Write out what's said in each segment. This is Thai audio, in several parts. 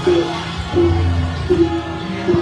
Hãy subscribe cho kênh Ghiền Mì Gõ để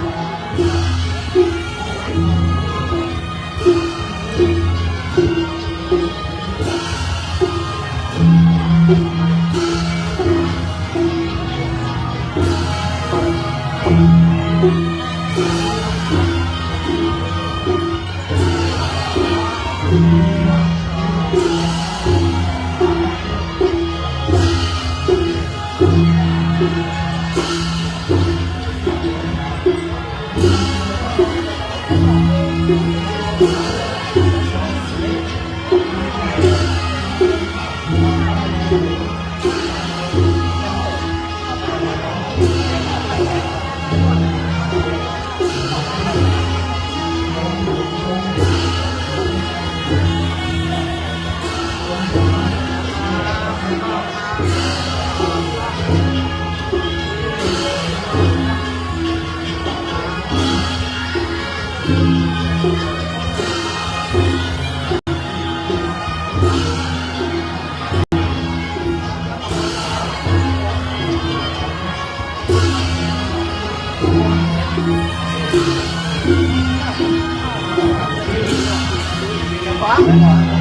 không bỏ lỡ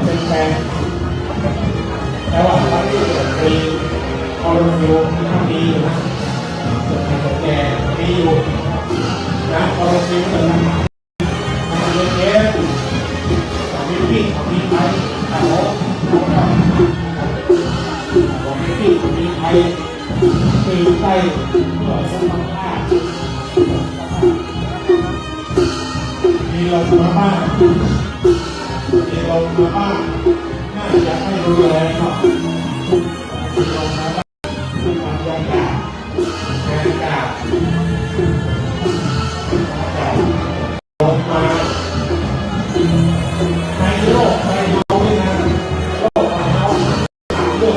เป็นแฟนแต่ว่าตอนนี้มีคอร์ฟิวดีอยู่นะแก่ดีอยู่นะคอร์ฟิวเหมือนกันเยอะๆของพี่ของพี่ไทยของพี่ไทยคือใต้เหนือสมภาพมีเรามาบ้างมีเรามาบ้างน่าจะให้ดูแลหน่อยมีเรามาบ้างมันยากงานยากลงมาในโลกในเฮาเนี่ยนะโลกในเฮาเรื่อ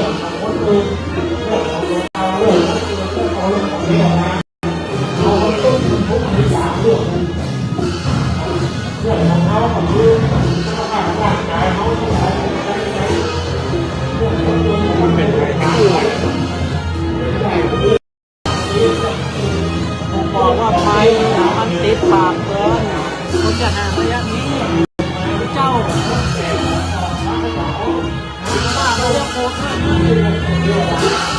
งของคนอื่นเรื่องของเราเรื่องของเรื่องนะเราต้องทุกข์ในสามเรื่องของเขาของลูกสุขภาพร่างกายเขาต้องใช้เรื่องของตัวมันเป็นไงบ้างผมบอกว่าไฟมันติดปากเกินคุณจะหาระยะนี้เจ้าว่าเราจะโกรธมาก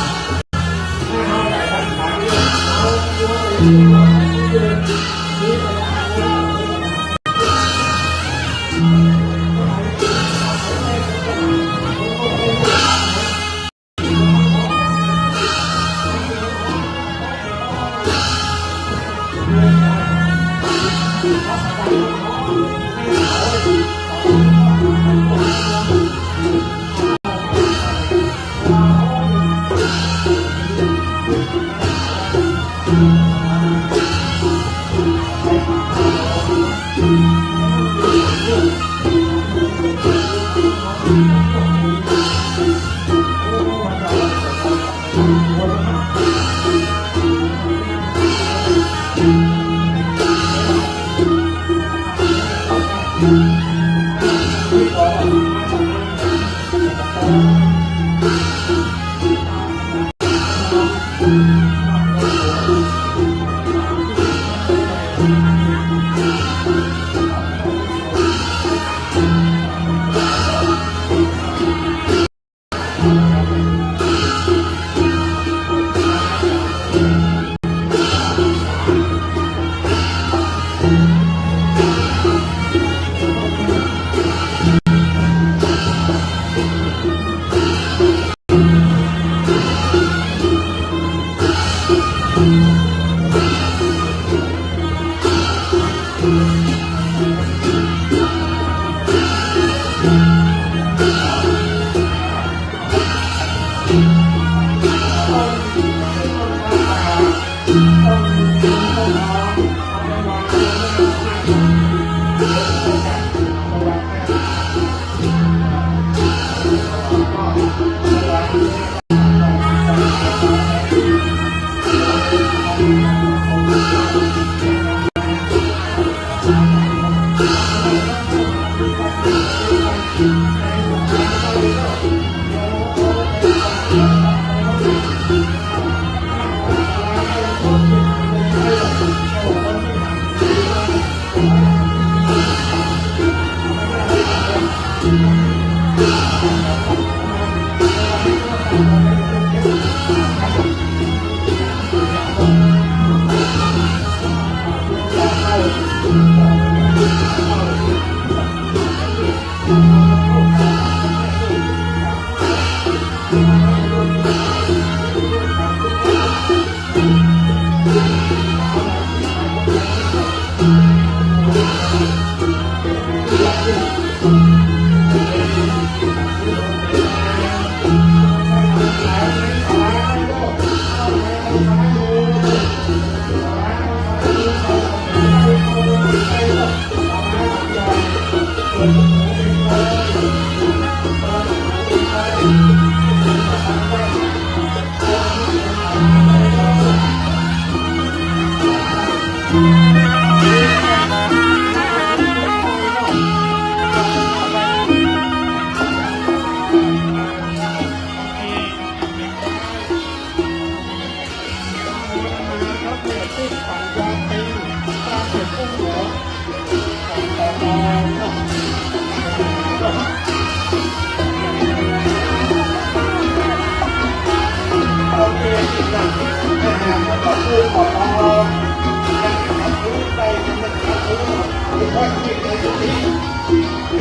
ว่าที่ในจุดนี้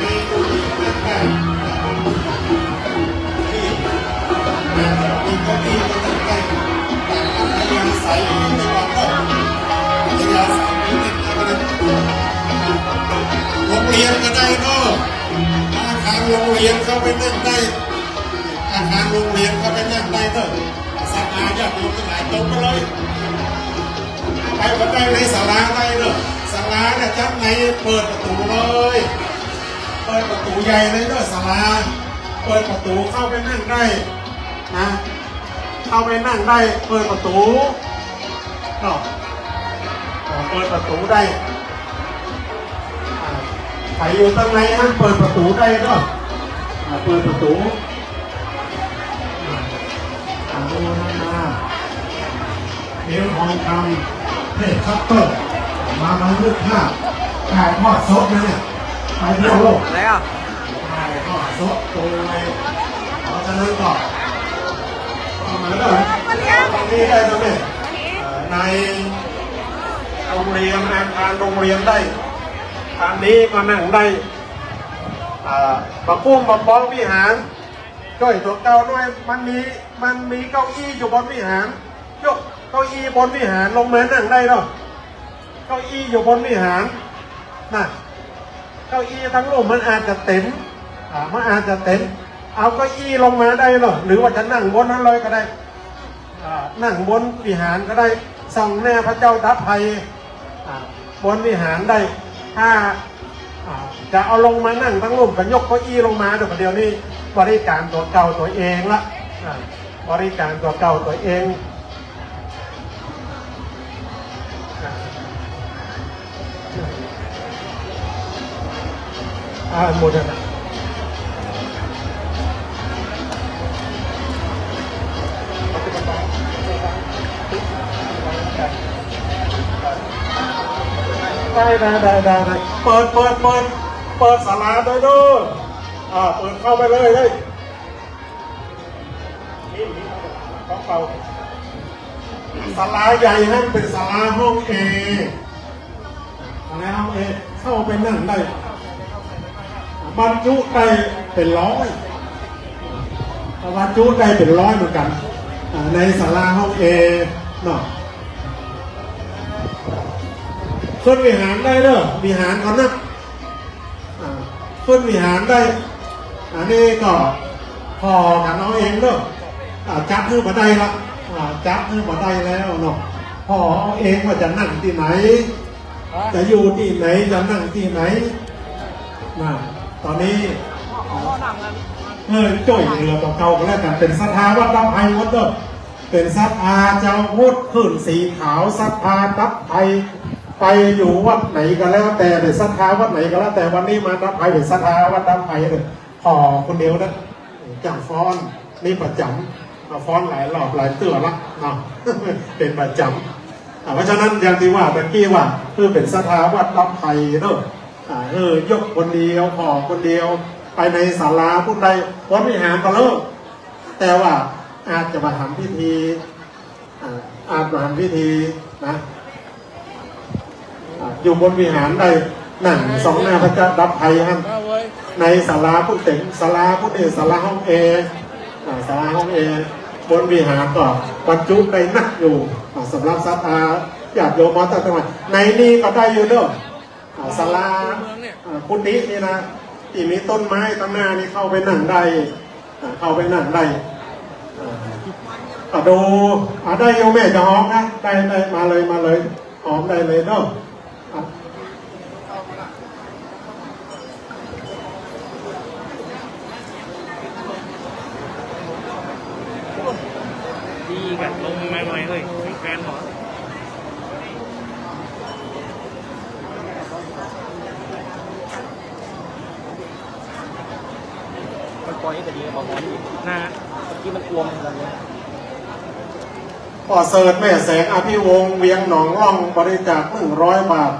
ในจุดนี้นั่นได้ที่มีเก้าอี้ก็นั่งได้แต่อัธยาศัยในวันก็อัธยาศัยนี้ก็ได้โรงเรียนก็ได้ก็อาคารโรงเรียนเข้าไปนั่งได้อาคารโรงเรียนเข้าไปนั่งได้ก็ศาลาญาติโยมทั้งหลายตรงไปเลยไปก็ได้ในศาลาได้เนอะศาลาเนี่ยจับในเปิดประตูเลยเปิดประตูใหญ่เลยเนอะศาลาเปิดประตูเข้าไปนั่งได้นะเข้าไปนั่งได้เปิดประตูก็เปิดประตูได้ใครอยู่ตรงไหนฮะเปิดประตูได้เนอะเปิดประตูดูนะเดี๋ยวทองคำเทพคัพเตอร์มาบันทึกภาพถ่ายทอดสดนะเนี่ยไปเที่ยวโลก แล้ว ถ่ายทอดสดตรงในขอจะเลิกก่อนมาแล้วตรงนี้ได้ตรงนี้ในโรงเรียนอาคารโรงเรียนได้ทางนี้ก็นั่งได้ปะปุ้มปะป้องวิหารช่วยตัวเก่าด้วยมันมีเก้าอี้อยู่บนวิหารยกเก้าอี้บนวิหารลงมานั่งได้หรอเก้าอี้อยู่บนวิหารน่ะเก้าอี้ทั้งรูปมันอาจจะเต็มมันอาจจะเต็มเอาเก้าอี้ลงมาได้หรอหรือว่าจะนั่งบนนั้นเลยก็ได้นั่งบนวิหารก็ได้ส่องแน่พระเจ้าทัพไทยบนวิหารได้ถ้าจะเอาลงมานั่งทั้งรูปกันยกเก้าอี้ลงมาเดี๋ยวนี้บริการตัวเก่าตัวเองละบริการตัวเก่าตัวเองหมดแล้วนะได้เปิดศาลาด้วยด้วยเปิดเข้าไปเลยนี่ของเก่าศาลาใหญ่นั่นเป็นศาลาห้องเอศาลาห้องเอเข้าไปนั่งได้บรรจุได้เป็นร้อยบรรจุได้เป็นร้อยเหมือนกันในศาลาห้องเอเนาะขึ้นวิหารได้เด้อวิหารเขานะขึ้นวิหารได้อันนี้ก็พอกันเอาเองเด้อจับขึ้นมาได้ละจับขึ้นมาได้แล้วเนาะพอเอาเองว่าจะนั่งที่ไหนจะอยู่ที่ไหนจะนั่งที่ไหนนะตอนนี้จ่อยเรือต่อเก่ากันแล้วกันเป็นศรัทธาวัดดับไพวัดเด้อเป็นศรัทธาเจ้าพุทธขึ้นสีขาวศรัทธาดับไพไปอยู่วัดไหนก็แล้วแต่เป็นศรัทธาวัดไหนก็แล้วแต่วันนี้มาดับไพเป็นศรัทธาวัดดับไพเลยพอคนเดียวนะจังฟ้อนนี่ประจำฟ้อนหลายรอบหลายเตื้อละเนาะเป็นประจำเพราะฉะนั้นอย่างที่ว่าเมื่อกี้ว่าคือเป็นศรัทธาวัดดับไพเนาะยกคนเดียวพอคนเดียวไปในศาลาผู้ใดวัดวิหารก็เลิกแต่ว่าอาจจะมาทำพิธีอาจมาทำพิธีนะอยู่บนวิหารได้นั่งสองหน้าพระเจ้าดับไพฮันในศาลาพุทธเต็งศาลาพุทธเอศาลาห้องเอศาลาห้องเอบนวิหารก็บรรจุได้นักอยู่สำหรับศรัทธาญาติโยมมาตั้งแต่ในนี้ก็ได้อยู่เด้อศาลาพุทธินี่นะที่มีต้นไม้ตั้งหน้านี่เข้าไปนั่งได้เข้าไปนั่งได้ดูได้โยมแม่จะหอมนะได้มาเลยหอมได้เลยเนาะดีกันลงใหม่ๆเลยแฟนหมอมันปล่อยให้แต่ดีกับหมอนอีกนะเมื่อกี้มันกลัวมันกันเลยพ่อเสิร์ชแม่แสงอภิวงศ์เวียงหนองร่องบริจาค100 บาท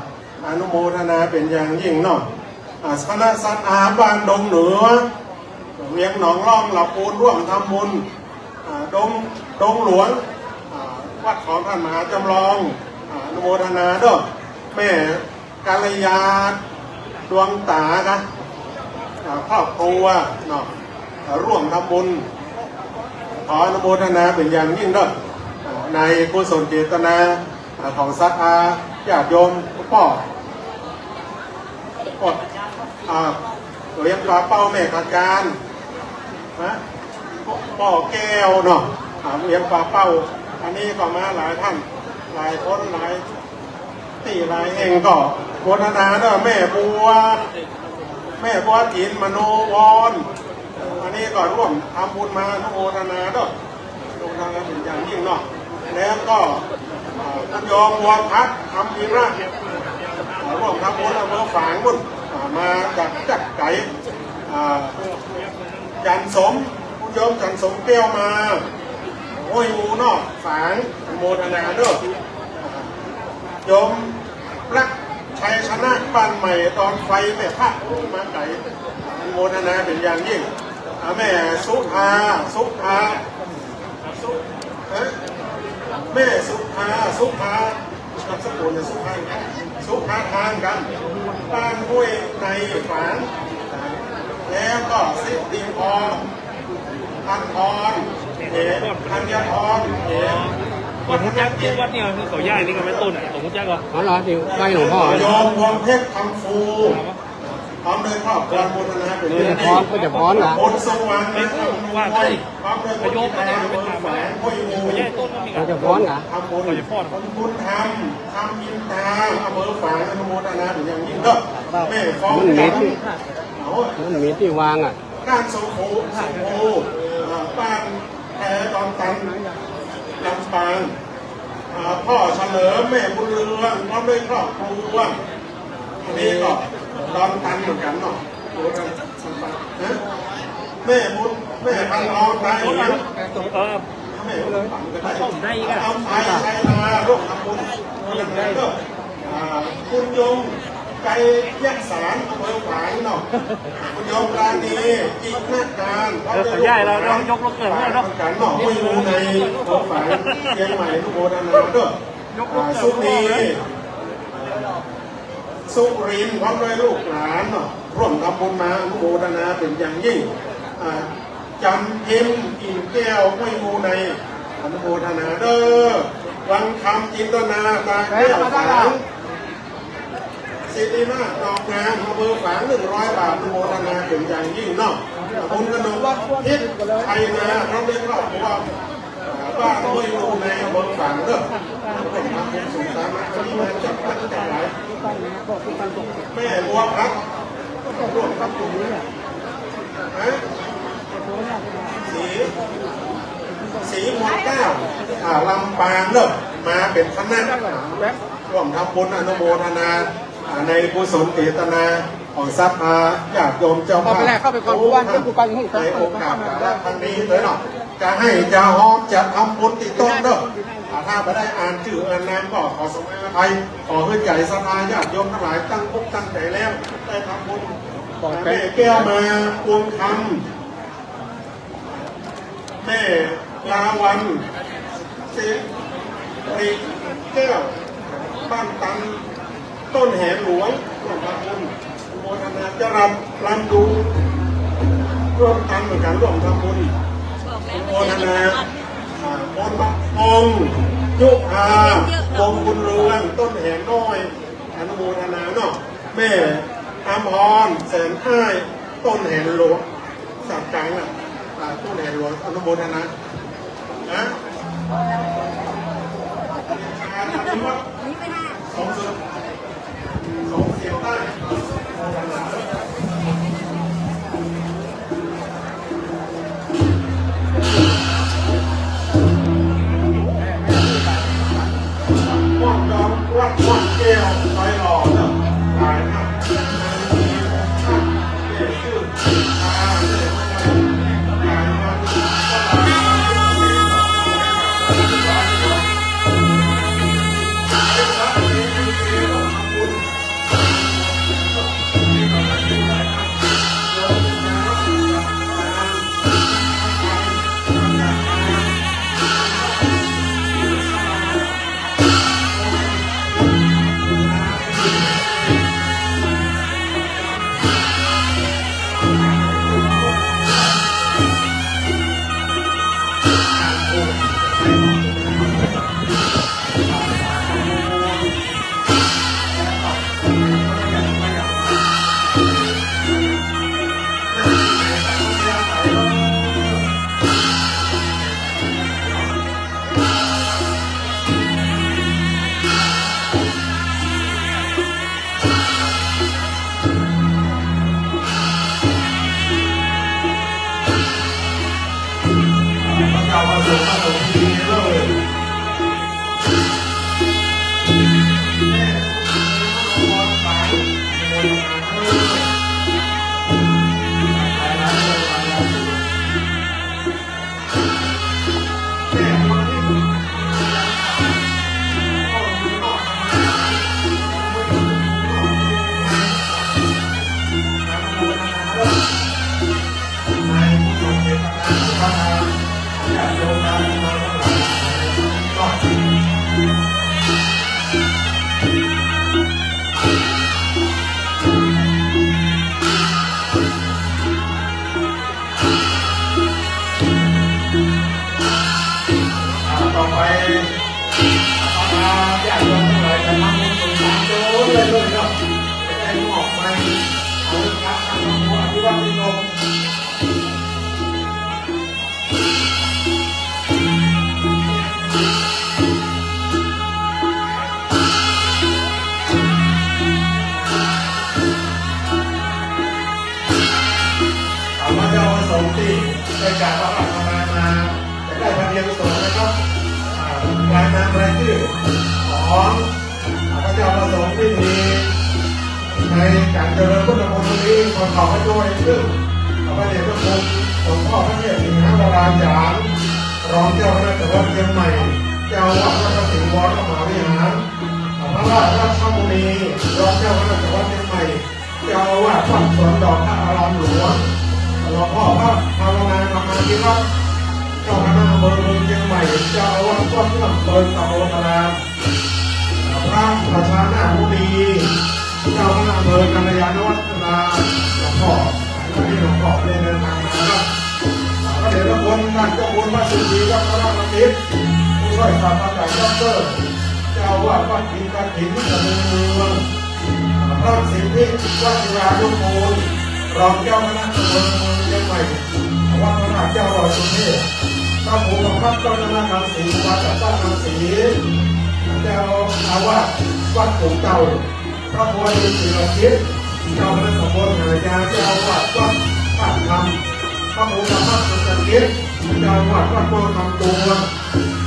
อนุโมทนาเป็นอย่างยิ่งเนาะคณะสัตอาบ้านดงเหนือเวียงหนองร่องเหล่าปูนร่วมทำบุญดงหลวงวัดของท่านมหาจำลองอนุโมทนาด้วยแม่กาลยา ดวงตานะครอบครัวเนาะร่วมทำบุญขออนุโมทนาเป็นอย่างยิ่งด้วยในกุศลเจตนาของศรัทธาญาติโยมพ่อกดเรียกว่าเป้าแม่ขาการนะพ่อแก้วเนาะเรียกว่าเป้าอันนี้ก็มาหลายท่านหลายคนหลายตีหลายเองก็โฆษณาด้วยแม่บัวจินมโนวรอันนี้ก็ร่วมทำบุญมาโฆษณาด้วยลงทางเป็นอย่างยิ่งเนาะแล้วก็คุณยอมวัวพัดทำพีระร่วมทำบุญอำเภอฝางบุญมาจากจักไก่จันสมคุณยอมจันสมแก้วมาโอ้ยงูเนาะฝางโมทนาด้วยยมรักชัยชนะบ้านใหม่ตอนไฟแม่พักมาไก่โมทนาเป็นอย่างยิ่งแม่สุภาแม่สุภานามสกุลเนี่ยสุภาทางกันบ้านห้วยในฝางแล้วก็สิทธิพรธัญพรธัญพรผมมุดยักษ์ที่วัดนี่คือเขาย่ายนี่ก็ไม่ต้นผมมุดยักษ์เหรออ๋อเหรอที่ใกล้หลวงพ่อยอมวงเพชรทำฟูพร้อมด้วยครอบครัวโมทนาเป็นเรื่องจะพร้อมเหรอผลสว่างในทางว่าพร้อมด้วยโยมแม่เป็นแฝงห้วยงูจะพร้อมเหรอทำบุญบุญทำยินตาอำเภอฝางอนุโมทนาเป็นอย่างยิ่งก็แม่ฟ้องมันมีที่วางอ่ะการสมโภบ้านแพรดอนตันลำปางพ่อเฉลิมแม่บุญเรืองพร้อมด้วยครอบครัวอันนี้ก็ดอนตันเหมือนกันเนาะแม่บุญแม่พันรองได้หรือแม่บุญปังก็ได้เอาไฟใช้นาร่วมทำบุญอย่างไรก็คุณยงไก่ยักษ์สารอำเภอฝางเนาะคุณยงปราณีจิตนาการเขาใหญ่เราต้องยกรถเกิดเนาะกันเนาะไม่รู้ในอำเภอฝางเชียงใหม่ทุกโบราณด้วยสุนีสุรินทร์พร้อมด้วยลูกหลานเนาะร่วมทำบุญมาอนุโมทนาเป็นอย่างยิ่งจันเพ็ญอิ่มแก้วไม่มูในอนุโมทนาเด้อวังคำจินตนาตาแก้วฝางสิริมาดอกงามอำเภอฝาง100 บาทอนุโมทนาเป็นอย่างยิ่งเนาะบุญกระนงพิษไทยนาพร้อมด้วยครอบครัวบ้านไม่มูในอำเภอฝางเด้อเป็นทำบุญสุนทรมาที่มาจากบ้านจากไหนแม่บัวพัดร่วมกับบุญสีมวลเก้าลำปางเลิกมาเป็นคณะร่วมทำบุญอนุโมทนาในกุศลเจตนาของศรัทธาญาติโยมเจ้าภาพเข้าไปก่อนวันที่กูไปในโอกาสครั้งนี้เลยเนาะจะให้จะหอมจะทำบุญติดต้นเด้อถ้าไม่ได้อ่านชื่ออ่านนามก็ขอสมัยอภัยขอให้ใจศรัทธาญาติโยมทั้งหลายตั้งอกตั้งใจแล้วได้ทำบุญแม่แก้วมาพวงคำแม่ลาวันเสรีแก้วบ้านตันต้นแหนหลวงร่วมทำบุญโมทนาจะรำดูร่วมกันเหมือนกันร่วมทำบุญโมทนาบนบักองยุคาวงบุญเรืองต้นแหนน้อยอนุโมทนาเนาะแม่อมรแสนอ้ายต้นแหนหลวงสักกลางต้นแหนหลวงอนุโมทนานะสองเสียงใต้วัดดองวัดแก้วไฟหล่อเนาะหลายนะเ รายนามรายชื่อของพระเจ้าประสงค์พิธีในการเจริญพุทธมนต์นี้คนขอให้ด้วยซึ่งพระเดชพระคุณหลวงพ่อพระเทพสิงห์วราจารย์รองเจ้าคณะจังหวัดเชียงใหม่เจ้าวัดพระสิงห์วรมหาวิหารพระราชบุรีรองเจ้าคณะจังหวัดเชียงใหม่เจ้าวัดวัดสวนดอกพระอารามหลวงหลวงพ่อพระภาวนาธรรมาธิวัฒน์เจ้าคณะอำเภอเมืองเชียงใหม่เจ้าวัดวัดลำเพินตะโบตะลามพระประชานาบุรีเจ้าคณะอำเภอกัลยาณวัฒนาหลวงพ่อวันนี้หลวงพ่อได้เดินทางมาครับพระเดชพระคุณท่านเจ้าคุณพระสุธีวัฒนธรรมทิพย์ผู้ช่วยศาสตราจารย์ดรเจ้าวัดวัดอินทร์ถินตะเมืองพระสิทธิวัชิรานุกูลรองเจ้าคณะอำเภอเมืองเชียงใหม่วัดพระนาเจ้ารอยสุเทพพระครูบังคับเจ้าคณะการศรีวัดจัดตั้งการศรีเจ้าอาวาสวัดปู่เก่าพระโพธิศิลปิศเจ้าคณะตำบลหายาเจ้าอาวาสวัดท่าคำพระครูบังคับสุนทรกิจเจ้าอาวาสวัดโพธิ์คำตัว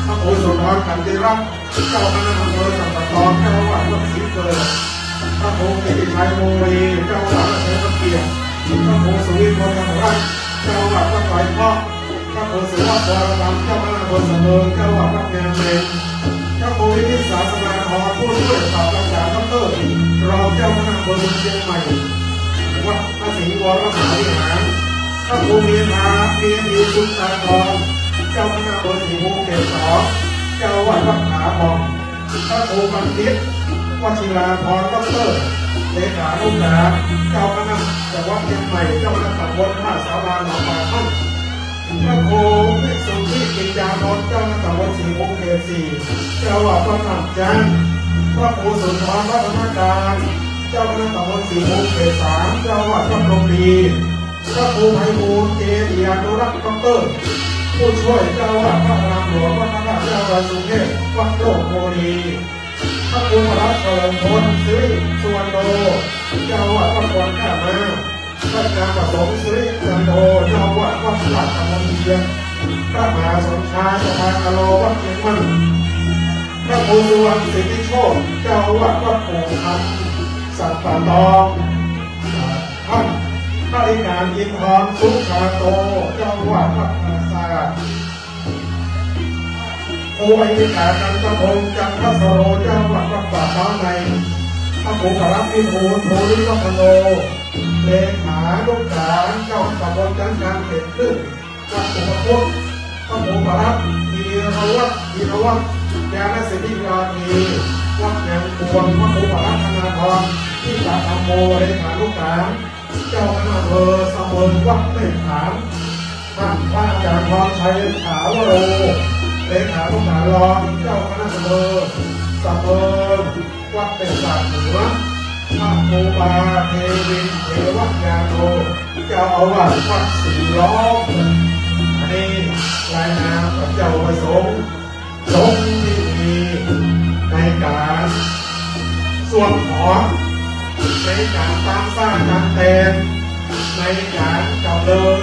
พระครูสุนทรขันติรัตน์เจ้าคณะอำเภอสัมปทองเจ้าอาวาสวัดศรีเกิดพระครูกิติชัยโมลีเจ้าอาวาสวัดเฉลิมเกียรติพระครูสุวิทย์โพธรรัตน์เจ้าอาวาสวัดไตรเพาะพระครูสุวัฒน์วรธรรมเจ้าคณะอำเภอเสมิงเจ้าอาวาสวัดงามเมงพระครูวิทิศาสนาธรผู้ช่วยศาสตราจารย์ดรรองเจ้าคณะอำเภอเมืองเชียงใหม่วัดพระสิงห์วรมหาวิหารพระครูเมียนาเมียนีสุตาธรเจ้าคณะอำเภอศรีภูเก็ต2เจ้าวัดวัดผาทองพระครูบัณฑิตวชิราพรดรเลขานุการเจ้าคณะจังหวัดเชียงใหม่เจ้าคณะตำบลท่าสาราหนองปลาท่านพระครูวิสุทธิกิจจานนท์เจ้าคณะตำบลศรีภูเก็ต4เจ้าวัดวัดหนองจันทร์พระครูสุนทรวัฒนาการเจ้าคณะตำบลศรีภูเก็ต3เจ้าวัดวัดโรงดีพระครูไพบูลย์เจติยานุรักษ์ดรผู้ช่วยเจ้าวัดพระอารามหลวงวัดพระเจ้าราสุเทพวัดโลกโมนีพระครูพระเฉลิมพลสิริสุวรรณโนเจ้าวัดวัดวัดข้ามาพระนามประสงค์สิริจันโทเจ้าวัดวัดหลักธรรมเนียมพระมหาสมชายสภากะโลวัดเชียงมันพระครูสุวรรณสิทธิโชติเจ้าวัดวัดปู่คำสัตตาตองท่านข้าราชการอินทร์สุชาโตเจ้าวัดวัดนาซาโอไอวิกากันตะพงจันทสโรเจ้าวัดวัดป่าเท้าในพระครูพระพิบูลย์โพธิวัฒโนเลขาลูกหลานเจ้าตำบลจันทร์เขตขึ้นวัดสุภพุทธพระครูพระมีรวัตยานสิทธิรามีวัดแหงพวงพระครูพระธนาธรที่ตาธรรมโมเลขาลูกหลานเจ้าคณะอำเภอสมบูรณ์วัดเมฆขามท่านพระอาจารย์พรชัยขาวโรเลขาลูกหลานรองเจ้าคณะอำเภอสมบูรณ์วัดเป็นศาสตร์เหนือพระครูบาเทวินเทวญาโนเจ้าอาวาสวัดศรีล้อมอันนี้รายนามของเจ้าประสงค์ทรงพิธีในการสวดขอในการสร้างการแต่งในการเจ้าเดิน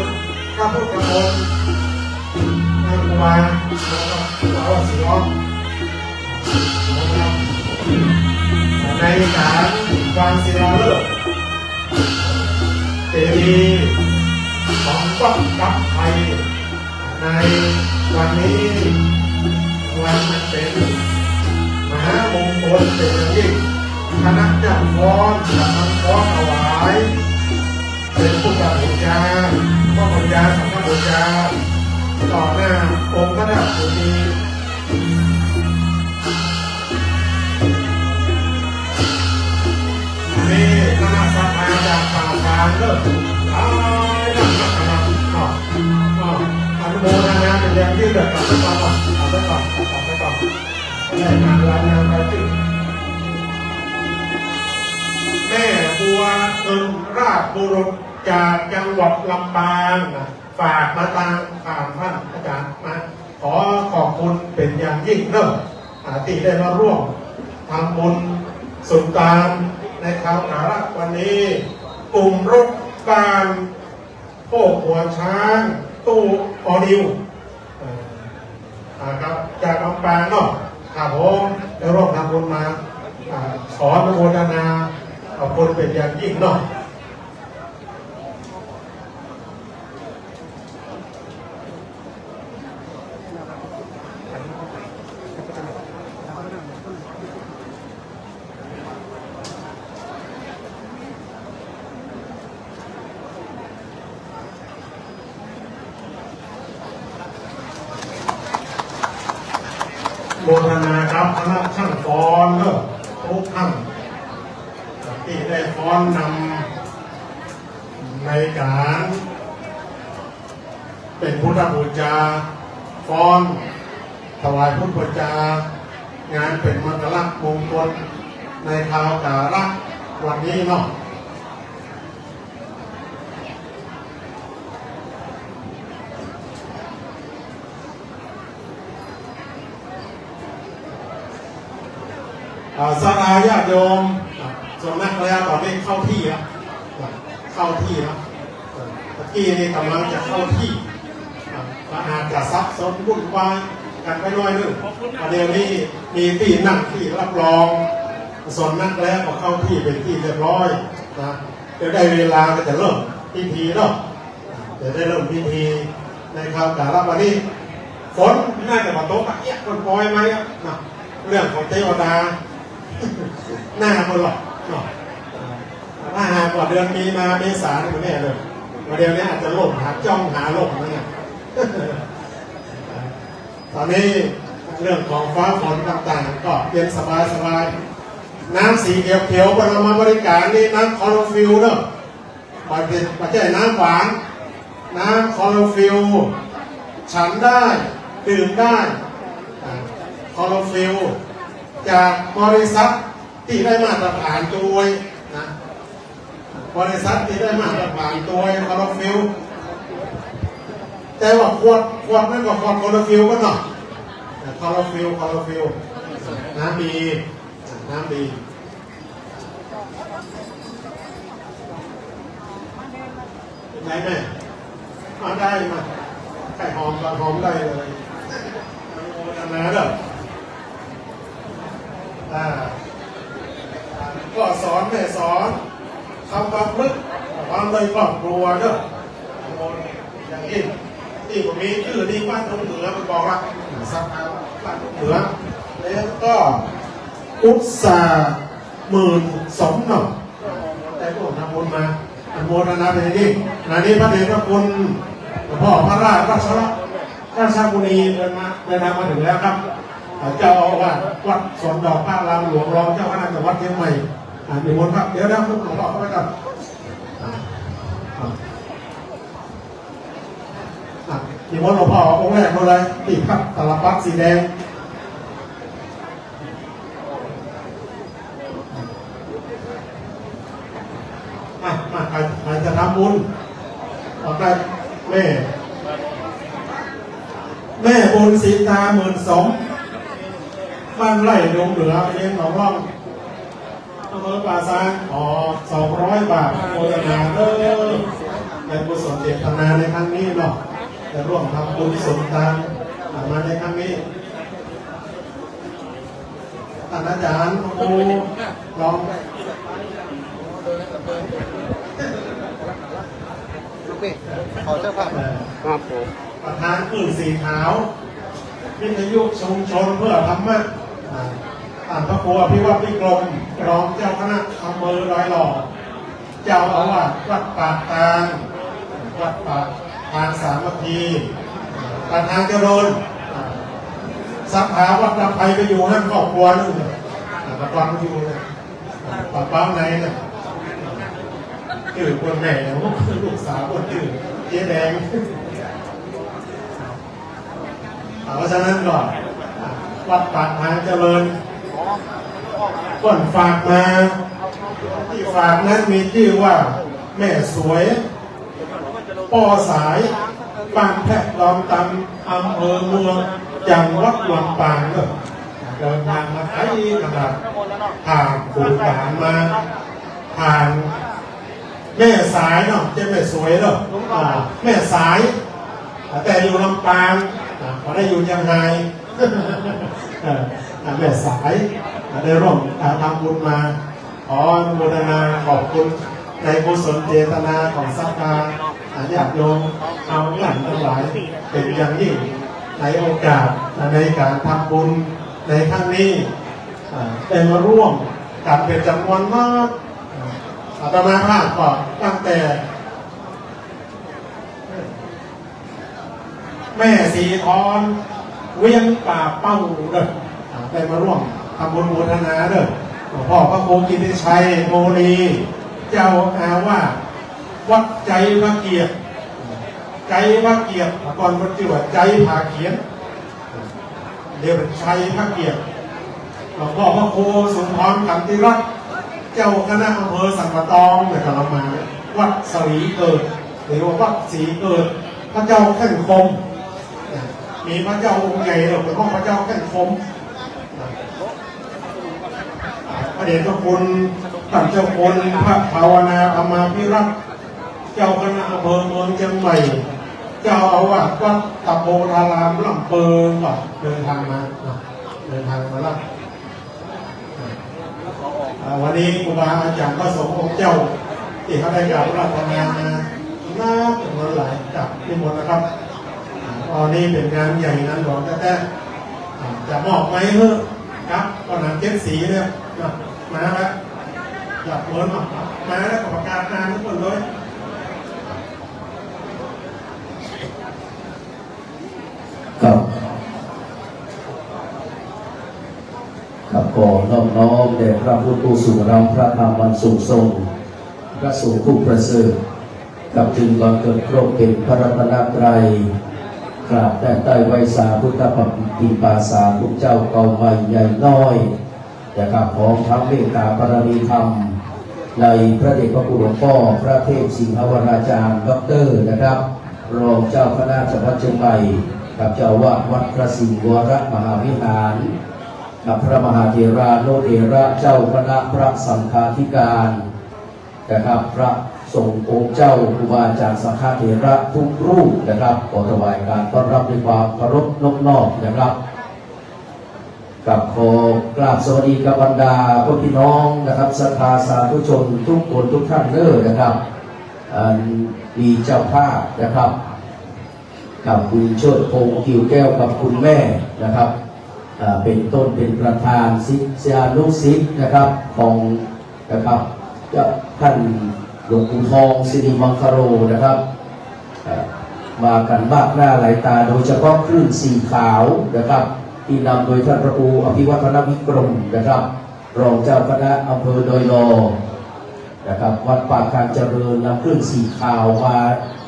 พระพุทธมนต์นางกุมารแล้วก็ศรีล้อมในการวางศิลาฤกษ์เจดีย์ของวัดกับไทยในวันนี้วันมันเป็นมหามงคลเป็นอย่างยิ่งคณะเจ้าฟ้อนกับมังกรถวายเป็นผู้จัดบูชาพระบูชาสังฆบูชาต่อหน้าองค์พระดาบดีนี่คณะสัตยาจากป่าการเลิกนั่งอนุโมทนาเป็นอย่างยิ่งเลยกลับไปก่อนได้งานรายงานไปที่แม่บัวเอิงราชบุรุษจากจังหวัดลำปางฝากมาตามผ่านท่านอาจารย์มาขอขอบคุณเป็นอย่างยิ่งเนอะที่ได้มาร่วมทำบุญสุนทานในคราวหนารักวันนี้กลุ่มรถการโคกหัวช้างตู้ออดิวครับจากลำปางเนาะ ครับผมได้ร่วมทำบุญมาขออนุโมทนาขอบคุณเป็นอย่างยิ่งเนาะโมทนาครับคณะช่างฟ้อนเนอะทุกท่านที่ได้ฟ้อนนำในการเป็นพุทธบูชาฟ้อนถวายพุทธบูชางานเป็นมงคลมงคลในคราวกาละวันนี้เนาะสาราญาติโยมส่วนนักเรียนตอนนี้เข้าที่แล้วเข้าที่แล้วตะกี้นี่กำลังจะเข้าที่อาจจะซับซ้อนวุ่นวายกันไปหน่อยนึงเดี๋ยวนี้มีที่นั่งที่รับรองส่วนนักเรียนก็เข้าที่เป็นที่เรียบร้อยนะเดี๋ยวได้เวลาก็จะเริ่มพิธีเนาะจะได้เริ่มพิธีในคราวกาลวันนี้ฝนน่าจะมาตกเอี้ยคนปล่อยไหมนะเรื่องของเทวดาหน้าคนหรอกถ้าหากว่าเดือนมีนาเมษาเนี่ยแน่เลยวันเดียวนี้อาจจะล่มหาจ้องหาล่มนะเนี่ยตอนนี้เรื่องของฟ้าฝนต่างๆก็เย็นสบายน้ำสีเขียวๆเรามาบริการนี่น้ำคลอโรฟิลเนอะไม่ใช่น้ำหวานน้ำคลอโรฟิลฉันได้ดื่มได้คลอโรฟิลจากบริษัทที่ได้มาตรฐานตัวนะบริษัทที่ได้มาตรฐานตัวคลอโรฟิลแต่ว่าขวดนั่นก็ขวดคลอโรฟิลก็เนาะคลอโรฟิลน้ำดีเป็นไงแม่มาได้มาไข่หอมก็หอมได้เลยโอ้นะเด้อก็สอนแม่สอนทำความลึกความเลยครอบครัวเด้ออย่างนี้ที่ผมมีชื่อที่บ้านตรงเหนือมันบอกว่าสักบ้านตรงเหนือแล้วก็อุตสาห์12,000เนาะแต่พวกทำบุญมาอนุโมทนาเป็นที่นานี้พระเดชพระคุณพ่อพระราชบุรีเดินทางมาถึงแล้วครับเจ้าอาวาสวัดสวนดอกพระรามหลวงรองเจ้าคณะจังหวัดเชียงใหม่นิมนต์ครับเดี๋ยวนะคุณหลวงพ่อเข้าไปกันนิมนต์หลวงพ่อองค์แรกมาเลยที่พัดตลับปักสีแดงมาใครจะทำบุญออกได้แม่บุญสีตา12,000บ้านไร่ดงเหนือเลี้ยงหนองร่องอำเภอป่าซาง200 บาทโฆษณาในกุศลเจตนาในครั้งนี้เนาะจะร่วมทำบุญสมทานมาในครั้งนี้ท่านอาจารย์ครูลองขอเจ้าภาพครับผมประธานปืนสีขาววิทยุชุมชนเพื่อธรรมะพระครูอภิวัตรวิกรมรองเจ้าคณะอำเภอร้อยหล่อเจ้าอาวาสวัดปากทางสามัคคีประธานเจริญสัพพาวัดดับไฟไปอยู่ห้างครอบครัวนึงประกอบไปอยู่เนี่ยป้าป้าไหนเนี่ยชื่อคนแม่ลูกสาวคนชื่อเจ๊แดงเพราะฉะนั้นก่อนวัดปากทางเจริญก่อนฝากมาที่ฝากนั้นมีชื่อว่าแม่สวยปอสายบ้านแพะลอมตำอำเภอเมืองจังหวัดลำปางเดินทางมาไกลขนาดผ่านขุนด่านมาผ่านแม่สายเนาะจะแม่สวยเนาะแม่สายแต่อยู่ลำปางพอได้อยู่ยังไง แม่สายได้ร่วมทำบุญมาขออนุโมทนาขอบคุณในกุศลเจตนาของศรัทธาญาติโยมเอาหลังทั้งหลายเป็นอย่างยิ่งในโอกาสในการทำบุญในครั้งนี้ได้มาร่วมกันเป็นจำนวนมากอาตมาภาพก็ตั้งแต่แม่สีทอนเวียงป่าเป้าเด้อได้มาร่วมทำบุญโมทนาเด้อหลวงพ่อพระครูกิติชัยโมลีเจ้าอาวาสวัดใจพระเกียรติใจพระเกียรติก่อนมันชื่อว่าใจผาเขียนเดี๋ยวเป็นชัยพระเกียรติหลวงพ่อพระครูสุนทรขันติรัตน์เจ้าคณะอำเภอสันปะตองเนี่ยกำลังมาวัดศรีเกิดหรือว่าวัดศรีเกิดพระเจ้าแข่งคมมีพระเจ้าองค์ใหญ่เลยเป็นห้องพระเจ้าแข่งคมพระเดชพระคุณท่านเจ้าคุณพระภาวนาธรรมาภิรัตน์เจ้าคณะอำเภอเมืองเชียงใหม่เจ้าอาวาสวัดตะโพธารามลำเปิงก็เดินทางมาแล้ววันนี้ครูบาอาจารย์พระสงฆ์องค์เจ้าที่เขาได้กล่าวราชงานมาน่าจำนวนหลายกับที่หมดนะครับตอนนี้เป็นงานใหญ่งานหลวงแต่จะมอบไหมเพื่อครับตอนนั้นเจ็ดสีเนี่ยมาแล้วหลับเหมือนมาแล้วกับประกาศงานทุกคนเลยครับขอน้อมแด่พระพุทธสูงรำพระธรรมวันสูงทรงพระสงฆ์ผู้ประเสริฐกับจึงก่อนเกิดครบเป็นพระรัตนตรัยกราบแต่ใต้ไวยสาพุทธปฏิปาสาพุทธเจ้าเก่าใหม่ใหญ่น้อยนะครับพร้อมทั้งเมตตาบารมีธรรมในพระเดชพระคุณหลวงพ่อพระเทพสิงหวราจารย์ดร.นะครับรองเจ้าคณะจังหวัดเชียงใหม่กับเจ้าวาดวัดพระสิงห์วรมหาวิหารกับพระมหาเถราโนเถระเจ้าคณะพระสังฆาธิการนะครับพระสงฆ์องค์เจ้าครูบาอาจารย์สังฆเถระทุกรูปนะครับขอถวายการต้อนรับด้วยความเคารพนอบน้อมนะครับกับขอกราบสวัสดีกับบรรดาพี่น้องนะครับศรัทธาสาธุชนทุกคนทุกท่านเด้อนะครับมีเจ้าภาพนะครับกับคุณโชติพงษ์กิวแก้วกับคุณแม่นะครับเป็นต้นเป็นประธานศิษยานุศิษย์นะครับของนะครับท่านหลวงปู่ทองสิริมังคโรนะครับมากันมากหน้าหลายตาโดยเฉพาะคลื่นสีขาวนะครับที่นำโดยท่านพระครูอภิวัฒนวิกรมนะครับรองเจ้าคณะอำเภอดอยลอนะครับวัดป่าการเจริญนำคลื่นสีขาวมา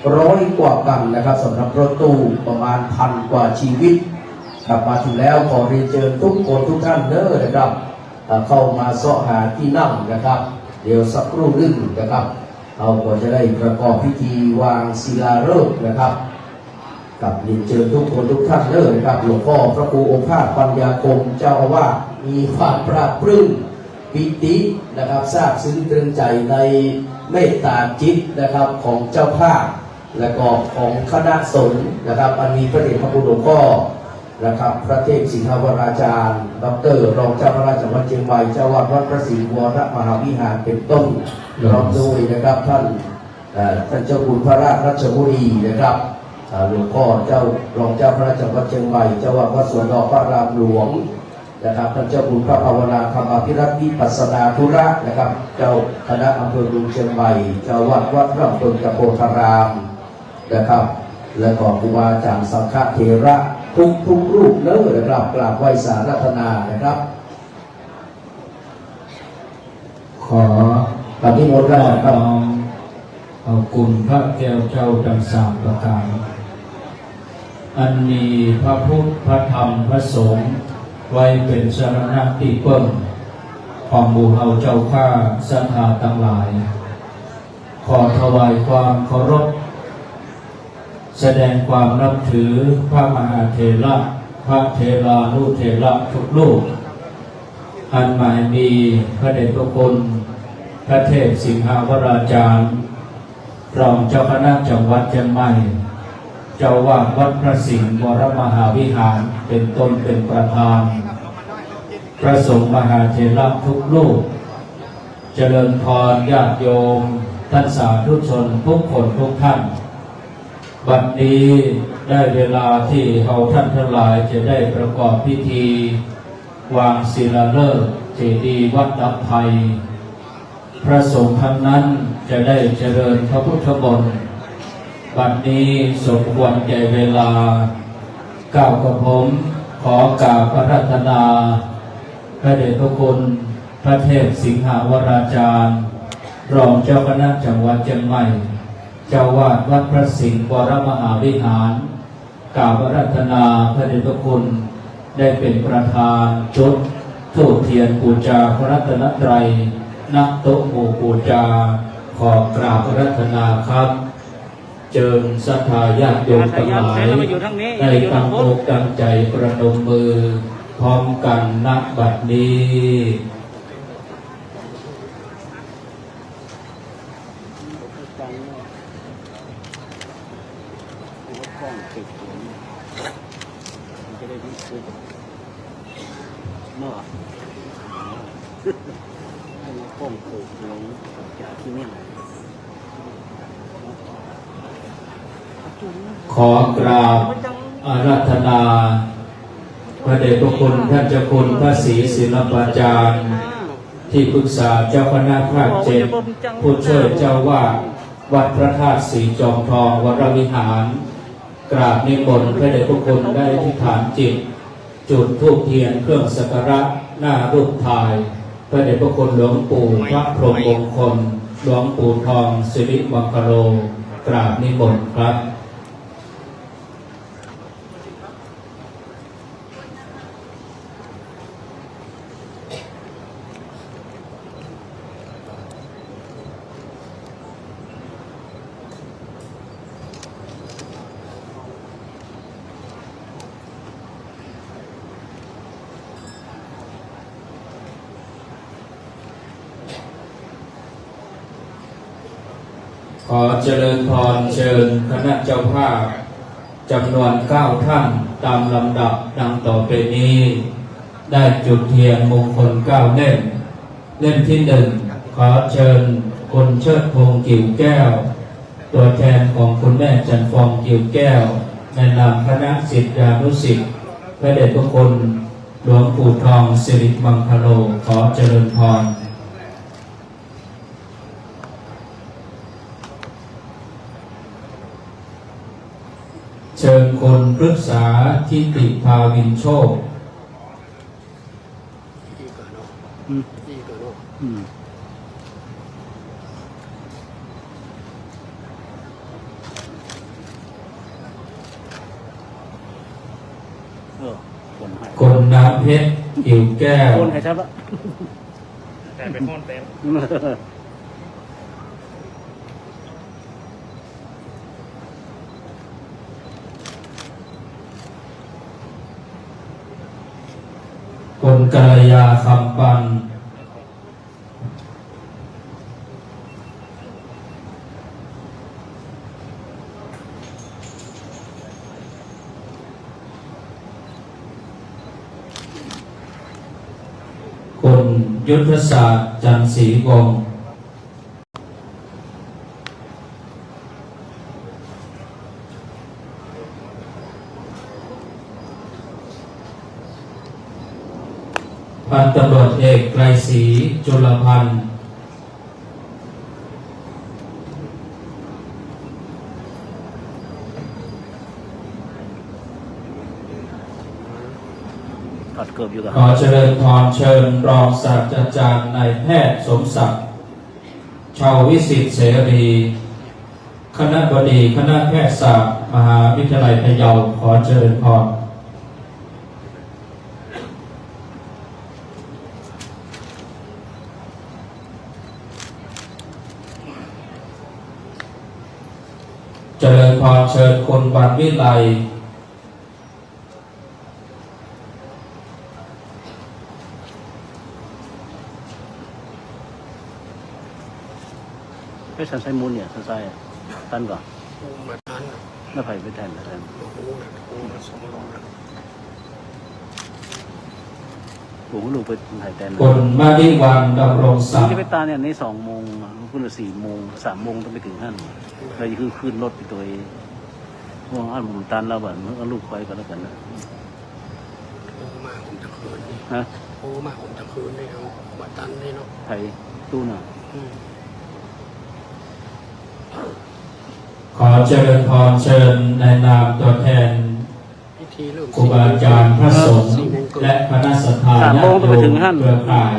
100 กว่ากันนะครับสำหรับรถตู้ประมาณ1,000 กว่าชีวิตกลับมาถึงแล้วขอเรียนเชิญทุกคนทุกท่านเด้อนะครับเข้ามาเสาะหาที่นั่งนะครับเดี๋ยวสักครู่นึงนะครับเราก็จะได้ประกอบพิธีวางศิลาฤกษ์นะครับกับเรียนเชิญทุกคนทุกท่านเด้อนะครับหลวงพ่อพระครูองค์ภาสปัญญาคมเจ้าอาวาสมีความปราบปลื้มปิตินะครับซาบซึ้งตรึงใจในเมตตาจิตนะครับของเจ้าภาพและก็ของคณะสงฆ์นะครับอันมีพระเดชพระคุณหลวงพ่อนะครับพระเทพสิงหวราจารย์ดร.รองเจ้าคณะจังหวัดเชียงใหม่เจ้าวาดวัดพระศรีวรมหาวิหารเป็นต้นพร้อมด้วยนะครับท่านเจ้าคุณพระราชรัชบุรีนะครับหลวงพ่อเจ้ารองเจ้าคณะจังหวัดเชียงใหม่เจ้าวาดวัดสวนดอกพระรามหลวงนะครับท่านเจ้าคุณพระภาวนาธรรมาภิรัตน์วิปัสสนาธุระนะครับเจ้าคณะอำเภอเมืองเชียงใหม่เจ้าวาดวัดพระตนตะโพธารามนะครับและก็ครูบาอาจารย์สังฆเถระทุกรูปเนื้อนะครับกราบไหว้สารัตนานะครับขอปฏิโมทนาครับขอบคุณพระแก้วเจ้าทั้ง3 ประการอันมีพระพุทธพระธรรมพระสงฆ์ไว้เป็นสรณะที่เพิ่มของหมู่เฮาเจ้าข้าศรัทธาทั้งหลายขอถวายความเคารพแสดงความนับถือพระมหาเถระพระเถรานุเถระทุกรูปอันหมายมีพระเดชพระคุณพระเทพสิงหวราจารย์รองเจ้าคณะจังหวัดเชียงใหม่เจ้าวาดวัดพระสิงห์วรมหาวิหารเป็นต้นเป็นประธาน พระสงฆ์มหาเถระทุกรูปเจริญพรญาติโยมท่านสาธุชนทุกคนทุกท่านบัดนี้ได้เวลาที่เราท่านทั้งหลายจะได้ประกอบพิธีวางศิลาฤกษ์เจดีย์วัดดับภัยพระสงฆ์ท่านนั้นจะได้เจริญพระพุทธมนต์บัดนี้สมควรแก่เวลาก้าวกระผมขอกราบพระรัตนาพระเดชพระคุณพระเทพสิงหาวราจารย์รองเจ้าคณะจังหวัดเชียงใหม่เจ้าวาดวัดพระสิงห์วรมหาวิหารกราบพระรัตนาพระเดชพระคุณได้เป็นประธานจุดธูปเทียนบูชาพระรัตนตรัยณโต๊ะหมู่บูชาขอกราบพระรัตนาครับเจิญศรัทธาญาติโยมทั้งหลายได้ตั้งอกตั้งใจประนมมือพร้อมกันณบัดนี้ขอกราบอาราธนาพระเดชพระคุณท่านเจ้าคุณพระศรีศิลปาจารย์ที่ปรึกษาเจ้าคณะภาค7ผู้ช่วยเจ้าวาดวัดพระธาตุสีจอมทองวรวิหารกราบนิมนต์พระเดชพระคุณได้ที่ฐานจิตจุดธูปเทียนเครื่องสักการะหน้ารูปถ่ายพระเดชพระคุณหลวงปู่พระพรหมมงคลหลวงปู่ทองสิริมังคโลกราบนิมนต์ครับขอเจริญพรเชิญคณะเจ้าภาพจำนวน9ท่านตามลำดับดังต่อไปนี้ได้จุดเทียนมงคล9เล่มเล่มที่1ขอเชิญคุณเชิดพงษ์กิ่วแก้วตัวแทนของคุณแม่จันฟองกิ่วแก้วในนามคณะศิษยานุศิษย์พระเดชพระคุณหลวงปู่ทองสิริมังคโลขอเจริญพรเชิญคนปรึกษาทิติภาวินโชคคนน้ำเพชรกิ่วแก้วคนให้ชัดละแต่เป็นห้อนเต็มคนกัลยาคำปันคนยุทธศาสตร์จันทร์ศรีวงศ์พันตำรวจเอกไกรศรีจุลพันธ์ขอเจริญพรเชิญรองศาสตราจารย์นายแพทย์สมศักดิ์ชาววิสิตเสรีคณบดีคณะแพทยศาสตร์มหาวิทยาลัยพะเยาขอเจริญพรเจริญพรเชิญคุณวันวิไลไปสันไซมูลเนี่ยสันไซตันก่อนมาทันน่าไปแทน ผมลูกไปถ่ายแตน คุณมาดิวันดำรงศัก ที่ ดิ์ ไปตาเนี่ยใน2 โมงคุณ4 โมง 3 โมงต้องไปถึงท่านเราคือขึ้นรถไปตัวเองพวกอันผมตันแล้วแบบเอาลูกไปก็แล้วกันนะ โอ้มาผมจะคืน ฮะ โอ้มาผมจะคืนเลยครับวัดตันเลยเนาะ ไทยตู้น่ะ อืม ขอเจริญพรเชิญในนามตัวแทน พิธีเริ่ม ครูบาอาจารย์พระสงฆ์และคณะสัตยาญาติโยมเครือข่าย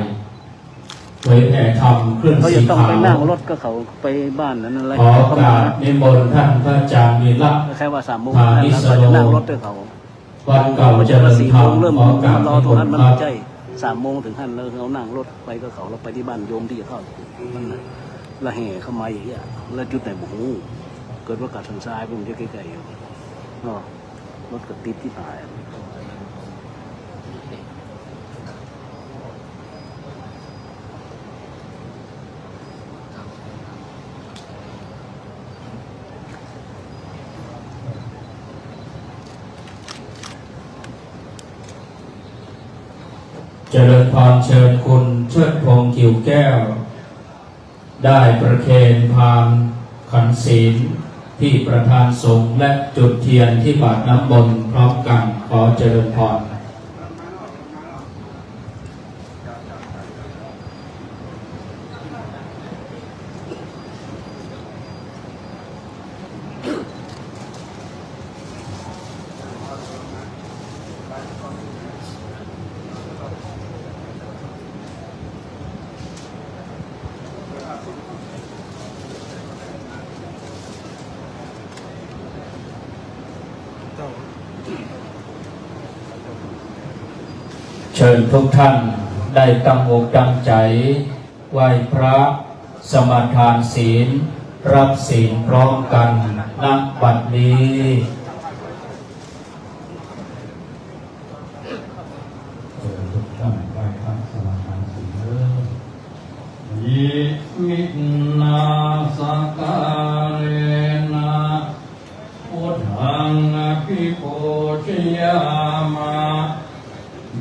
เผยแผ่ธรรมเครื่อง เขา สี จะต้อง ขา ไป ว นั่งรถก็เขาไปบ้านนั้นอะไร ขอโอกาสนิมนต์ท่านพระอาจารย์วีระ แค่ว่า3 โมง พานิส เขา โล จะนั่งรถด้วยเขา วัดเก่าเจริญ 4 ธรร โม ม งเริ่ม ขอโอกาส รอ นิ ต ม รง น นั้น ต์ มัน ครับ ใช่3 โมงถึงท่านแล้วเขานั่งรถไปก็เขาเราไปที่บ้านโยมที่จะเข้ามันน่ะแล้วแห่เข้ามาอย่างเงี้ยแล้วจุดไหนบอกโอ้เกิดว่ากัดทางซ้ายผมจะใกล้ๆอยู่อ๋อรถก็ติดที่ผาย เจริญพรเชิญคุณเชิดพงษ์กิ่วแก้ว ได้ประเคนพานขันศีลที่ประธานสงฆ์และจุดเทียนที่บาทน้ำมนต์พร้อมกันขอเจริญพร เชิญทุกท่านได้ตั้งอกตั้งใจไหว้พระสมาทานศีลรับศีลพร้อมกันณบัดนี้ทุกท่านไหว้พระสมาทานศีลยิมินาสการเนะพุทธังอภิปูชยามะ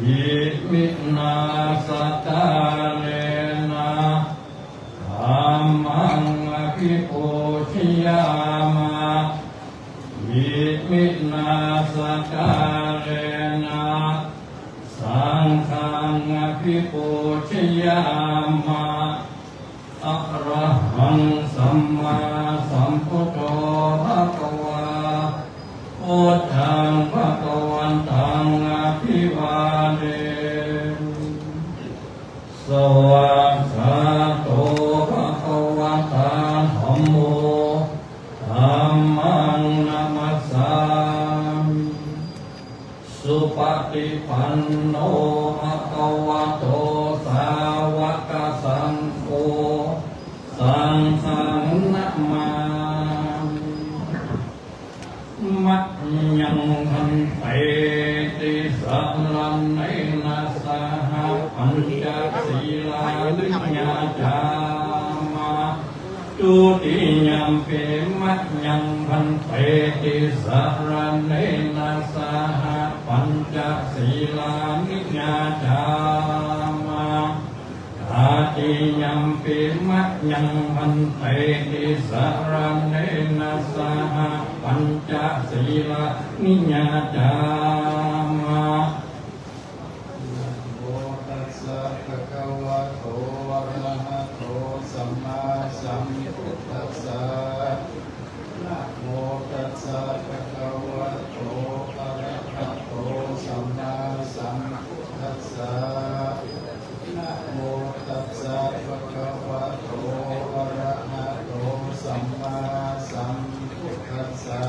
ยิมินาสการนะธัมมังอภิปูชยามะยิมินาสการนะสังฆังอภิปูชยามะอะระหังสัมมาสัมพุทโธภะคะวาพุทธังภะคะวันตังอภิวาเทสวากขาโตภะคะวะตาธัมโมธัมมังนัมมัสสามิสุปฏิปันโนภะคะวะโตสาวกสังโฆสังฆังนะมามิมัจยังพันเตติสัรเนนะสหปัญจศีลานิยาจามะตุติยัมปิมัจยังพันเตติสัรเนนะสหปัญจศีลานิยาจามะอาติยัมปิมัจยังพันเตติสัรเนนะสหปัญจศีลานิยาจามะ โมตัสสะภะคะวะโตอะระหะโตสัมมาสัมพุทธัสสะนะโมตัสสะภะคะวะโตอะระหะโตสัมมาสัมพุทธัสสะนะโมตัสสะภะคะวะโตอะระหะโตสัมมาสัมพุทธัสสะ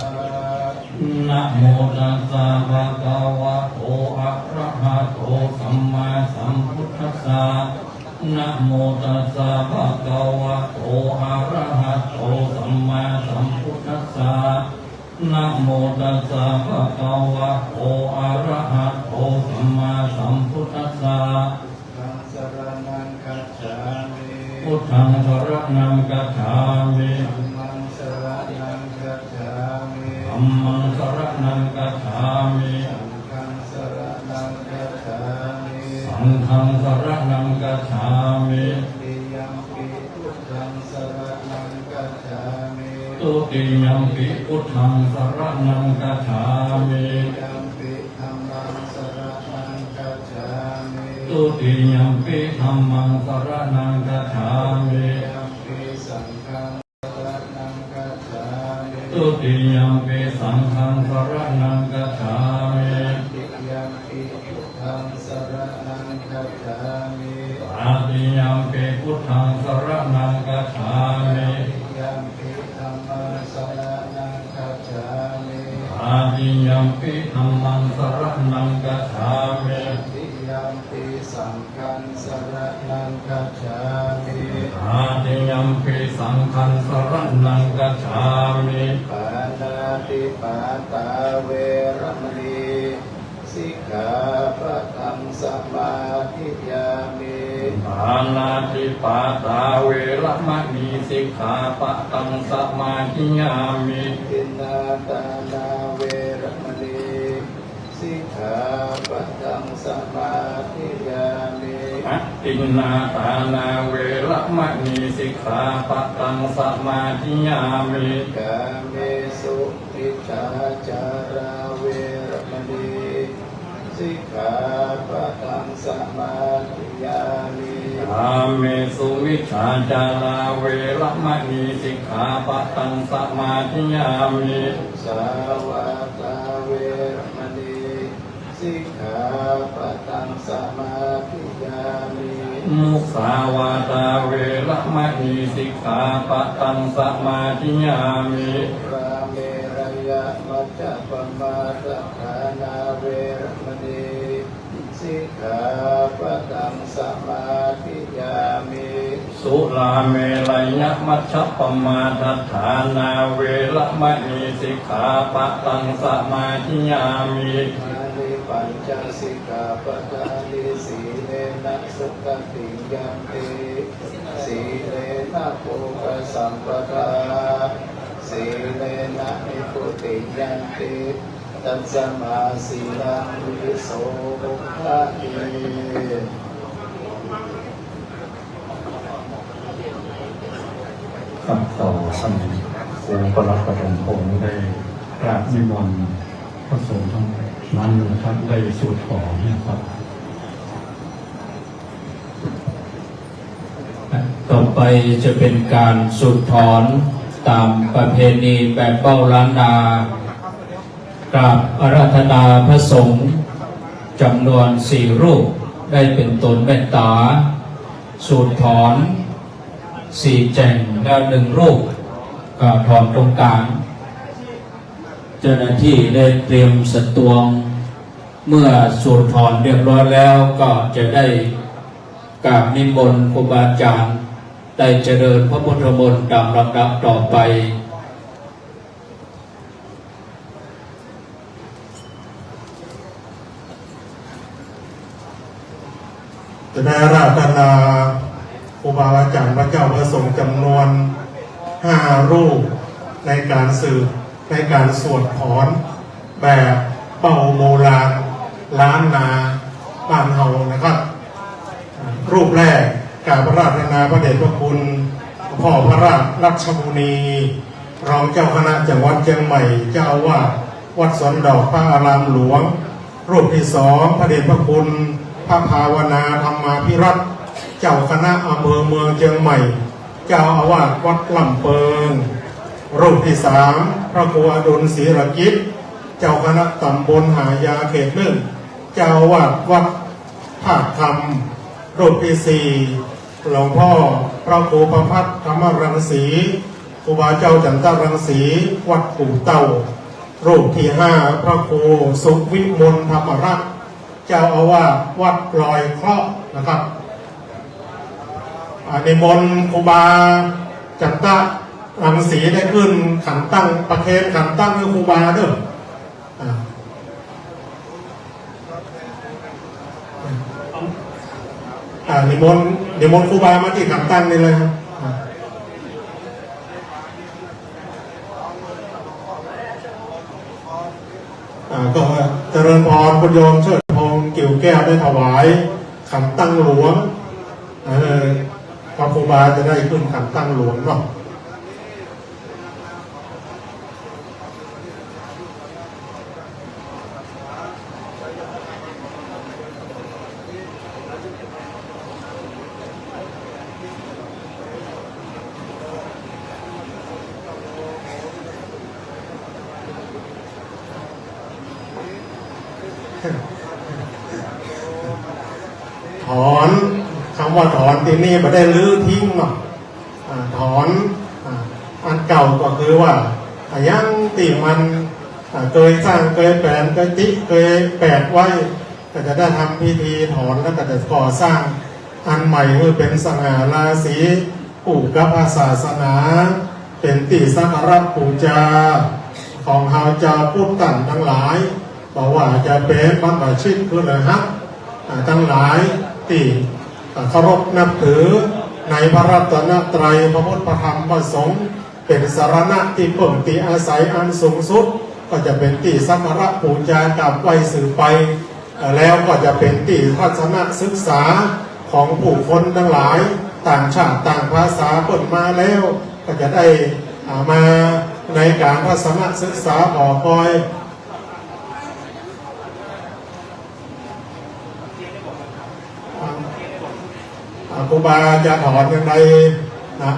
นะโมตัสสะภะคะวะโตอะระหะโตสัมมาสัมพุทธัสสะนะโมตัสสะภะคะวะโตอะระหะโตสัมมาสัมพุทธัสสะนะโมตัสสะภะคะวะโตอะระหะโตสัมมาสัมพุทธัสสะ ธังสรณังคัจฉามิ พุทธังสรณังกัจฉามิ ธัมมังสรณังคัจฉามิ ธัมมังสรณังกัจฉามิ สังฆังสรณังคัจฉามิ สั สังฆังสรณังกัจฉามิ ติยัมปิพุทธังสรณังกัจฉามิ ตุติยัมปิพุทธังสรณังกัจฉามิ ยัมปิธัมมังสรณังกัจฉามิ ตุติยัมปิธัมมังสรณังกัจฉามิ ยัมปิสังฆังสรณังกัจฉามิ ตุติยัมปิสังฆังสรณังกัจฉามิ ติยัมปิพุทธังสรณังกัจฉามิ ตาติยัมปิพุทธังสรณังกัจฉามิ ยัมปิธัมมังสรณังกัจฉามิ อาติยัมปิธัมมังสรณังกัจฉามิ ติยัมปิสังฆังสรณังกัจฉามิ อาติยัมปิสังฆังสรณังกัจฉามิ ปานาติปาตาเวรมณีสิกขาปะทังสมาธิยามิ ปานาติปาตาเวรมณีสิกขาปะทังสมาธิยามิ ทินนาตานาเวรมณีสิกขาปะทังสมาธิยามิ อัตตินนาตานาเวรมณีสิกขาปะทังสมาธิยามิ กาเมสุมิจฉาจาราเวรมณีสิกขาปะทังสมาธิยามิ กาเมสุมิจฉาจาราเวรมณีสิกขาปะทังสมาธิยามิ สาวาตาเวรมณีสิกขาปะทังสมาธิยามิ มุสาวาตาเวรมณีสิกขาปะทังสมาธิยามิ ราเมรยะมัจจปมาทฐานาเวรมณีสิกขาปะทังสมาธิยามิ สุราเมรยมัชฌัปปมาทัฏฐานาเวรมณีสิกขาปะทังสมาธิยามิ อานิปัญจสิกขาปทานิสีเลนะสุขติยัมปิสีเลนะโภคสัมปทาสีเลนะนิพุติยัมปิตัสมาสีลังวิโสภะเย ครับต่อท่านครูประหลัดประถมพงศ์ได้กราบนิมนต์พระสงฆ์ทั้งนั้นนะครับได้สวดขอนะครับ ต่อไปจะเป็นการสูดถอนตามประเพณีแบบเบ้าล้านนากราบอาราธนาพระสงฆ์จำนวน4 รูปได้เป็นตนเมตตาสูดถอน4 แจงและ1 รูปก็ถอนตรงกลางเจ้าหน้าที่ได้เตรียมสตวงเมื่อสูดถอนเรียบร้อยแล้วก็จะได้กราบนิมนต์ครูบาอาจารย์ได้เจริญพระพุทธมนต์ตามลำดับต่อไป จะได้อาราธนาครูบาอาจารย์พระเจ้าพระสงฆ์จำนวน5 รูปในการสืบในการสวดถอนแบบเป่าโบราณล้านนาบ้านเฮานะครับ รูปแรกกราบอาราธนาพระเดชพระคุณพ่อพระราชรัชมุนีรองเจ้าคณะจังหวัดเชียงใหม่เจ้าอาวาสวัดสวนดอกพระอารามหลวง รูปที่ 2พระเดชพระคุณพระภาวนาธรรมาภิรัตน์เจ้าคณะอำเภอเมืองเชียงใหม่เจ้าอาวาสวัดลำเปิงรูปที่ 3พระครูอดุลศรีรกิจเจ้าคณะตำบลหายาเขต1เจ้าอาวาสวัดภาคธรรมรูปที่ 4หลวงพ่อพระครูประภัตธรรมรังสีครูบาเจ้าจันทรังสีวัดปู่เต่ารูปที่ 5พระครูสุวิมลธรรมรักษ์เจ้าอาวาสวัดลอยเคราะห์นะครับนิมนต์ครูบาจันทรังสีได้ขึ้นขันตั้งประเคนขันตั้งให้ครูบาเด้อนิมนต์ครูบามาที่ขันตั้งนี่เลยครับก็เจริญพรคุณโยมเชิดพงศ์กิ่วแก้วได้ถวาย คำตั้งหลวงพระครูบาจะได้ขึ้นคำตั้งหลวงเนาะถอนคำว่าถอนที่นี่ไม่ได้ลื้อทิ้งเนาะถอนอันเก่าก็คือว่ายังตีมันเคยสร้างเคยแปลนเคยแปดไว้ก็จะได้ทำพิธีถอนแล้วก็จะก่อสร้างอันใหม่เพื่อเป็นสง่าราศีอุกพศาสนาเป็นติสักการะปูจาของเฮาเจ้าพุทธันทั้งหลายบอกว่าจะเป็นบรรพชิตคือเลยฮะทั้งหลายที่เคารพนับถือในพระรัตนตรัยพระพุทธพระธรรมพระสงฆ์เป็นสรณะที่เพิ่มที่อาศัยอันสูงสุดก็จะเป็นที่สักการะบูชากับไว้สืบไปแล้วก็จะเป็นที่ทัศนศึกษาของผู้คนทั้งหลายต่างชาติต่างภาษาเปิดมาแล้วก็จะได้มาในการทัศนศึกษาต่อคอยครูบาจะถอนอย่างไรนะ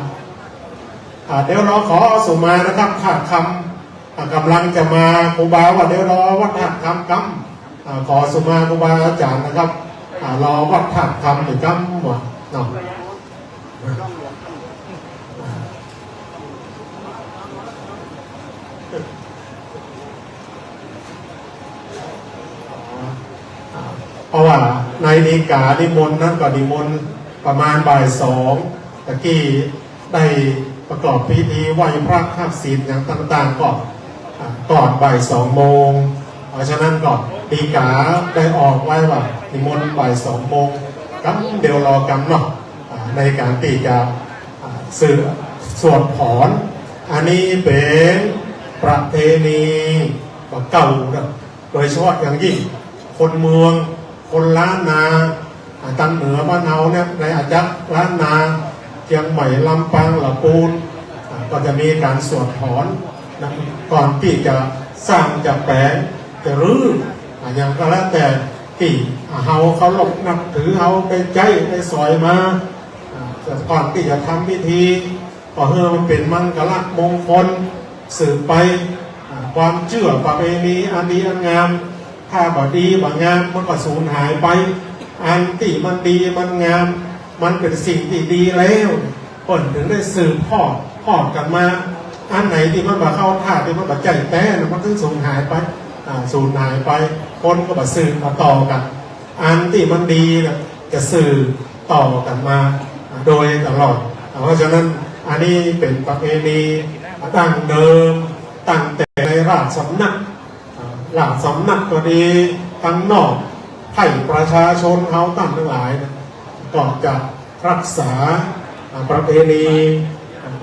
เดี๋ยวเราขอสุมานะครับขาดคำกำลังจะมาครูบาว่าเดี๋ยวรอวัดถาดคำขอสุมาครูบาอาจารย์นะครับรอวัดถาดคำหรือคำหมดเนาะเพราะว่าในนิกานิมนต์นั้นก็นิมนต์ประมาณบ่ายสองตะกี้ได้ประกอบพิธีไหว้พระคาบศีลอย่างต่างๆก่อนบ่าย2 โมงเพราะฉะนั้นก็นิกาได้ออกไว้ว่านิมนต์บ่าย2 โมงก็เดี๋ยวรอกันเนาะในการตีจะสื่อสวดถอนอันนี้เป็นประเพณีเก่าโดยเฉพาะอย่างยิ่งคนเมืองคนล้านนาตั้งเหนือบ้านเฮาเนี่ยในอาจารย์ล้านนาเชียงใหม่ลำปางลำปูนก็จะมีการสวดถอนนะก่อนที่จะสร้างจะแปลงจะรื้ออย่างก็แล้วแต่ที่เฮาเขาหลบนับถือเฮาไปใจไปซอยมาก่อนที่จะทำพิธีก็เพื่อมันเป็นมังคละมงคลสืบไปความเชื่อประเพณีอันดีอันงามถ้าบ่ดีบ่งามมันก็สูญหายไปอันที่มันดีมันงามมันเป็นสิ่งที่ดีแล้วคนถึงได้สืบทอดกันมาอันไหนที่มันมาเข้าท่าที่มันมาใจแต้มันถึงสูญหายไปสูญหายไปคนก็มาสืบมาต่อกันอันที่มันดีจะสืบต่อกันมาโดยตลอดเพราะฉะนั้นอันนี้เป็นประเพณีตั้งเดิมตั้งแต่ในราชสำนักหลักสำนักก็ดีทั้งนอกให้ประชาชนเขาตั้งทั้งหลายก็จะรักษาประเพณี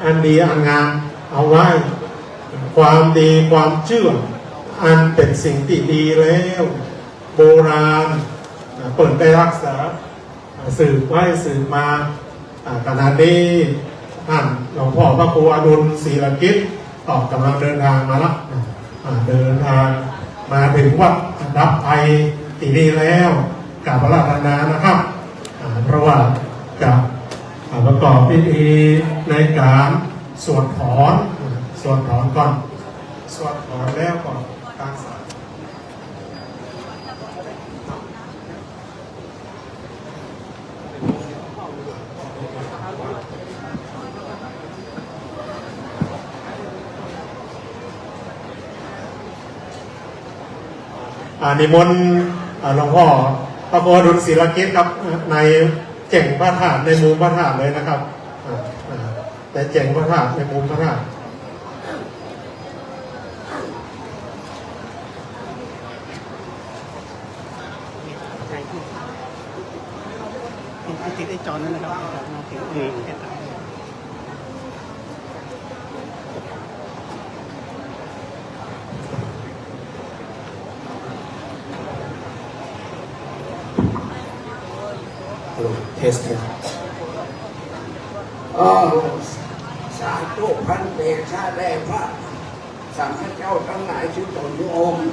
อันดีอันงามเอาไว้ความดีความเชื่ออันเป็นสิ่งที่ดีแล้วโบราณเปิดได้รักษาสืบไว้สืบมาขณะนี้ท่านหลวงพ่อพระครูอดุลศรีลกิจก็กำลังเดินทางมาแล้วเดินทางมาถึงวัดดับไทยที่นี่แล้วกราบพระราชนานะครับเพราะว่าจะประกอบพิธีในการสวดถอนก่อนสวดถอนแล้วก่อนการสวดนิมนต์หลวงพ่อพระโคดุลศิลกิจครับในเจ่งพระธาตุในมุมพระธาตุเลยนะครับแต่เจ่งพระธาตุในมุมพระธาตุติดไอ้จอนั่นนะครับ เทสเทส สาธุพันเตชาแด่พระสังฆเจ้าทั้งหลายชุดตนองค์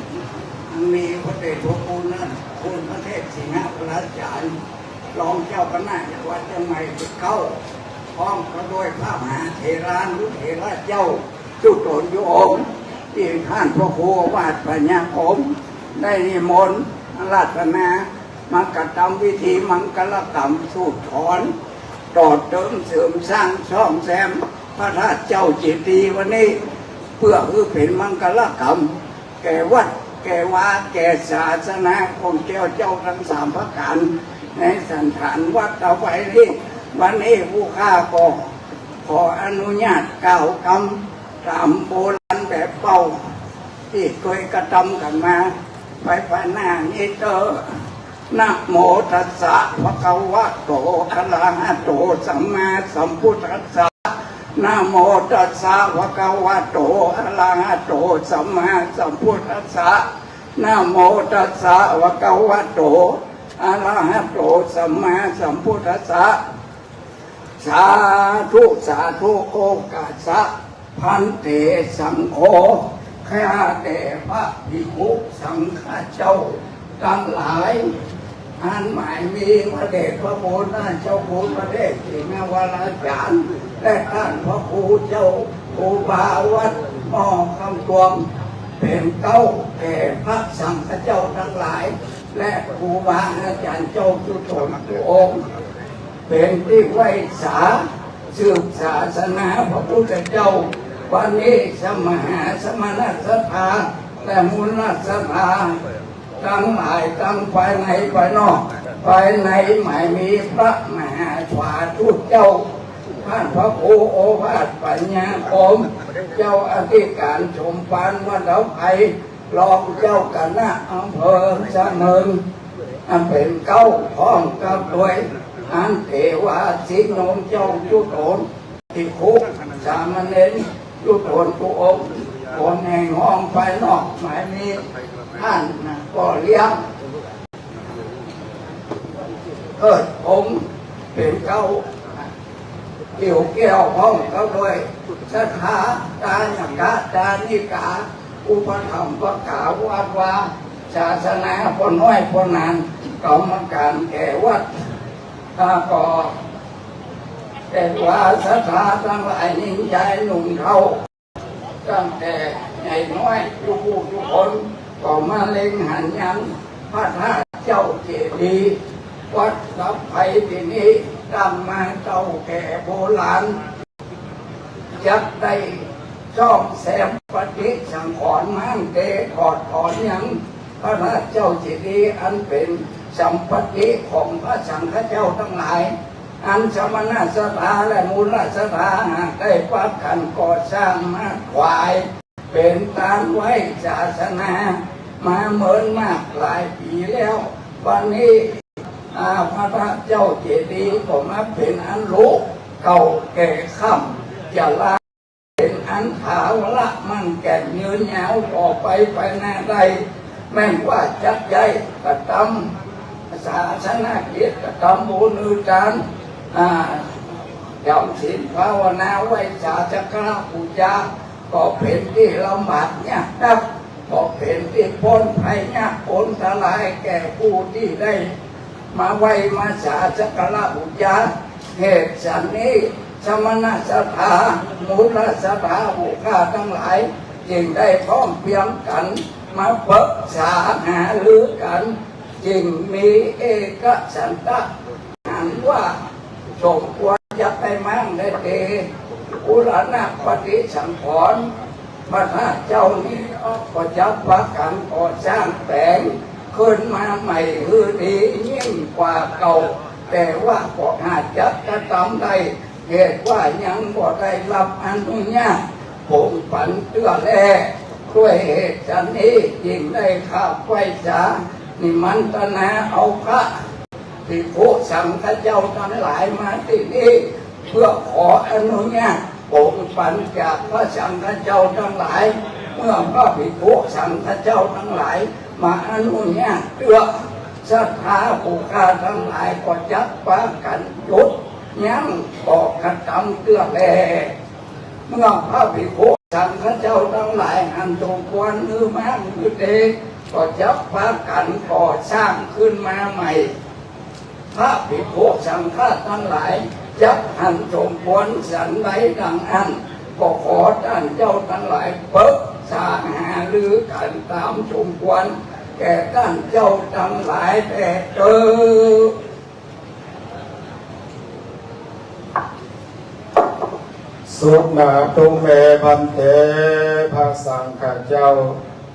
มีพระเดชพระคุณนั้นคุณพระเทพสิงห์พระอาจารย์รองเจ้าคณะจังหวัดเชียงใหม่เข้าพร้อมกับด้วยพระมหาเถรานุเถระเจ้าชุดตนองค์ที่ท่านพระครูวาดปัญญาคมได้นิมนต์ราชนามากระทำวิธีมังกรกรรมสูตรถอนต่อเติมเสริมสร้างซ่อมแซมพระธาตุเจ้าเจดีย์วันนี้เพื่อเป็นมังกรกรรมแก่วัดแก่วาแก่ศาสนาของเจ้าทั้งสามพระการในสันฐานวัดเอาไว้นี้วันนี้ผู้ข้าก็ขออนุญาตกล่าวคำตามโบราณแบบเป่าที่เคยกระทำกันมาไปพหน้านี้เตอนะโมตัสสะภะคะวะโตอะระหะโตสัมมาสัมพุทธัสสะนะโมตัสสะภะคะวะโตอะระหะโตสัมมาสัมพุทธัสสะนะโมตัสสะภะคะวะโตอะระหะโตสัมมาสัมพุทธัสสะสาธุสาธุโอกาสะพันเตสังโฆข้าแต่พระภิกขุสังฆเจ้าทั้งหลายอันหมายมีพระเดชพระคุณท่านเจ้าคุณพระเดชสิงห์วราจารย์และท่านพระครูเจ้าครูบาวัดหม้อคำตวงเป็นเก้าแก่พระสังฆเจ้าทั้งหลายและครูบาอาจารย์เจ้าทุกองค์เป็นที่ไว้สาสืบศาสนาพระพุทธเจ้าวันนี้สมหาสมณศรัทธาและมูลศรัทธาทั้งหลายทั้งภายในภายนอกภายในหมายมีพระมหาชวาทุเจ้าท่านพระครูโอภาสปัญญาคมเจ้าอธิการชมปานวัดเราไผ่รองเจ้าคณะอำเภอสะเนินเป็นเก้าท้องกับด้วยอันเทวาสิโนมเจ้าจุโตนที่คุกสามเณรจุโตนตุองค์คนแห่งห้องภายนอกหมายมีท่านก็เลี้ยงผมเป็นเก้าเกี่ยวห้องเขาด้วยสถาตาญกะตานิกาอุปถัมภ์ประกาศวัดวาศาสนาคนน้อยคนนานกรรมการแก่วัดก็แต่ว่าสถาทั้งหลายนิ่งใจหนุ่มเท่าตั้งแต่ใหญ่น้อยทุกคนก็มาเล็งหันยันพระธาตุเจ้าเจดีย์วัดสัพไพที่นี้ตั้งมาเจ้าแก่โบราณจักได้ซ่อมแซมปฏิสังขรณ์มั่งเตถอดถอนยังพระธาตุเจ้าเจดีย์อันเป็นสัมปติของพระสังฆเจ้าทั้งหลายอันสมณศรัทธาและมูลศรัทธาได้ประกันก่อสร้างมาขวายเป็นการไว้ศาสนามาเหมือนมากหลายปีแล้ววันนี้พระธาตุเจ้าเจดีย์ก็มาเป็นอันรู้เก่าแก่ค่ำจะลาเป็นอันถาวรมั่นแก่นยืนยาวต่อไปหน้าใดแม้ว่าจักใจกระทำศาสนาเกียรติกระทำบุญอุจารยอมศีลภาวนาไว้ศาสนาปูชาก็เป็นที่ลำบากเนี่ยครับก็เป็นที่พ้นภัยเนี่ยพ้นทลายแก่ผู้ที่ได้มาไว้มาศาสนาปูชาเหตุฉันนี้สมณศรัทธามูลศรัทธาบุคคลทั้งหลายจึงได้พร้อมเพรียงกันมาปรึกษาหารือกันจึงมีเอกสันตะอ่านว่าสมควรจะไปมั่งได้เตอุรณะปฏิสังขรณ์พระธาตุเจ้านี้ก็จะประกันก่อสร้างแปลงขึ้นมาใหม่คือดียิ่งกว่าเก่าแต่ว่าก็อาจจะกระทำได้เหตุว่ายังบ่ได้รับอนุญาตผมฝันเตื้อแลด้วยเหตุนี้จึงได้ข้าไว้สานิมันตนาเอาพระภิกขุสังฆเจ้าทั้งหลายมาที่นี่เพื่อขออนุญาตผมฝันจากพระสังฆเจ้าทั้งหลายเมื่อพระภิกขุสังฆเจ้าทั้งหลายมาอนุญาตเตื้อ ศรัทธาผู้ข้าทั้งหลายก็จับปากันจุดยังบอกกระทำเกลือแร่เมื่อพระภิกษุสังฆเจ้าทั้งหลายอันสมควรหรือแม้หรือเด็กก็จับปากันก่อสร้างขึ้นมาใหม่พระภิกษุสังฆทั้งหลายจับอันสมควรสันใดดังอันก็ขอท่านเจ้าทั้งหลายเปิดสร้างหาหรือกันตามสมควรแก่ท่านเจ้าทั้งหลายแต่เจอสุนาตุเมพันเถพระสังฆเจ้า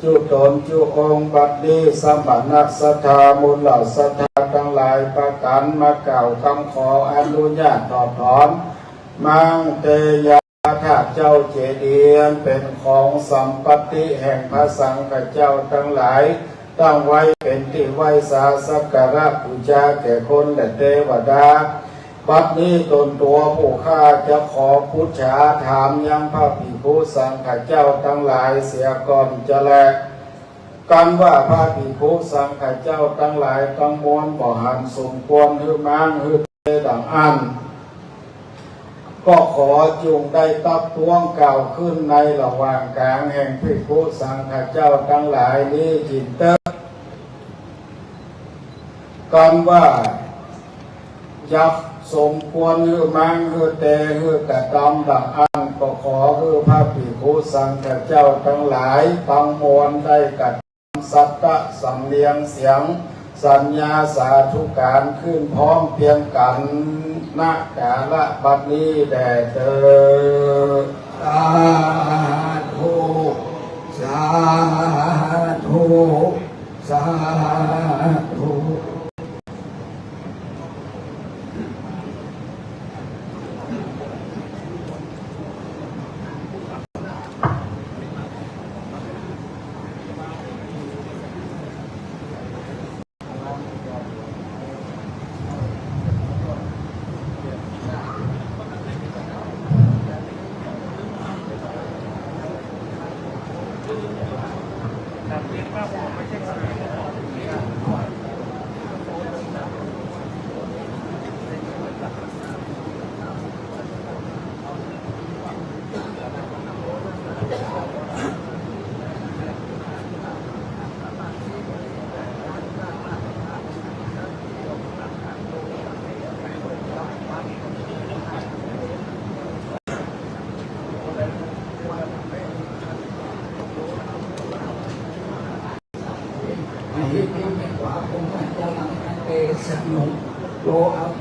จุตนจุองค์บัดนี้สมณะสัทธามูลเหล่าสัทธาทั้งหลายประกันมาเก่าคำขออนุญาตตอบถอนมังเตยาข้าเจ้าเจดีย์เป็นของสัมปติแห่งพระสังฆเจ้าทั้งหลายตั้งไว้เป็นที่ไหว้สาสักการะบูชาแก่คนและเทวดาบัดนี้ตนตัวผู้ข้าจะขอพุทธาถามยังพระภิกษุสังฆเจ้าทั้งหลายเสียก่อนจะแลกันว่าพระภิกษุสังฆเจ้าทั้งหลายทั้งมวลบ่หันสมควรหือมังหือเตดังอันก็ขอจุงได้ตับท้วงกล่าวขึ้นในระหว่างกลางแห่งภิกษุสังฆเจ้าทั้งหลายนี้จิตเตกันว่ายักสมควรหือมังหือเตหือกระตำดังอันก็ขอหือพระภิกษุสังฆเจ้าทั้งหลายทั้งมวลได้กระทำสัตตะสำเนียงเสียงสัญญาสาธุการขึ้นพร้อมเพียงกันณกาลบัดนี้แด่เธอสาธุสาธุสาธุ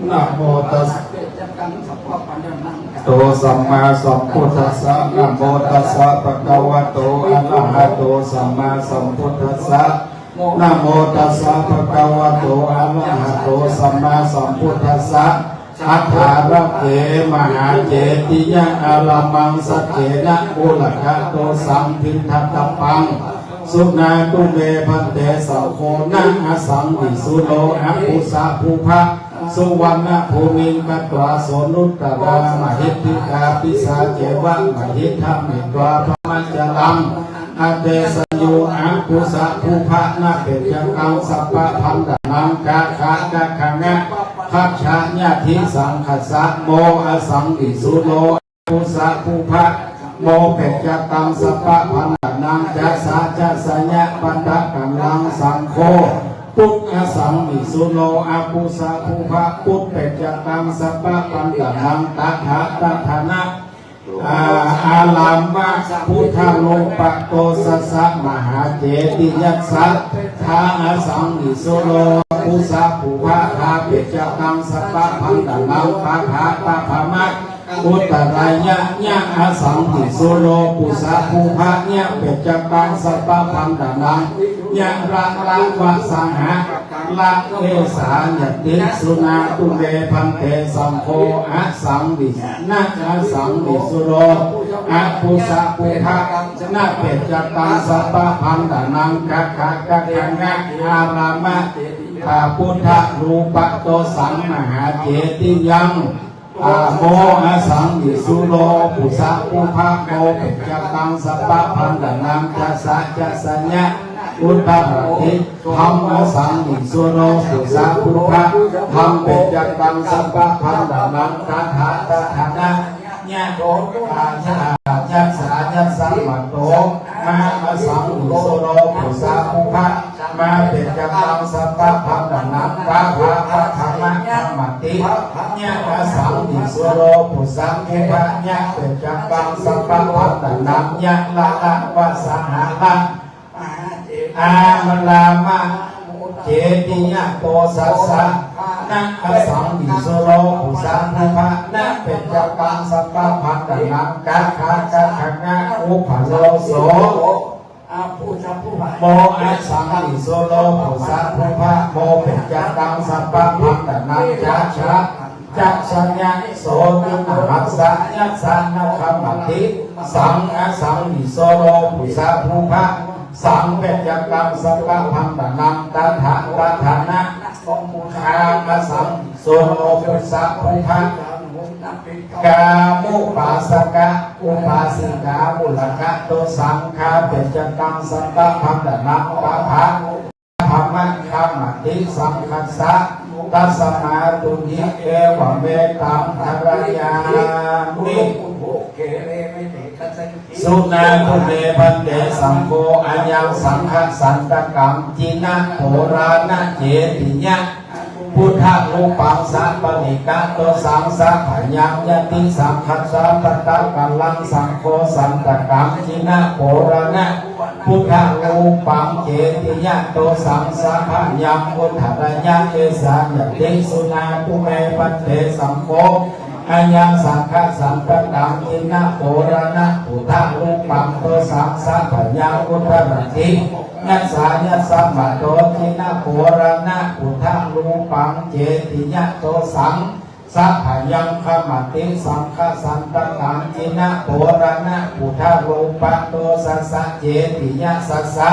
นะโมตัสสะโตสัมมาสัมพุทธัสสะนะโมตัสสะภะคะวะโตอะระหะโตสัมมาสัมพุทธัสสะนะโมตัสสะภะคะวะโตอะระหะโตสัมมาสัมพุทธัสสะอัฏฐาระเขมหาเจติยะอารัมมังสัจเจนะอุลกะโตสัมพินทัตตปังสุนาตุเมพันเตสังโฆนะอสังวิสุโลอะปุสะภูภะสุวรรณภูมิกัตวาโสนุตตะรามหิทธิกาปิสาเจวะมหิทธามิตวาพมัจจลังอาเตสโยอะปุสะภูภะนาเปจกังสัพพะพันดานังกะขะกะขังะคัจฉะญาธิสังคัสสะโมอสังวิสุโลปุสะภูภะโมเปจตังสัพพะพันดานังจัสสะจัสสะญะปันตะกังลังสังโฆปุตตะสังวิสุโลอาปุสะภูภะปุตเปจตังสัพพะพันดานังตถาตถานะอาลามมะพุทธโลปะโตสัสสะมหาเจติยัสสะทาอาสังวิสุโลปุสะภูภะทาเปจตังสัพพะพันดานังตถาตถานะอุตตรายะญะอาสังวิสุโลปุสะภูภะญะเปจตังสัพพะพันดานังญะระละวะสังหะละเอสาญติสุนาตุเมพันเตสัมโฆอะสังวินะอาสังวิสุโลอะปุสะภูภะนะเปจตังสัพพะพันดานังกะขะกะขังะอารามะพระพุทธรูปโตสังมหาเจติยังโมอาสังวิสุโลปุสะภูภะโมเปจตังสัพพะพันดานังจัสสะจัสสะญะ พุทธะทิธรรมสังนิสุโนสุสาพุทธะธรรมเป็นจักตังสัพพะพันธังนังตถาตถานะญาโตกาชายัสสายัสสะมัตโตมาสังนิสุโนสุสาพุทธะมาเป็นจักตังสัพพะพันธังนังตถาตถานะธรรมติญาสังนิสุโนสุสาพุทธะญาเป็นจักตังสัพพะพันธังนังญาละละวะสหะละอามลามะเจติยะโตสัสสะนักสังวิโสโลปุสังภะนักเป็นจักตังสัพพะพันธังนังกะขะกะขะงะอุปโลโสโมอะสังวิโสโลปุสังภะโมเป็นจักตังสัพพะพันธังนังจักฉะจักสัญญาโสตุนะหัสสะยัสสะนะคัมมติสังอะสังวิโสโลปุสังภะสังเป็นจักตังสัพพะพันธังนังตถาตถานะคามสังโสโลปุสัพพะกามุปัสสกะอุปาสิกามุลกะโตสังฆาเป็นจักตังสัพพะพันธังนังตถาธรรมะคัมมติสังคัสสะตัสมาตุนิเอวะเมตังภรยามิสุนาตุเมพันเตสังโฆอัญญังสังฆสันตกังจินะโหรานะเจติยะพุทธรูปังสัพปนิกะโตสังสะพยังยติสังฆสัพพะตะกัลลังสังโฆสันตกังจินะโหรานะพุทธรูปังเจติยะโตสังสะพยังพุทธะยะเอสายติสุนาตุเมพันเตสังโฆอัญญังสังฆสัมปตังจินะโหรานะพุทธรูปังโตสังสะพยังพุทธะติยัสสายัสสะมัตโตจินะโหรานะพุทธรูปังเจติยะโตสังสัพพยังขมติสังฆสันตตังจินะโหรานะพุทธรูปังโตสัสสะเจติยะสัสสะ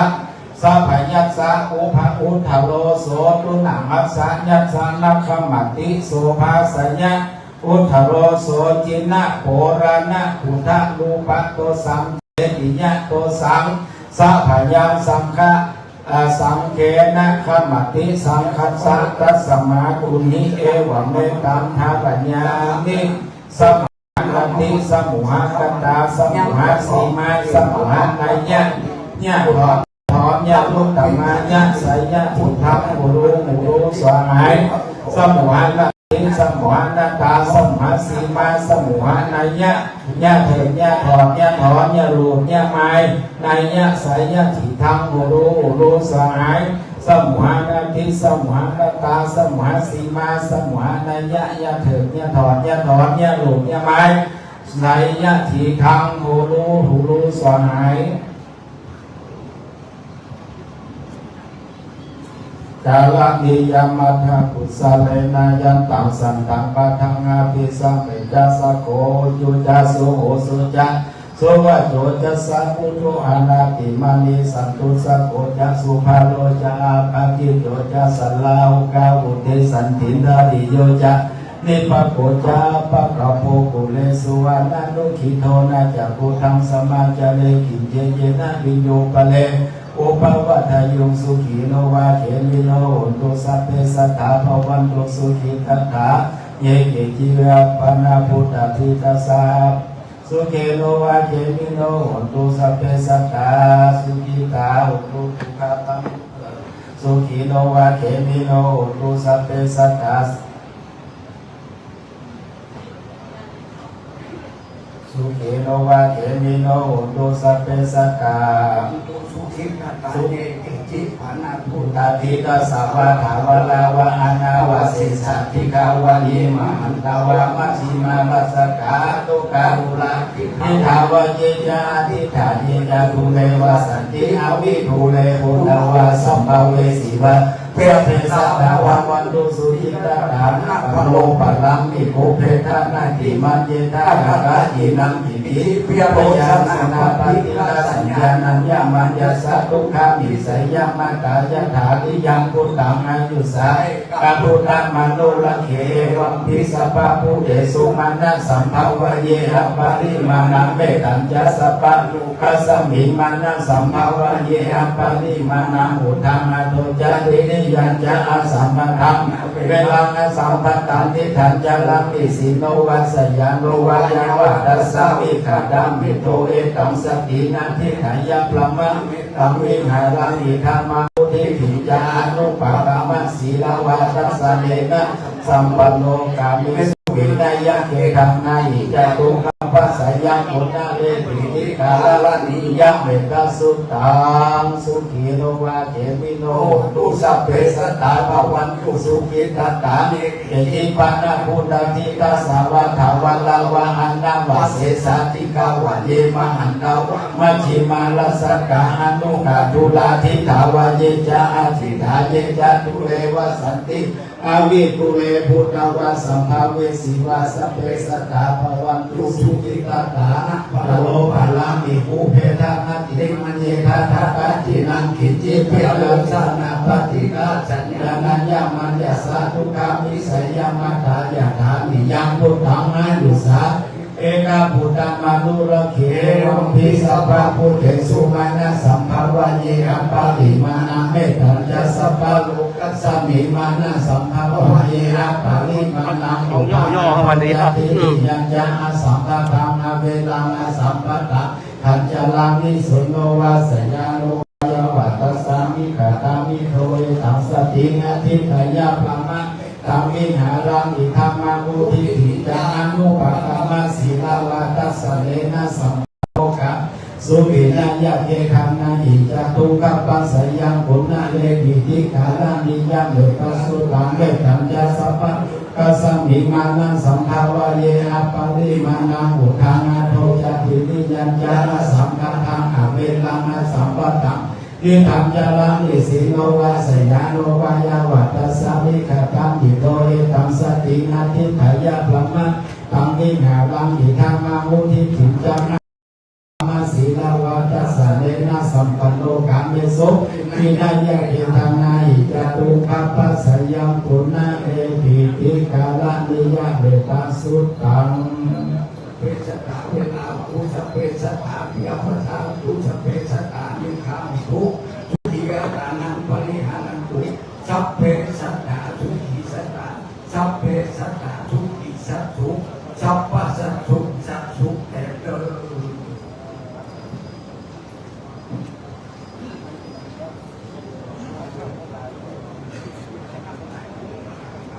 สัพพยัสสะอุภะอุทธโลโสตุนะมัสสะยัสสะนัคขมติโสภาสยะอุทธโลโสจินะโหรานะพุทธรูปังโตสังเจติยะโตสังสัพพยังสังฆะสังเกนะขมติสังคัสสะตัสมาตุนิเอวะเมตังทาปัญญามิสมาติสมุหกตาสมุหสีมาสมุหนายะญะถอนญะลุตตมาญะสายะพุทธังมุรุสวายสมุหนะสมุหนาตาสมุหสีมาสมุหนายะญะเถิดญะถอนญะถอนญะรูปญะไม้นายะสายะถิทังมุรุสวายสมุหนาทิสมุหนาตาสมุหสีมาสมุหนายะญะเถิดญะถอนญะถอนญะรูปญะไม้นายะถิทังมุรุสวายกาลนิยมัทธกุศเลนะยันตังสันตังปัทังอาภิสัมเมจัสสะโคจุจัสสุโหสุจัสสุวะโจจัสสะพุทโธอนาติมานิสันตุสะโคจัสสุภาโลจะอาภากิโจจัสสัลลาหุกาวุเทสันตินดาริโยจะนิปะโกจาปะกะโพกุเลสุวานานุขิโทนะจะพุทังสมาจาเลกินเจเจนะวิโยปะเลอุปวัฏยุงสุขีโนวาเขมิโนตุสัพเพสัตถาภวันตุสุขีตัตถาเยเกจิวะปนาพุทธทิตาสาสุเขโนวาเขมิโนตุสัพเพสัตถาสุขีตาอุตุทุกขตังสุขีโนวาเขมิโนตุสัพเพสัตถาสุขีโนวาเขมิโนตุสัพเพสัตถาสุขิจิปานาพุทธาทิตาสาวะถาวะลาวะอานาวะเสสะทิกาวะยิมาหันตาวะมัชฌิมามัสสกาตุการุลาทิทาวะเยจาทิฏฐาเยจาทุเลวะสันติอวิภูเลปุตตวะสัมภเวสีวะเปรียบเป็นสัตว์วันตุสุญ จิตานานาปโลปัลังอิโกเพทานาติมันเยทากาจินังอิติเปียโพชนาปฏิลาสัญญานัญญามัญญาสัตตุขามิสยามากายถาติยังพุทธังอายุสายกาพุทธมโนละเขวังพิสัพพะพุเดสุมานะสัมภาวะเยหะปาริมานังเมตัญจะสัพพะลูกัสสมิมานะสัมภาวะเยหะปาริมานังอุทังอโตจะตินิยัญจะอาสัมปะทังเวลังสัมปตันติทันจะลังติสิโนวัสยานโนวายาวะตัสสะวิขาดัมมิโตเอตังสตินันทิขายะพระมะตัมวิหารังอิธรรมังอุทิภิจานุปากามะศีลาวาทัสสะเนนะสัมปันโนกามิวินัยเกขังนายิจตุขัมปัสสยามปุณณเลปิติกาลนิยามเมตสุตังสุขีโนวาเจมิโนตุสัพเพสัตตาภวันตุสุขิตัตตาเอจิปันนาพุทธทิตาสาวะทาวันลาวะอันนาวะเสสาติกาวะเยมหันตาวะมัชฌิมาลสักกะอนุกาตุลาทิทาวะเยจาอาทิทาเยจาตุเลวะสันติอาวิปุเรพุทธวะสัมภเวสีวะสัพเพสัตตาภวันตุสุขิตัตตาปะโลภะลามิภูเพทะนาติมัญเยทาทาปะจินังขิจิเปียโลสานาปฏิกาสัญญานัญญามัญญาสาทุกามิสยามัตถายาถานิยังพุทธังอายุสาเอกาพุทธมานุระเขวัมพิสัพพะพุทธสุมานะสัมภาวะเยอปาติมานะเมตตัญจะสัพพะโลกัสสมิมานะสัมภาวะเยอปาริมานะอุปาทิยัญญาสัมภะธังอเวลังสัมปะตะขันจลานิสุโนวาสยาโนยวัตตสามิขตามิโทเอตังสติงอธิทายาพระมะตัมมิหารังอิธัมมังอุทิภิจานุปากามะศีลาวาตัสสะเลนะสัมโภกะสุขินัญญะเกขังนาอิจตุกัปปัสสยังปุณณเลปิติกาลานิยามเดปัสสุตังเมตัญจะสัพพะกัสสมิมานังสัมภาวะเยอะปริมาณังอุทานาโทจะตินิยัญจานะสัมฆังอเวลังสัมปตังทิฏฐังจารังอิสิโนวาสยาโนวายาวัตตสามิขตังอิโตเอตังสตินาทิฏฐายะพระมะตังวิหารังอิธัมมังอุทิภิจานะมาศีลาวาตัสสะเนนะสัมปันโนกามิโสวินัยเกทังนาอิจตุขัปปัสสยังปุณณเอปิติกาลนิยะเบตัสสุตังเปสตาเวลาอุสเปสตาปิยปทาอุสเปสตานิขามิทุทุติยตานังปริหารันตุสัพเพสัตตาทุติสัตตาสัพเพสัตตาทุติสัตถุสัพพสัตถุสัตถุเตเต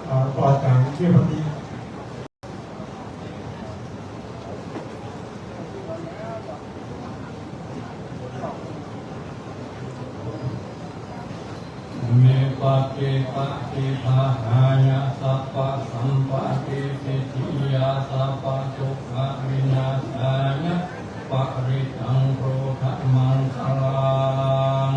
ต่อจากที่พอดีเมปะเกปะเกปะหายะสัพพะสัมปะเกสิทิยาสัพพะทุกขวินาศายะปะริตังโพธมังคลัง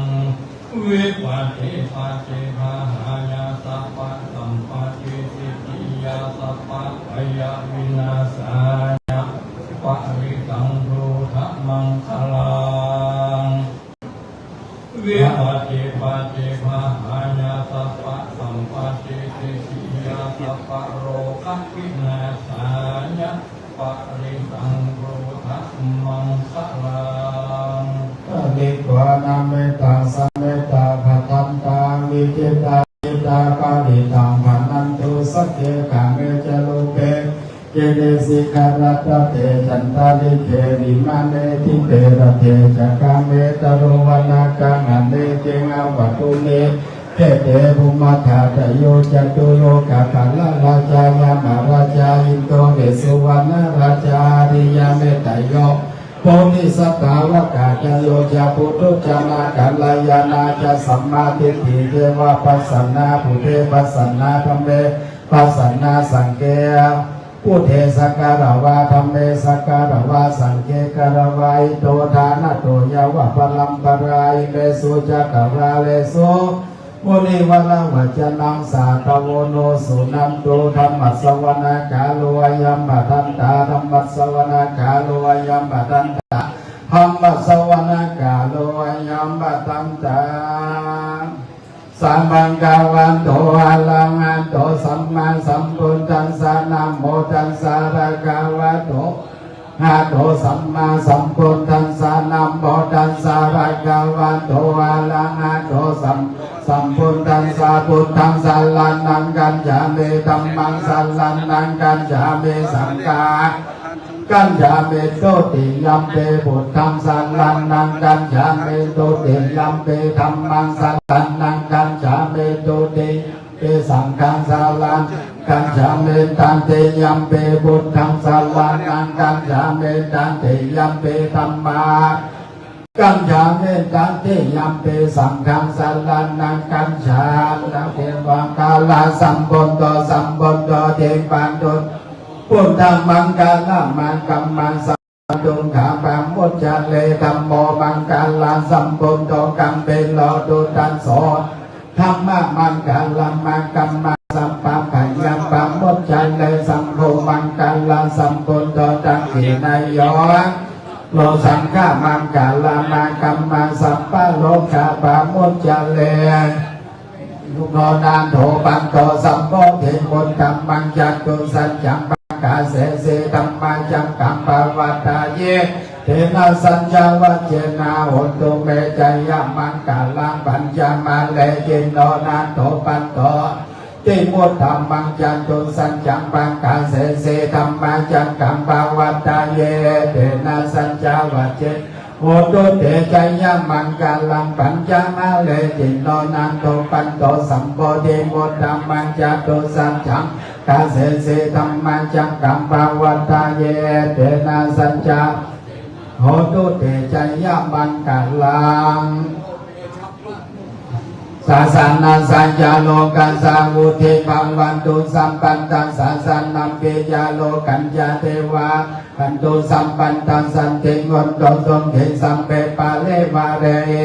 เวปะเกปะเกปะหายะสัพพะสัมปะเกสิทิยาสัพพะพยาวินาศายะปะริตังโพธมังคลังเวปะเกปะเกปะหายาสัพพะสัมปะเกสิทิยาสัพพะโรคะวินาศายะปะริตังโพธมังคลังนิโกนาเมตังสัมเมตาภัตตันตังวิจิตาวิตาปาริตังพันนันตุสักเกกาเมจโลเปเกเดสิกาลตเตจันตาลิเกวิมาเนติเตระเตจักาเมตโรวนากังอเนเกงัวัตุเนเตเตภุมัฏฐาตโยจตุโลกาคัลลราชายามาราชาอินโตเดสุวรรณราชาริยาเมตโยโพธิสัตตาวกาจโยจะปุถุจนากัลยานาจะสัมมาทิฏฐิเทวะปัสสนาปุเทปัสสนาธัมเมปัสสนาสังเกพุทเทสักการวาธัมเมสักการวาสังเกการวาอิโตทานะโตยาวะพลัมปรายเลสุจักราเลสุมุ นิวลาวัจนังสาตโวโนสุนันโตธรรมัสสวนากาโลยัมปะทันตาธรรมัสสวนากาโลยัมปะทันตาธรรมัสสวนากาโลยัมปะทันตาสัมมังกาวันโตอะลังอันโตสัมมาสัมพุทธัสสะนะโมตัสสะภะคะวะโตอะโตสัมมาสัมพุทธัสสะนะโมตัสสะภะคะวะโตอะระหะโตสัมพุทธัสสะพุทธังสัลลันนังกัจฉามิธัมมังสัลลันนังกัจฉามิสังฆังกัญจามิโตติยัมเปพุทธังสัลลันนังกัญจามิโตติยัมเปธัมมังสัลลันนังกัญจามิโตติเปสังฆังสัลลันกัญจามิตันติยัมเปพุทธังสัลลันนังกัญจามิตันติยัมเปธัมมังกัญจามิตันติยัมเปสังฆังสัลลันนังกัญจามิเทวังกาลาสัมปุตโตเทปันโตพุทธังมังกาลมังกัมมังสัมตุงขาปังมุจจเลธัมโมมังกาลาสัมปุตโตกัมเปโลตุตันโสธรรมะมังกาลมังกัมมังสัมปังขันยัมปังมุจจเลสัมโฆมังกาลาสัมปุตโตตังขีนายโยโลสังฆามังกาลมังกัมมังสัมปะโลกาปังมุจจเลลูกโนนานโถปันโตสัมโพธิมุตตัมมังจักตุสัจจังกาเสเสธัมมาจังกัมปวัตตาเยเทนะสัญญาวัจเจนาโหตุเมจายามังกาลังปัญจมาเลจินโนนาโตปันโตติมุตธัมมังจันตุสัจจังปังกาเสเสธัมมาจังกัมปวัตตาเยเทนะสัญญาวัจเจโหตุเตจายามังกาลังปัญจมาเลจินโนนาโตปันโตสัมโพธิมุตธัมมังจันตุสัจจังกาเสเสธัมมาจังกัมปวัตตาเยเตนะสัจจาโหตุเตจายามังกาลังสาสานาสัญญาโลกันสาวุธิภังวันตุสัมปันตังสาสานัมเปยาโลกันจาเทวากันตุสัมปันตังสันติงวันตสมเทสัมเปปาเลวาเร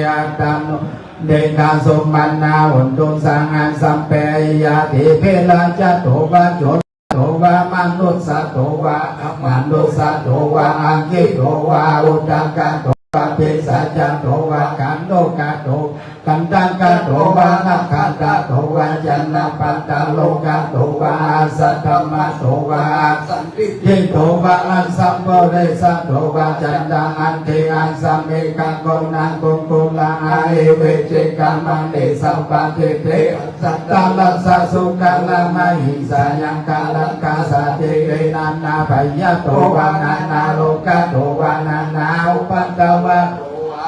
อัตตานุเดกาสุมานาวันตุสังอันสัมเปยาติเพลาจโตวะโจโตวะมนุสสะโตวะมนุสสะโตวะอังคิโตวะอุตตะกะโตวะเปสัจจโตวะกันโนกะโตกันตังกะโตวะนักขันตะโตวะจันนปัตตะโลกะโตวะสัทธมะโตวะสันติเยโตวะอันสัมโพเรสะโตวะจันตังอันเทอันสัมเมกังโกนังกุงกุลังอาเวเจกัมมังเดสัมปะเทเตสัตตะลัสสะสุกะละมะหิสายังกะลังกาสะเทเรนันนาภยะโตวะนานาโลกะโตวะนานาอุปัตตวะ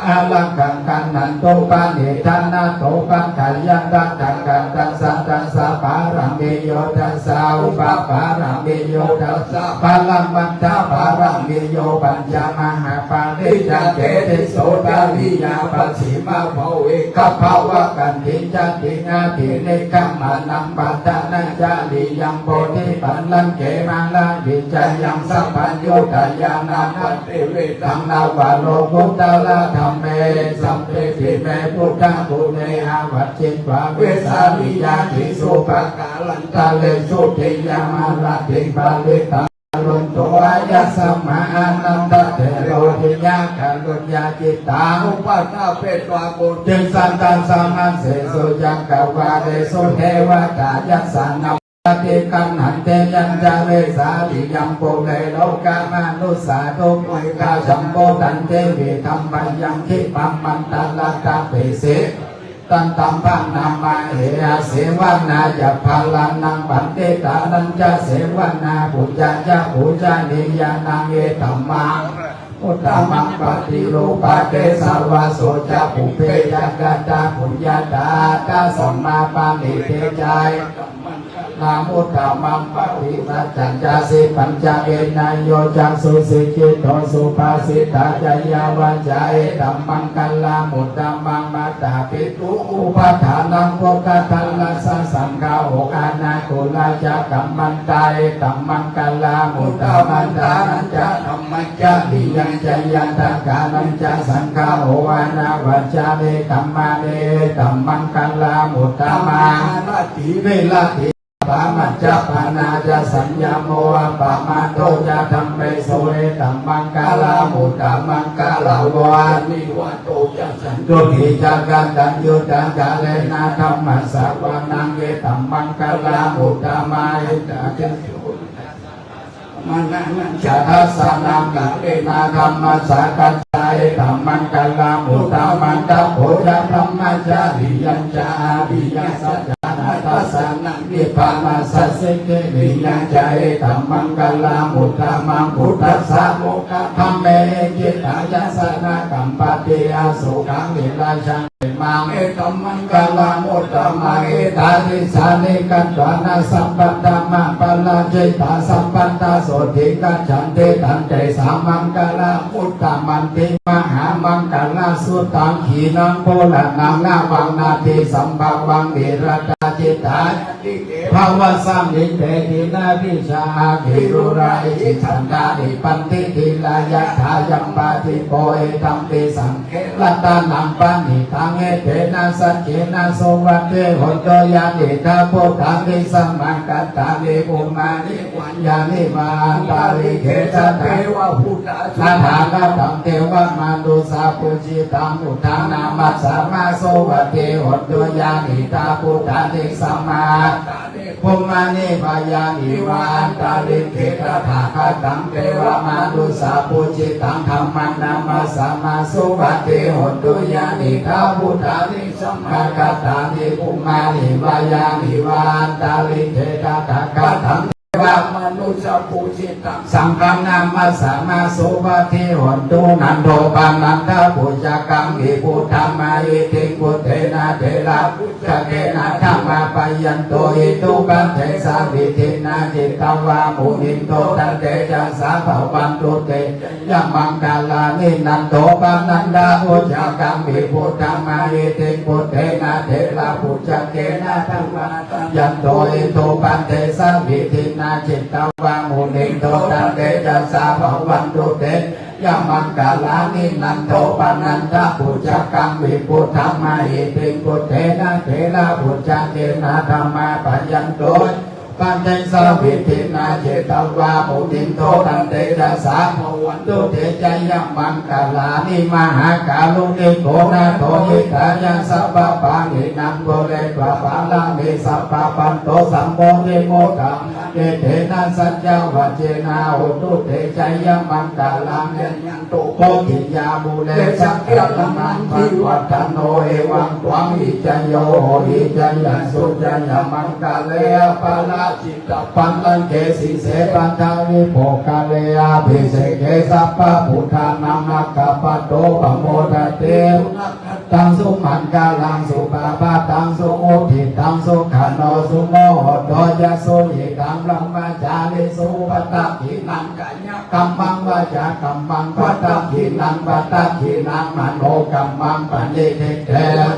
อาลังกังกันนันโตปานิธานาโตปัญญายันตังกังกันตังสัตตังสะปารังเมโยตัสสะอุปปารังเมโยตัสสะปาลังมัตถะปารังเมโยปัญญามหาปาริจันเตติโสตาวิยาปัสสิมาภเวกัปภาวะกันติจันติงาติเนกัมมานัมปัตตะนะจาริยังโพธิปัลลังเกมังลาวิจัยยังสัพพัญโยตายานาคัตเตเวตังนาวะโลกุตตะละธรรมเมสัมเปติเมพุทธังปุเนอาวัจจิตวะเวสาวิยาทิสุปะกาลันตะเลสุติยามาลาติปาลิตาลุนโตอายัสสมาอานันตะเทโรทิยาคัลุญญาจิตตังอุปัฏฐาเปตวากุติสันตังสามัสเสสุจังกวาเดสุเทวตายัสสานัปฏิกังหันเตยัญจาเวสาลิยัมโปเลโลกามานุสาตุมิกาสัมโพตันเตวิธรรมปัญญังคิปัมมันตาลาตาเปเสตันตัมปันนามาเออาเสวนาจะพาลันนังปันเตตานันจะเสวนาปุจจาจะปุจจานิยานังเอตัมมังอุตตมังปฏิโลปะเตสาวะโสจะปุเพยักตาปุญญาตาตาสัมมาปานิเตจาย นามุตตะมังปะวิสัจจัญจาสิปัญจเกณายโยจักสุสิกิโตสุภาสิตาจายาวาจาเอตัมมังกัลลามุตตะมังมาตาปิตุอุปทานังโภคทัลลาสสังฆาโออานาคุลาจักกัมมันตาเอตัมมังกัลลามุตตะมันตานัญจาธัมมัญจาติยังจยันตกานัญจาสังฆาโอวานาวัจจาเนกัมมาเนตัมมังกัลลามุตตะมังนาติเวลาติปามัจจปานาจะสัญญาโมปามาโตจะธรรมเมโสเอตัมมังกาลามุตตะมังกาลาวานิวัตโตจะสัญโยติจักกันตัญโยจักกาเลนะธรรมะสาวานังเอตัมมังกาลามุตตะมาเอตะมันังจะทัสสะนังกาเลนะธรรมะสากัจจายตัมมังกาลามุตตะมันตะโพจะธรรมะจาริยัญจาริยัสสะทัสสะนังนิพพานาสัสสิเกวิญญาณใจตัมมังกาลามุตตะมังพุทธัสสะโมกะธัมเมจิตตายาสนะกัมปะเตอาสุขังนิราชังมังเอตัมมังกาลามุตตะมังเอตาริสานิกัตวานาสัมปัตตะมังปะลาจิตตาสัมปัตตะโสติกัจฉันติตันใจสามังกาลามุตตะมันติมหามังกาลาสุตังขีนังโพละนังนาวังนาติสัมภวังเดรตาจิตตาภาวะสัมนิเตตินาวิชาภิรุราอิฉันตานิปันติทิลายะทายัมปาติโปเอตัมปิสังเขลัตตานังปานิทังเอเตนะสัจเจนะโสวัตเตหนโตยานิทาโพธังนิสัมมังกัตตานิภูมานิวัญญานิมาตาลิเขตเทวะพุทธะนาถาตังเทวะมานุสาปุจิตังอุทานามัสสามาโสวัตเตหนโตยานิทาพุทธานิสัมมาภูมานิวายานิวานตาลิเขตถาคตังเทวะมานุสาปุจิตังธรรมังนามัสสามาโสวัตเตหนโตยานิทาพุทธานิสัมมากัตตานิภูมานิวายานิวานตาลิเขตถาคตังว่ามนุษย์ผู้จิตตังสังฆนามัสสามาโสวัตเทหนตุนันโทปานันทปุจจกังวิพุทธามาอิติพุทเทนะเทระพุทธเทนะธรรมาปยันโตอิตุปัฏเทสาวิธินาจิตตวามุนิโตตันเตจัสสะภวันตุเตยมังกาลานินันโตปานันทปุจจกังวิพุทธามาอิติพุทเทนะเทระพุทธเทนะธรรมาปยันโตอิตุปัฏเทสาวิธินาจิตตวามุนิโตตันเตจัสสะภวันตุเตยมังกาลานินันโตปานันทปุจจกังวิพุทธามาอิติพุทเทนะเทระพุทธเทนะธรรมาปยันโตปัญจสาวิธินาเจตวามุนิโตตันเตจัสสะภวันตุเตจยมังกาลานิมหากาลุนิโกนาโตยิตายัสสะปะปานินังโกเลตวะปาลังนิสัพพะปันโตสัมโพธิโมกังเตเทนะสัจจวัจเจนาโหตุเตจยมังกาลังเนยังตุโพธิยาบุเลสักยะธรรมังทิวัตโนเอวังตวังอิจโยอิจยันสุจยมังกาเลปะละจิตตปันตังเกสิเสปันทาวิโภคาเลอาภิเสเกสัพพะพุทธานังนักขปโตปโมทเตตังสุมันกาลังสุปาปาตังสุโอทิตังสุขันโนสุโมโหโดยะสุยิตังรัมมาจาริสุปตักขินังกัญญกัมมังวาจากัมมังปตักขินังปตักขินังมโนกัมมังปัญญิเทเต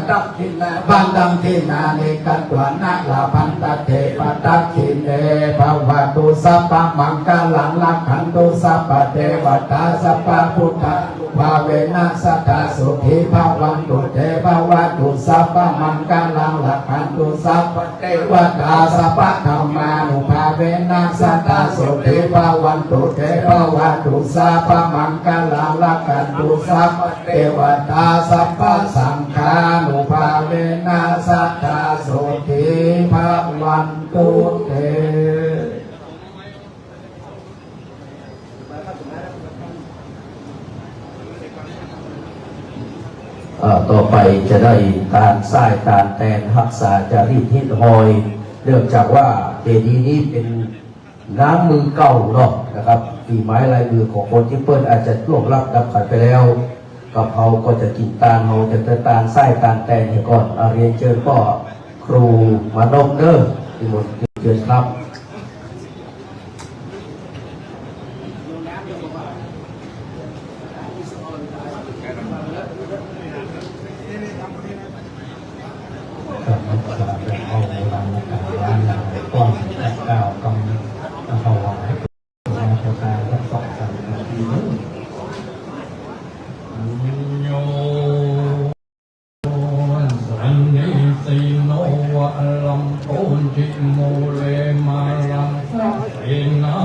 ตักขินาปันตังขินานิกัตวานะลาพันตเทปตักขิเนภวตุสัพพมังคลังลักขันตุสัพพเทวตาสัพพพุทธาภาเวนะสัทธาสุขีภวันตุเทภวตุสัพพมังคลังลักขันตุสัพพเทวตาสัพพธรรมานุภาเวนะสัทธาสุขีภวันตุเทภวตุสัพพมังคลังลักขันตุสัพพเทวตาสัพพสังฆานุภาเวนะสัทธาสุขีภวันตุเตต่อไปจะได้การสร้างการแต่งรักษาจารีตทิศหอยเนื่องจากว่าเจดีย์นี้เป็นน้ำมือเก่าเนาะนะครับฝีไม้ลายมือของคนที่เปิ้ลอาจจะล่วงลับดับขันไปแล้วกับเขาก็จะกินตาลเขาจะตาลไส้ตาลแต่งให้ก่อนเรียนเชิญพ่อครูมานพเด้อที่หมด เชิญครับกับนักศึกษาเป็นเอาในวันในการร้านอย่างต้นและก้าวกำลังเอาไว้ในโครงการทั้งสองกันโยสันนิสิโนวะลัมโพธิโมเลมาลังเสนา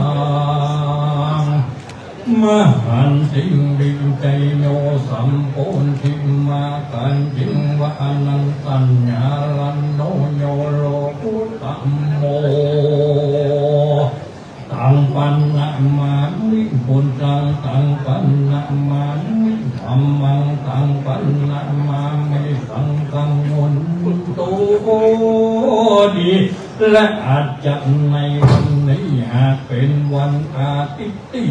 มหันติงดิงใจโยสัมโพธิมากันจิงวะอนันตัญญาลันโนโยโรกุตัมโมตังปันนะมานิบุญจังตังปันนะมานิธรรมังตังปันนะมามิสังฆังมุนโตดีและอาจจะในวันนี้หากเป็นวันอาทิตย์ที่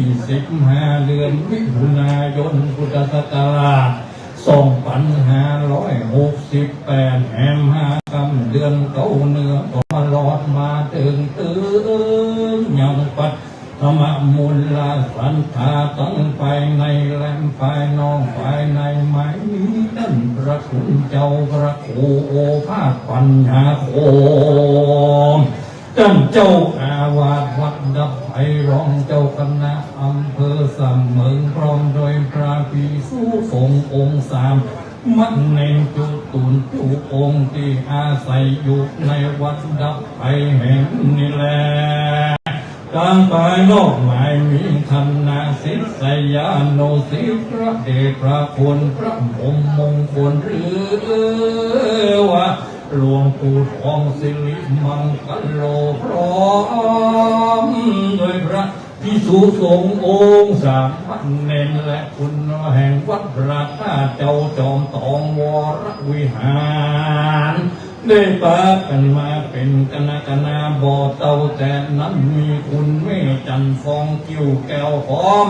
15 เดือนมิถุนายนพุทธศักราช2568แห่ง5 ค่ำเดือนเก้าเนื้อตลอดมาถึงยังปัดธรรมมูลลาสันธาตั้งไปในแหลมภายนอกภายในไม้ท่านพระคุณเจ้าพระครูโอภาสปัญญาโคมท่านเจ้าอาวาสวัดดับไผ่รองเจ้าคณะอำเภอสามเมืองพร้อมโดยพระภิกษุสงฆ์องค์3มันเนนจุตุนจุองค์ที่อาศัยอยู่ในวัดดับไผ่แห่งนี้แลกลางภายนอกหมายมีคณะศิษยานุศิษย์พระเดชพระคุณพระมงคลหรือว่าหลวงปู่ทองสิริมังคโลพร้อมโดยพระภิกษุสงฆ์องค์3 พันเณรและคุณแห่งวัดพระธาตุเจ้าจอมทองวรวิหารได้ปากันมาเป็นคณะบ่อเต่าแต่นั้นมีคุณแม่จันฟองกิ้วแก้วหอม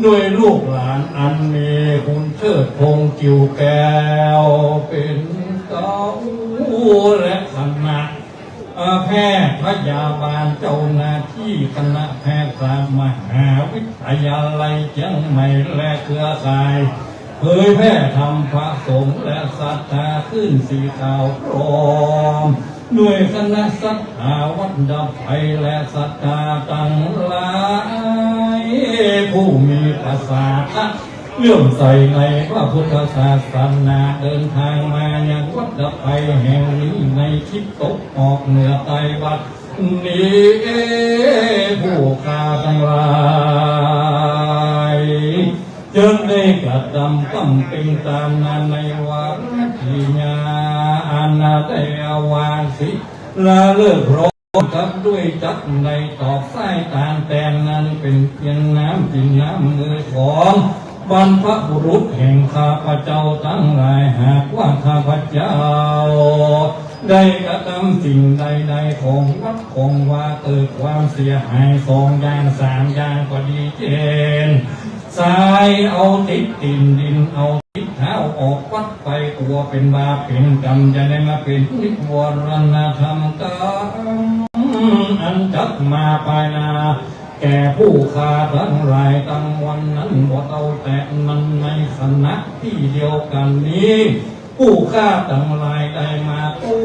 ด้วยลูกหลานอันมีคุณเชิดพงกิ้วแก้วเป็นเก้าและคณะแพทย์พยาบาลเจ้าหน้าที่คณะแพทย์มหาวิทยาลัยเชียงใหม่และเครือข่ายเผยแพร่ธรรมพระสงฆ์และศรัทธาขึ้นสีขาวพร้อมด้วยคณะศรัทธาวัดดับไผ่และศรัทธาตั้งหลายผู้มีภาษาเลื่อมใสในพระพุทธศาสนาเดินทางมายังวัดดับไผ่แห่งนี้ในทิศตกออกเหนือใต้วัดนี้ผู้ข้าทั้งหลายจึงได้กระทำกำเป็นตามนั้นในวาระที่ญาณาได้อาวาสิละเลิกพร้อมกับด้วยจักในตอกไส้ตาลแตนนั้นเป็นเพียงน้ำกินน้ำมือของบรรพบุรุษแห่งข้าพเจ้าทั้งหลายหากว่าข้าพเจ้าได้กระทำสิ่งใดๆของวัดของว่าเกิดความเสียหาย2 อย่าง3 อย่างก็ดีเจนสายเอาติดดินเอาติดเท้าออกวัดไปกลัวเป็นบาปเป็นกรรมจะได้มาเป็นนิวรณธรรมกรรมอันจักมาภายนาแก่ผู้ฆ่าทั้งหลายตั้งวันนั้นบ่เอาแต่มันในคณะที่เดียวกันนี้ผู้ฆ่าทั้งหลายได้มาตู้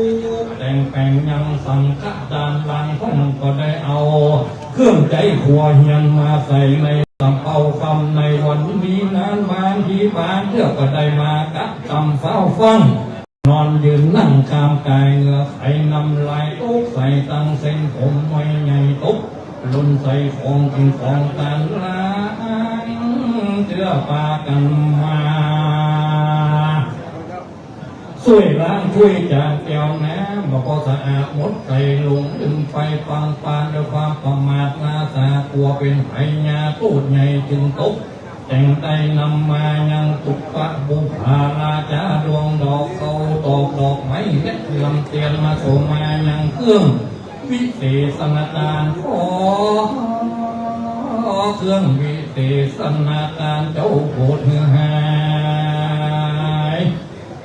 แต่งแปลงยังสังฆทานหลังของก็ได้เอาเครื่องใจขัวเฮียนมาใส่ในลำเป่าคำในวันนี้นั้นบางทีบางเทื่อก็ได้มากัดกำเฝ้าฟังนอนยืนนั่งคามกายเหงื่อไขน้ำลายตกใส่ตั้งเส้นผมไม่ใหญ่ตกลุนใส่ของกินของกันล้างเจือปากันมาช่วยล้างช่วยจานแก้วน้ำบอกสะอาดหมดใส่ลงดึงไฟปังปานด้วยความประมาทนาสากลัวเป็นไผ่ยาตูดใหญ่จึงตกแต่งใจนำมายังตุกปะบุพาราชาดวงดอกเขาตอกดอกไม้เล็ดลำเตียนมาโสมายังเครื่องวิเศษนาการขอเครื่องวิเศษนาการเจ้าโปรดหาย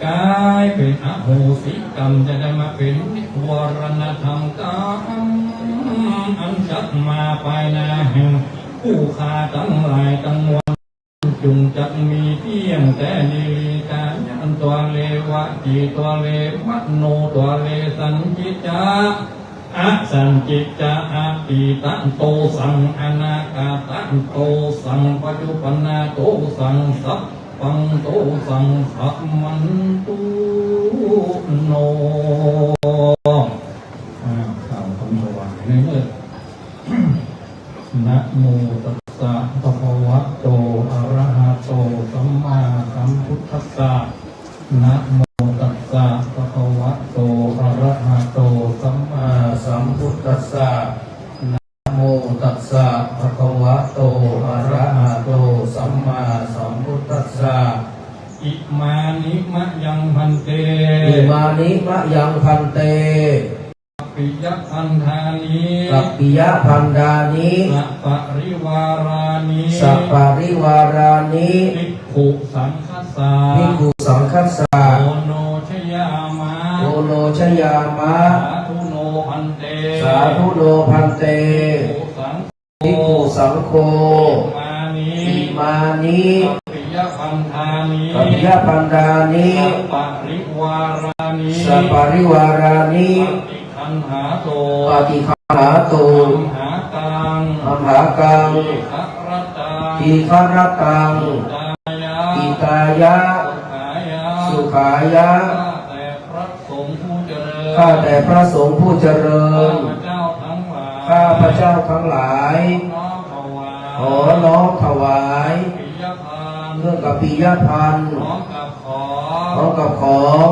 กายเป็นอโหสิกรรมจะได้มาเป็นนิวรณธรรมกรรม ำอันจักมาภายนาแห่งผู้ขาทั้งหลายทั้งมวลจุงจักมีเพียงแต่นิริกายันตัวเลวะจีตัวเลวัตโนตัวเลสัญจิจาอะสัญจิจาอะปีตันโตสังอนาคาตันโตสังปัจจุปนาโตสังสัพปังโตสังสัพมันตุโนข่าวคำถวายในเมื่อนะโมตัสสะภะคะวะโตอะระหะโตสัมมาสัมพุทธัสสะนะโมตัสสะภะคะวะโตอะระหะโตสัมมาสัมพุทธัสสะนะโมตัสสะภะคะวะโตอะระหะโตสัมมาสัมพุทธัสสะอิมานิมะยังพันเตอิมานิมะยังพันเตปิยพันธานิ สัพพิยพันธานิ สัพปริวารานิ สัพปริวารานิ ภิกขุสังฆสา ภิกขุสังฆสาโอโนชยามะโอโนชยามะสาธุโนพันเตสาธุโนพันเตภิกขุสังโฆมานิ อิมานิ สัพพิยพันธานิ สัพพิยพันธานิ สัพปริวารานิ สัพปริวารานิขันหาโตปฏิคันหาโตหาตังอัมหากังทีฆรตังอิตายะสุขายะข้าแต่พระสงฆ์ผู้เจริญข้าพระเจ้าทั้งหลายขอน้อมถวายเรื่องกับปิยพันธ์พร้อมกับของ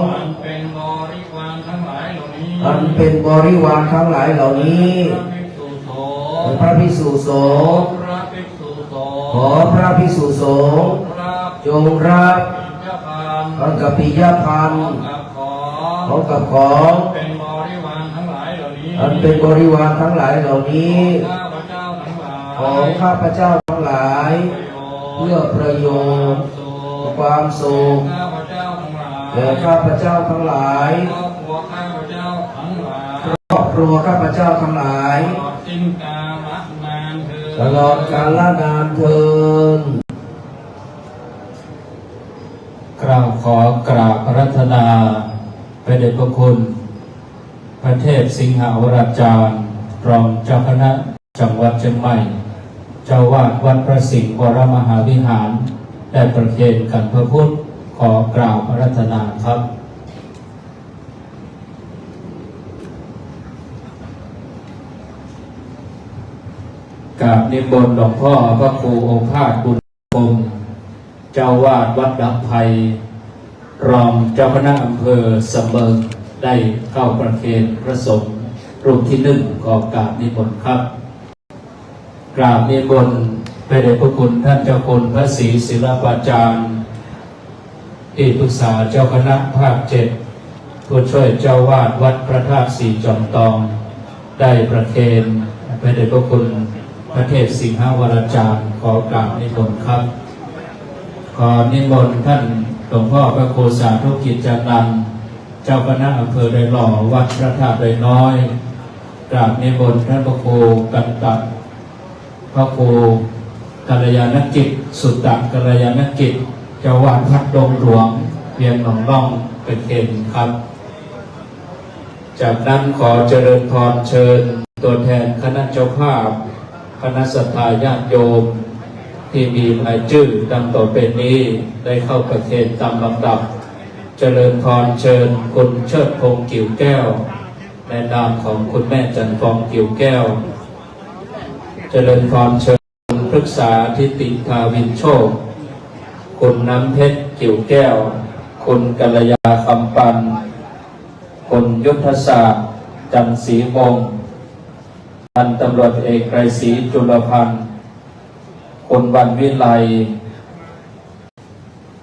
อันเป็นบริวารทั้งหลายเหล่านี้พระภิกษุสงฆ์ขอพระภิกษุสงฆ์จงรับพร้อมกับปิยพันธ์พร้อมกับของอันเป็นบริวารทั้งหลายเหล่านี้ของข้าพเจ้าทั้งหลายเพื่อประโยชน์ความสุขแก่ข้าพเจ้าทั้งหลายครอบครัวข้าพเจ้าทั้งหลายตลอดกาลนานเทินกราบขอกราบรัตนาพระเดชพระคุณพระเทพสิงหาวราจารย์รองเจ้าคณะจังหวัดเชียงใหม่เจ้าวาดวัดพระสิงห์วรมหาวิหารได้ประเคนกันพระพุทธขอกราบรัตนาครับกราบนิมนต์หลวงพ่อพระครูโอภาสบุญคงเจ้าวาดวัดดับไพรองเจ้าคณะอำเภอเสมิงได้เข้าประเคนพระสงฆ์รูปที่หนึ่งขอกราบนิมนต์ครับกราบนิมนต์พระเดชพระคุณท่านเจ้าคุณพระศรีศิลปาจารย์ที่ปรึกษาเจ้าคณะภาค7ผู้ช่วยเจ้าวาดวัดพระธาตุสีจอมตองได้ประเคนพระเดชพระคุณพระเทพสิงหาวรจารย์ขอกราบนิมนต์ครับขอนิมนต์ท่านหลวงพ่อพระครูสาธุกิจจานันท์เจ้าคณะอำเภอไดหล่อวัดพระธาตุไดน้อยกราบนิมนต์ท่านพระครูกันตัดพระครูกัลยาณกิจสุตตะกัลยาณกิจเจ้าวาดวัดดงหลวงเวียงหนองร่องเป็นเขตครับจากนั้นขอเจริญพรเชิญตัวแทนคณะเจ้าภาพคณะศรัทธาญาติโยมที่มีรายชื่อดังต่อไปนี้ได้เข้าประเคนตามลำดับเจริญพรเชิญคุณเชิดพงษ์กิ่วแก้วในนามของคุณแม่จันทร์ฟองกิ่วแก้วเจริญพรเชิญพฤกษาทิติทาวินโชคคุณน้ำเพชรกิ่วแก้วคุณกัลยาคำปันคุณยุทธศาสตร์จันทร์ศรีวงศ์พันตำรวจเอกไกรศรีจุลพันธ์คุณวันวิไล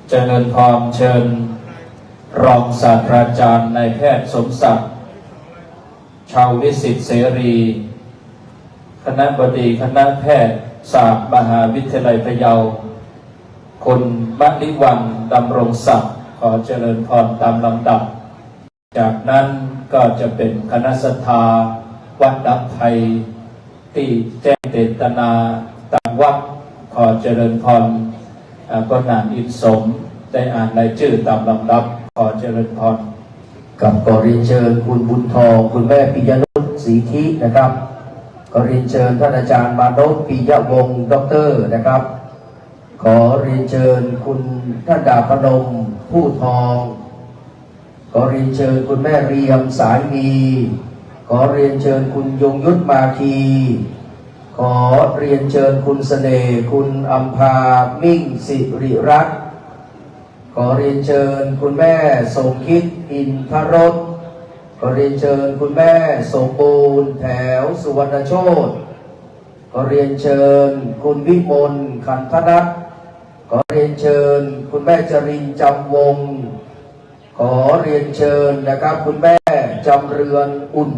เจริญพรเชิญรองศาสตราจารย์นายแพทย์สมศักดิ์ชาววิสิตเสรีคณบดีคณะแพทยศาสตร์มหาวิทยาลัยพะเยาคุณมณิวันดำรงศักดิ์ขอเจริญพรตามลำดับจากนั้นก็จะเป็นคณะศรัทธาวัดดับไพ ที่แจ้งเจตนาต่างวัดขอเจริญพรก็นานอินสมได้อ่านรายชื่อตามลำดับขอเจริญพร กับขอเรียนเชิญคุณบุญทองคุณแม่ปิยนุชศรีธินะครับขอเรียนเชิญท่านอาจารย์มานพปิยวงศ์ด็อกเตอร์นะครับขอเรียนเชิญคุณท่านดาบพนมผู้ทองขอเรียนเชิญคุณแม่เรียมสายมีขอเรียนเชิญคุณยงยุทธมาคีขอเรียนเชิญคุณเสน่ห์คุณอัมพามิ่งสิริรัตน์ขอเรียนเชิญคุณแม่สมคิดอินทรสขอเรียนเชิญคุณแม่สมบูรณ์แถวสุวรรณโชติขอเรียนเชิญคุณวิมลขันธนัทขอเรียนเชิญคุณแม่จรินจำวงขอเรียนเชิญนะครับคุณแม่จำเรือนอุ่น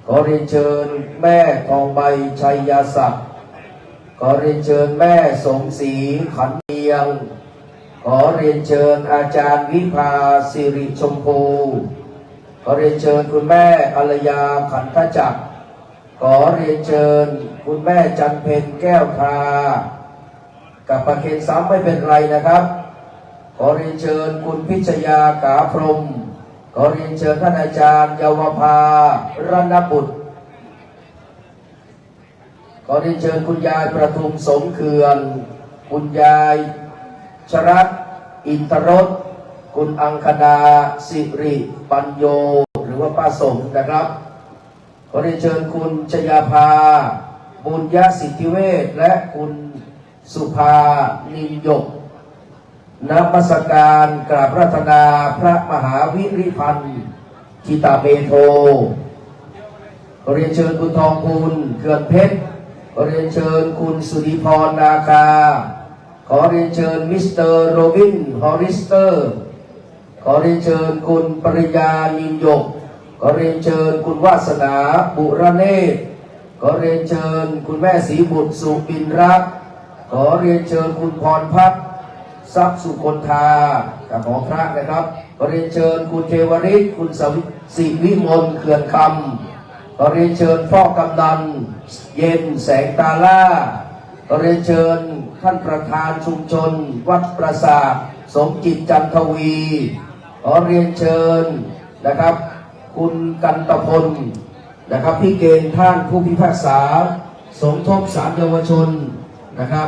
ขอเรียนเชิญแม่ทองใบชัยยศักดิ์ขอเรียนเชิญแม่สมศรีขันเมียงขอเรียนเชิญอาจารย์วิภาสิริชมพูขอเรียนเชิญคุณแม่อรยาขันธจักรขอเรียนเชิญคุณแม่จันเพ็ญแก้วทากับประเคนซ้ำไม่เป็นไรนะครับขอเรียนเชิญคุณพิชยากาพรหมขอเรียนเชิญท่านอาจารย์เยาวภารณบุตรขอเรียนเชิญคุณยายประทุมสมเขื่อนคุณยายชรัตน์อินทรสคุณอังคณาสิริปัญโยหรือว่าป้าสมนะครับขอเรียนเชิญคุณชยาภาบุญญสิทธิเวชและคุณสุภานินยกนมัสการกราบพระธนาพระมหาวิริพันธ์กิตาเมโทขอเรียนเชิญคุณทองพูนเขื่อนเพชรขอเรียนเชิญคุณสุริพรนาคาขอเรียนเชิญมิสเตอร์โรบินฮอริสเตอร์ขอเรียนเชิญคุณปริยานินยกขอเรียนเชิญคุณวาสนาบุรเนศขอเรียนเชิญคุณแม่ศรีบุตรสุปินรักขอเรียนเชิญคุณพรพัฒน์ทรัพย์สุคนธากับหมอพระนะครับขอเรียนเชิญคุณเทวริศคุณสิวิมลเขื่อนคำขอเรียนเชิญพ่อกำนันเย็นแสงตาล่าขอเรียนเชิญท่านประธานชุมชนวัดประสาทสมจิตจันทวีขอเรียนเชิญนะครับคุณกันตพลนะครับพี่เกณฑ์ท่านผู้พิพากษาสมทบศาลเยาวชนนะครับ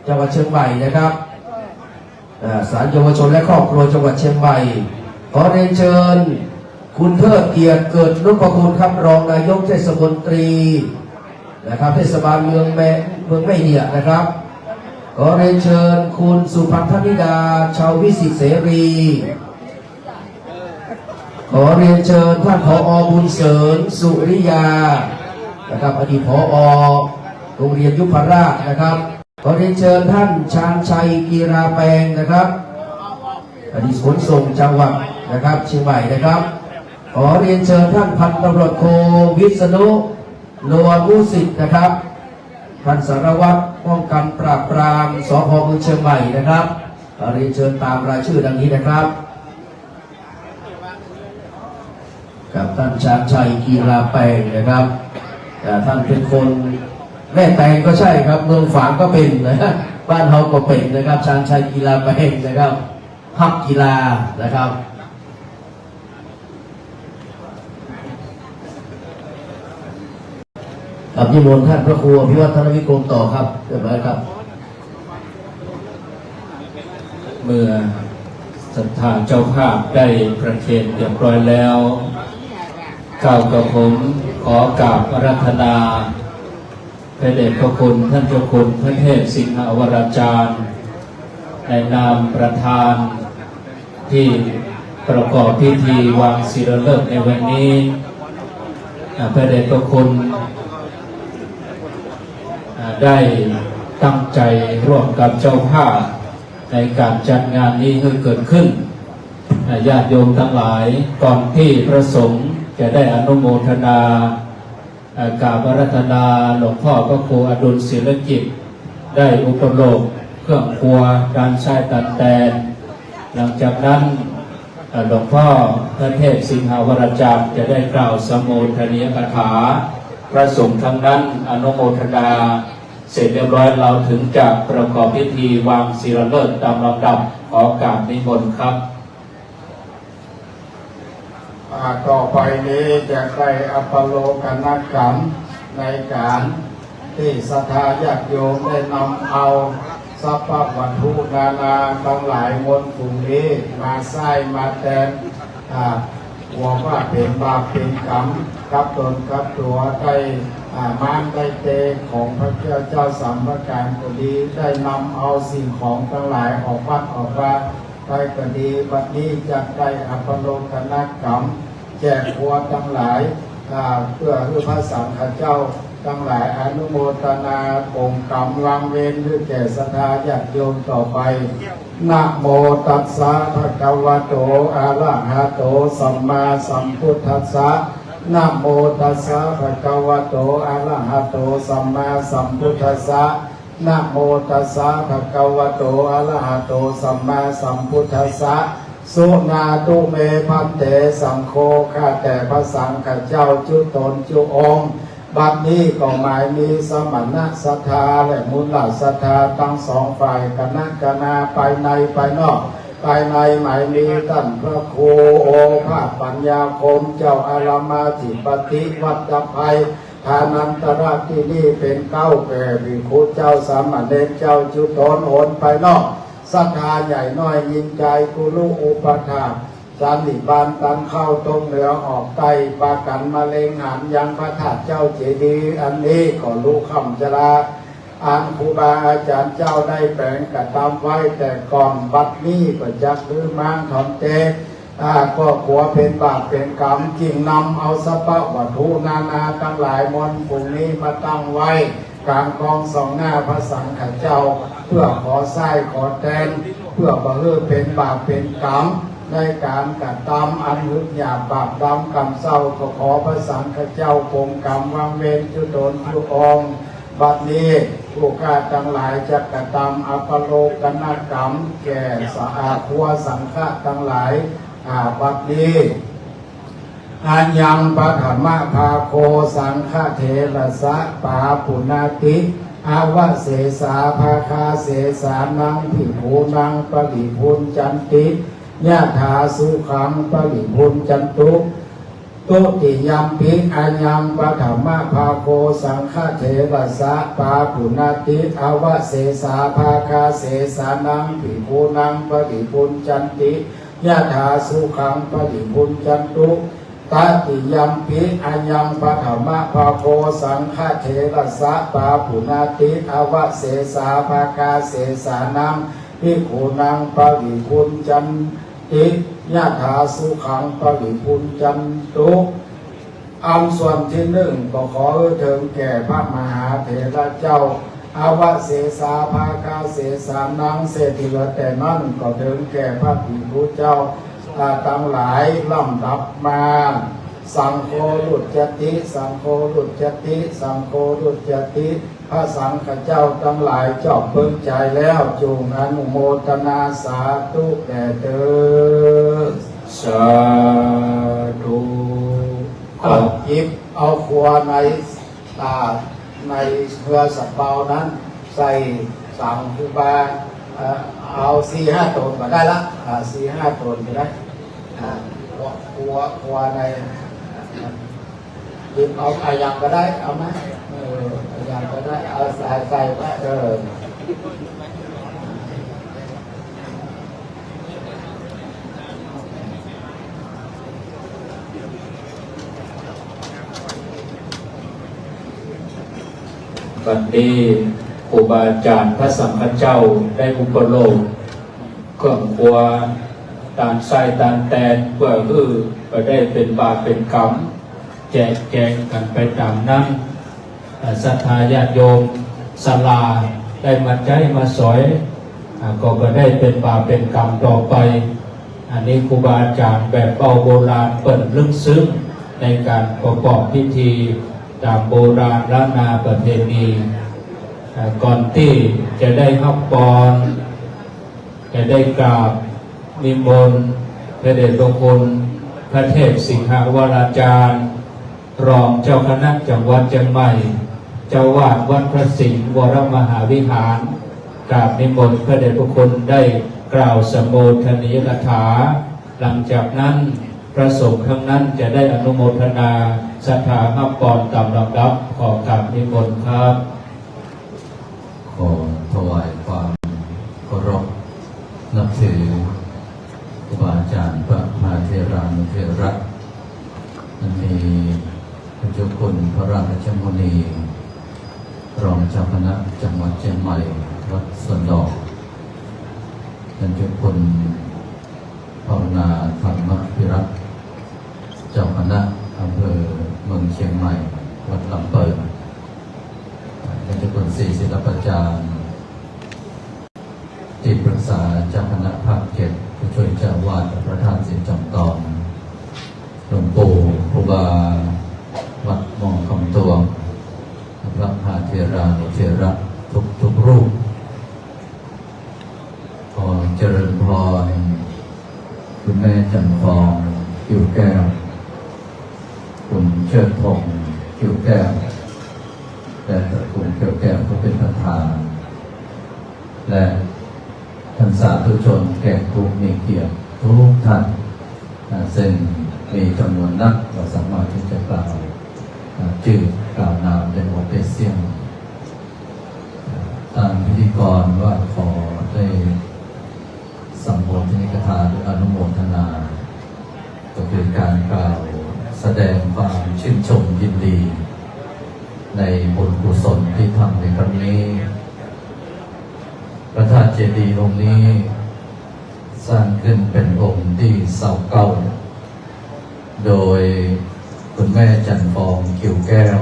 จังหวัดเชียงใหม่นะครับศาลเยาวชนและครอบครัวจังหวัดเชียงใหม่ขอเรียนเชิญคุณเทิดเกียรติเกิดนุพคุณครับรองนายกเทศมนตรีนะครับเทศบาลเมืองแม่เหียนะครับขอเรียนเชิญคุณสุพันธนิดาชาววิสิตเสรีขอเรียนเชิญท่านผอ.บุญเสริญสุริยานะครับอดีตผอ.โรงเรียนยุพราชนะครับขอเรียนเชิญท่านชาญชัยกีราแปลงนะครับอดีตขนส่งจังหวัดนะครับเชียงใหม่นะครับขอเรียนเชิญท่านพันตำรวจโทวิษณุโลมุสิทธิ์นะครับท่านสารวัตรป้องกันปราบปรามสพ.เมืองเชียงใหม่นะครับขอเรียนเชิญตามรายชื่อดังนี้นะครับกับท่านชาญชัยกีราแปลงนะครับท่านเป็นคนแม่แตงก็ใช่ครับเมืองฝางก็เป็นนะบ้านเราก็เป็นนะครับชาญชัยกีฬาแปลงนะครับฮับกีฬานะครับกับนิมนต์ท่านพระครูอภิวัฒนวิกรมต่อครับเรียบร้อยครับเมื่อศรัทธาเจ้าภาพได้ประเคนเรียบร้อยแล้วก้าวกับผมขอกราบอาราธนาพระเดชพระคุณท่านเจ้าคุณพระเทพสิงหวรจารย์ในนามประธานที่ประกอบพิธีวางศิลาฤกษ์ในวันนี้พระเดชพระคุณได้ตั้งใจร่วมกับเจ้าภาพในการจัดงานนี้ให้เกิดขึ้นญาติโยมทั้งหลายก่อนที่พระสงฆ์จะได้อนุโมทนากราบอาราธนาหลวงพ่อพระครูอดุลศิลกิจได้อุปโลกเครื่องครัวการใช้ตัดแต่งหลังจากนั้นหลวงพ่อพระเทพสิงหวรจารย์จะได้กล่าวสมโภชนียกถา พระสงฆ์ทั้งนั้นอนุโมทนาเสร็จเรียบร้อยเราถึงจะประกอบพิธีวางศิลาฤกษ์ตามลำดับขอกราบนิมนต์ครับ ต่อไปนี้จะได้อัปโลกนกรรมในการที่ศรัทธาญาติโยมได้นำเอาทรัพย์วัตถุนานาทั้งหลายมวลกลุ่มนี้มาใส่มาแทนหวังว่าเป็นบาปเป็นกรรมกับตนกับตัวได้มานได้เตของพระเจ้าสามประการก็ดีได้นำเอาสิ่งของทั้งหลายออกวัดออกว่าไปก็ดีบัดนี้จะได้อัปโลกนกรรมแจกครัวทั้งหลายเพื่อให้พระสังฆเจ้าทั้งหลายอนุโมทนาองค์กรรมวางเวรด้วยแก่ศรัทธาญาติโยมต่อไปนะโมตัสสะภะคะวะโตอะระหะโตสัมมาสัมพุทธัสสะนะโมตัสสะภะคะวะโตอะระหะโตสัมมาสัมพุทธัสสะนะโมตัสสะภะคะวะโตอะระหะโตสัมมาสัมพุทธัสสะสุนาตุเมพันเตสังโฆข้าแต่พระสังฆเจ้าจุตนจุองค์บัดนี้ก็หมายมีสมณะศรัทธาและมุลศรัทธาทั้งสองฝ่ายคณะคณาภายในภายนอกภายในหมายมีท่านพระครูโอภาสปัญญาคมเจ้าอารามาธิปติวัดภัยทานันตระที่นี่เป็นเก้าแก่ภิกขุเจ้าสามเณรเจ้าจุตนโอนภายนอกศรัทธาใหญ่น้อยยินใจกุลุอุปถาสันนิบาตตันเข้าตรงเหนือออกใต้ปากันมะเร็งหันยังพระธาตุเจ้าเจดีย์อันนี้ก็รู้คำจราอันครูบาอาจารย์เจ้าได้แปลงกระทำไว้แต่ก่อนบัดนี้ก็จักหรือมังถอนเตก็กลัวเป็นบาปเป็นกรรมจึงนำเอาทรัพย์วัตถุนานาทั้งหลายมวลพวกนี้มาตั้งไว้กลางกองสองหน้าพระสังฆเจ้าเพื่อขอไส้ขอแทนเพื่อบ่ให้เป็นบาปเป็นกรรมในการกระทำอันหึกหยาบบาปดำกรรมเศร้าก็ขอพระสังฆเจ้าคงกรรมวางเวรจุตนจุองค์บัดนี้ผู้ข้าทั้งหลายจะกระทำอัปโลกนกรรมแก่สะอาดทัวสังฆะทั้งหลายบัดนี้อัญญังปฐมภาโคสังฆเถระสะปาปุนาติอาวะเสสาภาคาเสสานังภิกขุนังปริพุนจันติยะถาสุขังปริพุนจันตุตุติยัมปิอัญญังปฐมภาโคสังฆเถระสะปาปุนาติอาวะเสสาภาคาเสสานังภิกขุนังปริพุนจันติยะถาสุขังปริพุนจันตุตติยัมปิอัญญังปฐมภาโคสังฆเถระสะปาปุนาติอาวะเสสาภาคาเสสานังภิกขุนังปริพุนจันติยะถาสุขังปริพุนจันตุอันส่วนที่หนึ่งก็ขอถึงแก่พระมหาเถระเจ้าอาวะเสสาภาคาเสสานังเศรษฐีแต่นั้นก็ถึงแก่พระภิกขุเจ้าทั้งหลายลำดับมาสังโฆรุจติสังโฆรุจติสังโฆรุจติพระสังฆเจ้าทั้งหลายจอบเพิ่งใจแล้วจงอนุโมทนาสาธุแด่เธอสาธุเอาจิบเอาครัวในเครือสับเบานั้นใส่สั่งคือบาเอา4-5 ตนก็ได้ละ4-5 ตนก็ได้ครัวในจิบเอาอายังก็ได้เอาไหมอายังก็ได้เอาใส่ไว้วันนี้ครูบาอาจารย์พระสังฆเจ้าได้อุปโลกเครื่องครัวตานไส้ตานแตนเพื่อไปได้เป็นบาปเป็นกรรมแจกแจงกันไปตามนั้นศรัทธาญาติโยมศาลาได้มาใจมาสอยก็ได้เป็นบาปเป็นกรรมต่อไปอันนี้ครูบาอาจารย์แบบเบาโบราณเปิดลึกซึ้งในการประกอบพิธีตามโบราณล้านนาประเพณีก่อนที่จะได้รับพรจะได้กราบนิมนต์พระเดชพระคุณพระเทพสิงหวราจารย์ รองเจ้าคณะจังหวัดเชียงใหม่เจ้าวาดวัดพระสิงห์วรมหาวิหารกราบนิมนต์พระเดชพระคุณได้กล่าวสมโภชนียกถาหลังจากนั้นพระสงฆ์ทั้งนั้นจะได้อนุโมทนาสถาห้าปอนตามลำดับขอกราบนิมนต์ครับ ขอถวายความเคารพนับถือครูบาอาจารย์พระมหาเถรานุเถระนั้นมีพระเจ้าคุณพระราชมุนีรองเจ้าคณะจังหวัดเชียงใหม่วัดสวนดอกท่านเจ้าคุณภาวนาธรรมพิรัตน์เจ้าคณะอำเภอเมืองเชียงใหม่วัดลำเปิดท่านเจ้าคุณศรีศิลปจารย์ที่ปรึกษาเจ้าคณะภาค7ผู้ช่วยเจ้าวาดประธานศิลป์จำตองหลวงปู่ครูบาวัดมองคำตวงพระมหาเถรานุเถระทุกรูปขอเจริญพรคุณแม่จันทองคิวแก้วคุณเชิดพงษ์คิวแก้วและตระกูลคิวแก้วก็เป็นประธานและท่านสาธุชนแขกผู้มีเกียรติทุกท่านซึ่งมีจำนวนนักเราสามารถที่จะกล่าวชื่อกล่าวนามในหมวดเปเซียมทางพิธีกรว่าขอได้สัมโภชนิกถาหรืออนุโมทนาก็คือการกล่าวแสดงความชื่นชมยินดีในบุญกุศลที่ทำในครั้งนี้พระธาตุเจดีย์องค์นี้สร้างขึ้นเป็นองค์ที่เสาเก่าโดยคุณแม่จันฟองคิวแก้ว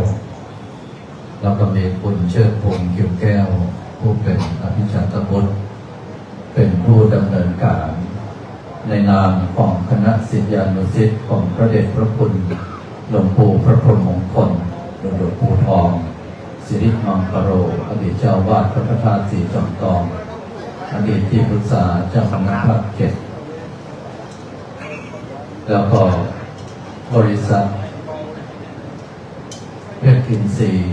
แล้วก็มีคุณเชิดพงษ์คิวแก้วผู้เป็นอภิชาตบุตรเป็นผู้ดำเนินการในนามของคณะศิษยานุศิษย์ของพระเดชพระคุณหลวงปู่พระพรหมมงคลหลวงปู่ทองสิริมังคโรอดีตเจ้าวาดพระประธานศรีจอมทองอดีตที่ปรึกษาเจ้าคณะภาค7แล้วก็บริษัทเพชรอินทรีย์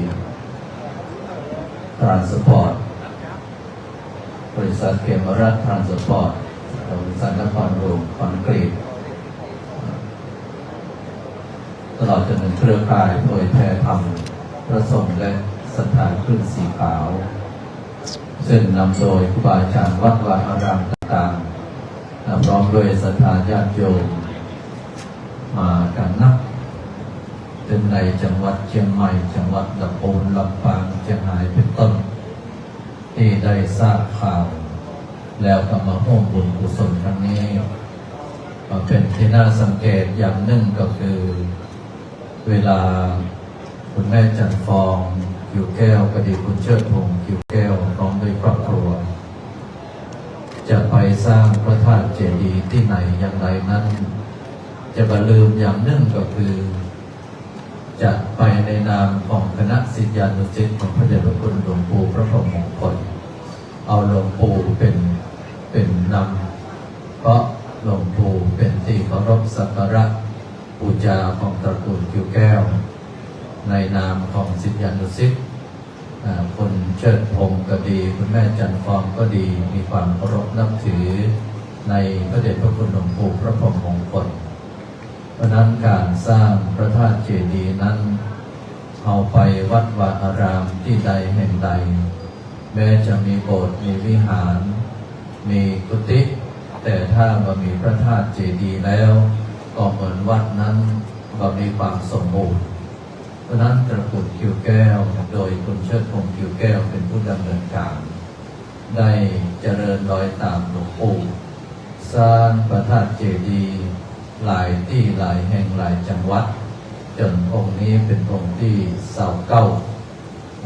ทรานสปอร์ตบริษัทเกมรัฐทรานสปอร์ตบริษัทนครหลวงคอนกรีตตลอดจนถึงเครือข่ายเผยแพร่ธรรมพระสงฆ์และสถานคลื่นสีขาวซึ่งนำโดยครูบาอาจารย์วัดวาอารามต่างๆพร้อมด้วยศรัทธาญาติโยมมากันนักถึงในจังหวัดเชียงใหม่จังหวัดลำพูนลำปางเชียงรายเป็นต้นที่ได้ทราบข่าวแล้วก็มาร่วมบุญกุศลครั้งนี้เป็นที่น่าสังเกตอย่างหนึ่งก็คือเวลาคุณแม่จันฟองคิวแก้วกดีคุณเชิดพงษ์คิวแก้วพร้อมด้วยครอบครัวจะไปสร้างพระธาตุเจดีย์ที่ไหนอย่างไรนั้นจะบ่ลืมอย่างหนึ่งก็คือจะไปในนามของคณะศิษยานุศิษย์ของพระเดชพระคุณหลวงปู่พระพรหมมงคลเอาหลวงปู่เป็นนำเพราะหลวงปู่เป็นที่เคารพสักการะบูชาของตระกูลคิวแก้วในนามของศิษยานุศิษย์คุณเชิดพงษ์ก็ดีคุณแม่จันฟองก็ดีมีความเคารพนับถือในพระเดชพระคุณหลวงปู่พระพรหมมงคลเพราะนั้นการสร้างพระธาตุเจดีย์นั้นเอาไปวัดวาอารามที่ใดแห่งใดแม้จะมีโบสถ์มีวิหารมีกุฏิแต่ถ้าบ่มีพระธาตุเจดีย์แล้วก็เหมือนวัดนั้นบ่มีความสมบูรณ์เพราะนั้นตระกูลคิวแก้วโดยคุณเชิดพงษ์คิวแก้วเป็นผู้ดำเนินการได้เจริญรอยตามหลวงปู่สร้างพระธาตุเจดีย์หลายที่หลายแห่งหลายจังหวัดจนองค์นี้เป็นองค์ที่เสาเก่า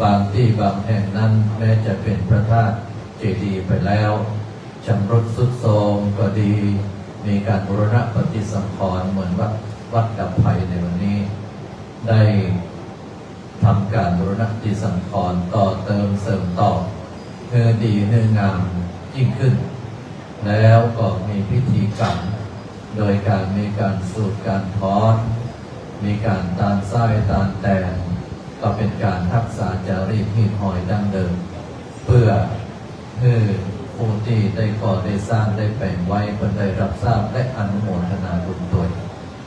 บางที่บางแห่งนั้นแม้จะเป็นพระธาตุเจดีย์ไปแล้วชำรุดทรุดโทรมก็ดีมีการบูรณะปฏิสังขรณ์เหมือนวัดดับภัยในวันนี้ได้ทำการบูรณะปฏิสังขรณ์ต่อเติมเสริมต่อเพื่อดีเพื่องามยิ่งขึ้นแล้วก็มีพิธีกรรมโดยการมีการสูดการถอน มีการตานไส้ตานแตนก็เป็นการรักษาจารีตหีบหอยดั้งเดิมเพื่อให้ผู้ที่ได้ก่อได้สร้างได้แปลงไว้เพื่อได้รับทราบและอนุโมทนาบุญด้วย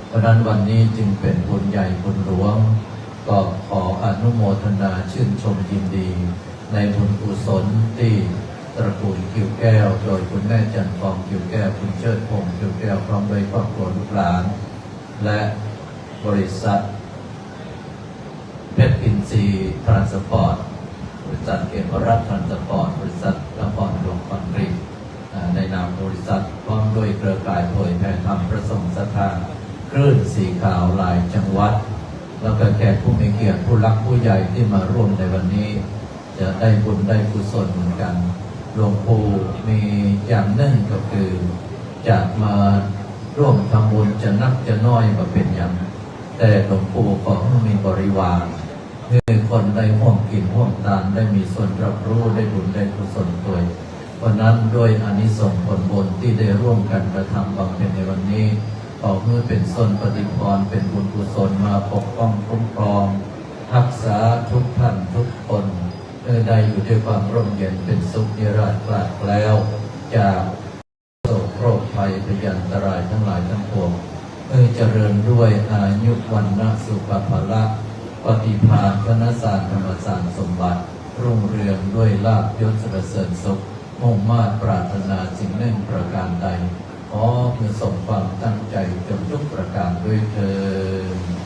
เพราะนั้นวันนี้จึงเป็นบุญใหญ่บุญหลวงก็ขออนุโมทนาชื่นชมยินดีในบุญกุศลที่ตระกูลคิวแก้วโดยคุณแม่จันทร์ฟองคิวแก้วคุณเชิดพงษ์คิวแก้วพร้อมด้วยครอบครัวลูกหลานและบริษัทเพชรอินทรีย์ทรานสปอร์ตบริษัทเอมรัตทรานสปอร์ตบริษัทนครหลวงคอนกรีตในนามบริษัทพร้อมด้วยเครือข่ายเผยแผ่ธรรมประสงค์ศรัทธาคลื่นสีขาวหลายจังหวัดแล้วก็แขกผู้มีเกียรติผู้รักผู้ใหญ่ที่มาร่วมในวันนี้จะได้บุญได้กุศลเหมือนกันหลวงปู่มีอย่างหนึ่งก็คือจะมาร่วมทำบุญจะนักจะน้อยมาเป็นอย่างแต่หลวงปู่ขอให้มีบริวารให้คนได้ห่วงกินห่วงทานได้มีส่วนรับรู้ได้บุญได้กุศลด้วยเพราะนั้นด้วยอานิสงส์ผลบุญที่ได้ร่วมกันกระทำบำเพ็ญในวันนี้ขอให้เป็นส่วนปฏิพรเป็นบุญกุศลมาปกป้องคุ้มครองรักษาทุกท่านทุกคนได้อยู่ด้วยความร่มเย็นเป็นสุขนิรันดร์กลาดแล้วจากโศกโรคภัยพยันตรายทั้งหลายทั้งปวงเจริญด้วยอายุวันนะสุขภาละปฏิภาณคณสารธรรมสารสมบัติรุ่งเรืองด้วยลาภยศสรรเสริญสุขมุ่งมา่ปรารถนาสิ่งหนึ่งประการใดขอเพื่อสมความตั้งใจจงทุกประการด้วยเถิด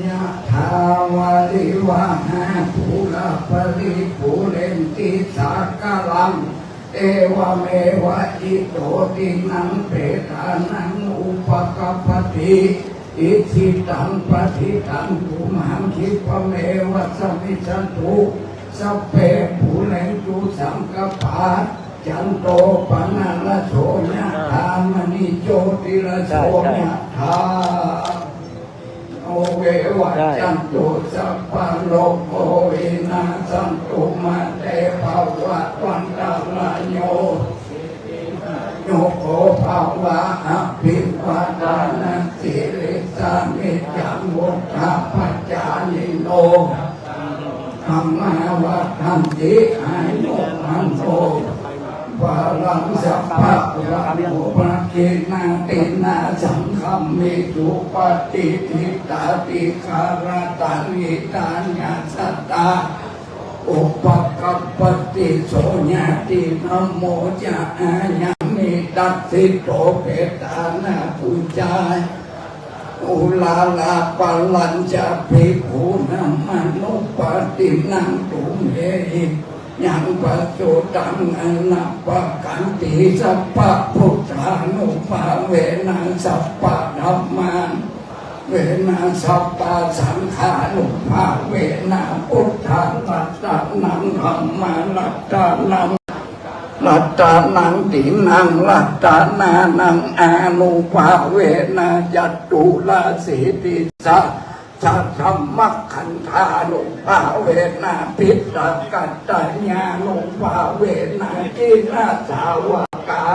ยะถาวาริวะหาภูลาภริภูเรนติสากลังเอวเมวะอิโตตินังเปตานังอุปกัปปติอิทิตังปฏิตังตุมหังคิปะเมวะสมิจันตุสัพเพภูเรนตุสังกปาจันโตปนะระโสยะธามณิโชติระโสยะธาโอเววัจจันตุสัพพะโลกโควินาสันตุมาเตภวะวันตาลายโยโยโกภาวะอภิวาทานาสิริสามิจังวุฒาปัจจานิโนธรรมาวะธันติอายุวันโตวารังสัพพะระโมปะเกนาตินาสังฆมิจุปฏิทิตาติคารตันิตาญาสัตตาอุปกัปปติโสญาตินะโมจะอาญามิตัสสิโตเปตานาปุจจายอุลาลาปัลลัญจะภิกขุนัมมนุปตินังตุมเหหิยังปัจจุตังอนัปปะกันติสัพพะพุทธานุภาเวนะสัพพะธัมมาเวนะสัพพะสังฆานุภาเวนะพุทธารัตนังธัมมารัตนังรัตนังตินังรัตนานังอนุภาเวนะจัตตุลาสีติสัสัทธมัคคันธานุภาเวนะปิตากัตตญานุภาเวนะกินาสาวกา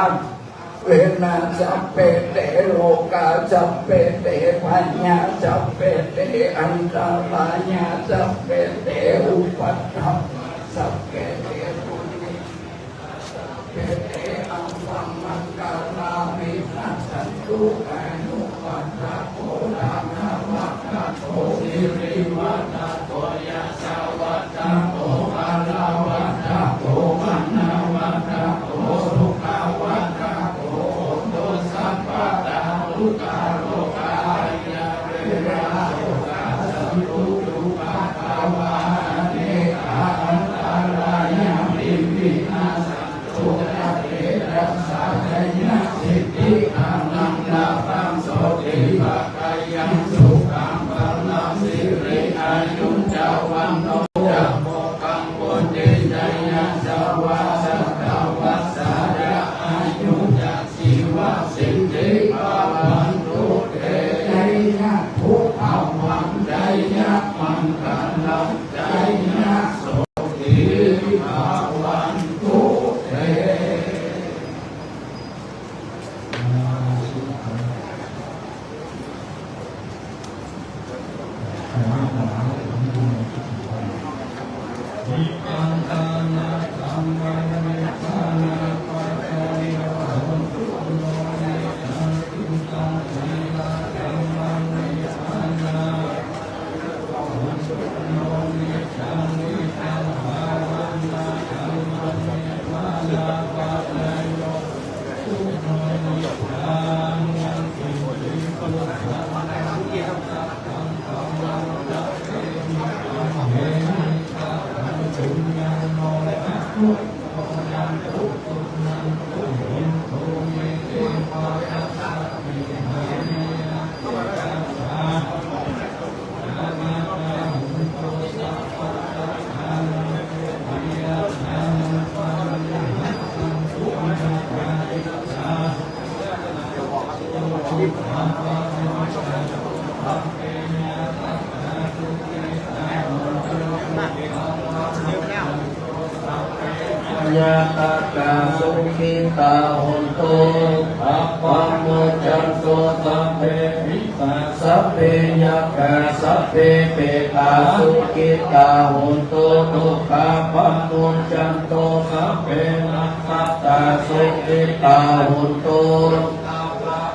เวนะสัพเพเตโลกาสัพเพเตปัญญาสัพเพเตอันตรายาสัพเพเตอุปัฏฐัมสัพเพเตปุณิสัพเพเตอัมมังมังกาลามินัสสันตุอานุปัฏฐะโคธรรมะมัคคะโตสิริวัฒะโตยะสาวัตถะโตอาลาวัตถะโตมัณณวัตถะโตสุขวัตถะโตโตสัพพะตาลุกาโลกายะเวราโลกาสัมพุทุปะภาวะเนอาอันตรายะมิวินาสันตุนะเตระสะยะสิทธิอานังนาปังโสติภะกายังสุขังพลังสิริอายุจาวันโนจะโมกังปุติจายะสวะสัตวัสสะระอายุจะชีวะสิทธิภาวันตุเตใจยะทุกขวังใจยะมังคลังใจยะโสติ ยะตากาสุขิตาหุนตุอัปปะโมจันโตสัพเพวิปัสสัพเพยะกาสัพเพเปกาสุขิตาหุนตุทุกขาปัมมุจันโตสัพเพนัสสัตตาสุขิตาหุนตุ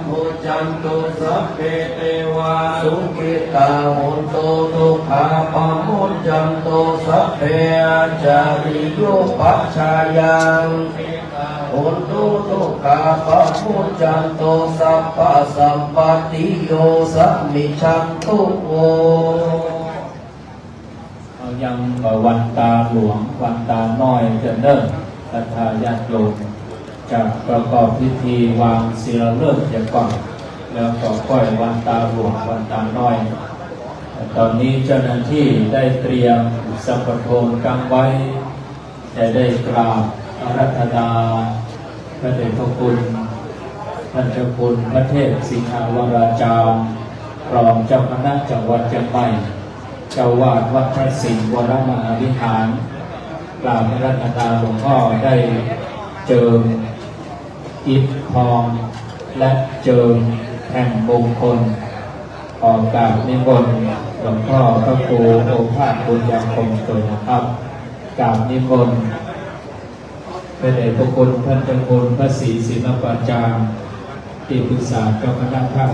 มุจันตุสัพเพเทวาสุขิตาหุนตุทุกขาปัมมุจันโตสัพเพอาจาริโยปัจฉายังหุนตุทุกขาปัมมุจันโตสัพพะสัมปติโยสัมมิชันตุโวยังวันตาหลวงวันตาน้อยจะเนิ่นศรัทธาญาติโยมจะประกอบพิธีวางศิลาฤกษ์อย่างก่อนแล้วก็ค่อยวันตาหลวงวันตาน้อยตอนนี้เจ้าหน้าที่ได้เตรียมสัพพโทนกางไว้จะได้กราบอาราธนาพระเดชพระคุณท่านเจ้าคุณพระเทพสิงหาวราจารย์รองเจ้าคณะจังหวัดเชียงใหม่เจ้าวาดวัดพระสิงห์วรมหาวิหารกราบอาราธนาหลวงพ่อได้เจิมอิฐทองและเจิมแห่งมงคลออกกราบนิมนต์หลวงพ่อพระครูโอภาสบุญยังคงตัวนะครับกราบนิมนต์พระเดชพระคุณท่านเจ้าคุณพระศรีศิลปาจารย์ที่ปรึกษาเจ้าคณะภาค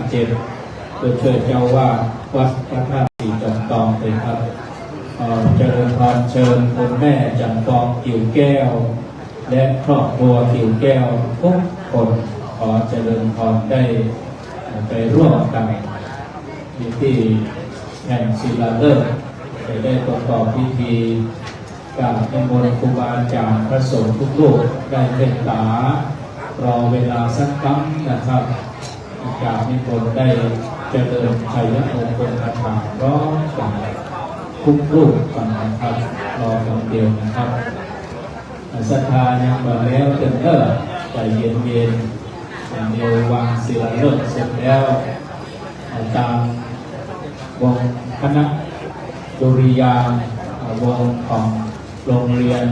7โดยช่วยเจ้าวาดวัดพระธาตุสีจันทองเป็นครับเจริญพรเชิญคุณแม่จันทองกิ่วแก้วและครอบครัวกิ่วแก้วทุกคนขอเจริญพรได้ไปร่วมกันที่แห่งศิลาฤกษ์ได้ประกอบพิธีกราบนิมนต์ครูบาอาจารย์พระสงฆ์ทุกรูปได้เมตตารอเวลาสักครั้งนะครับกราบนิมนต์ได้เจริญชัยมงคลคาถาร้องกันทุกรูปกันนะครับรอคำเดียวนะครับศรัทธายังมาแล้วเต็มใจเย็นๆอย่างเดียววางศิลาฤกษ์เสร็จแล้วตามวงคณะดุริยางค์วงของโรงเรียน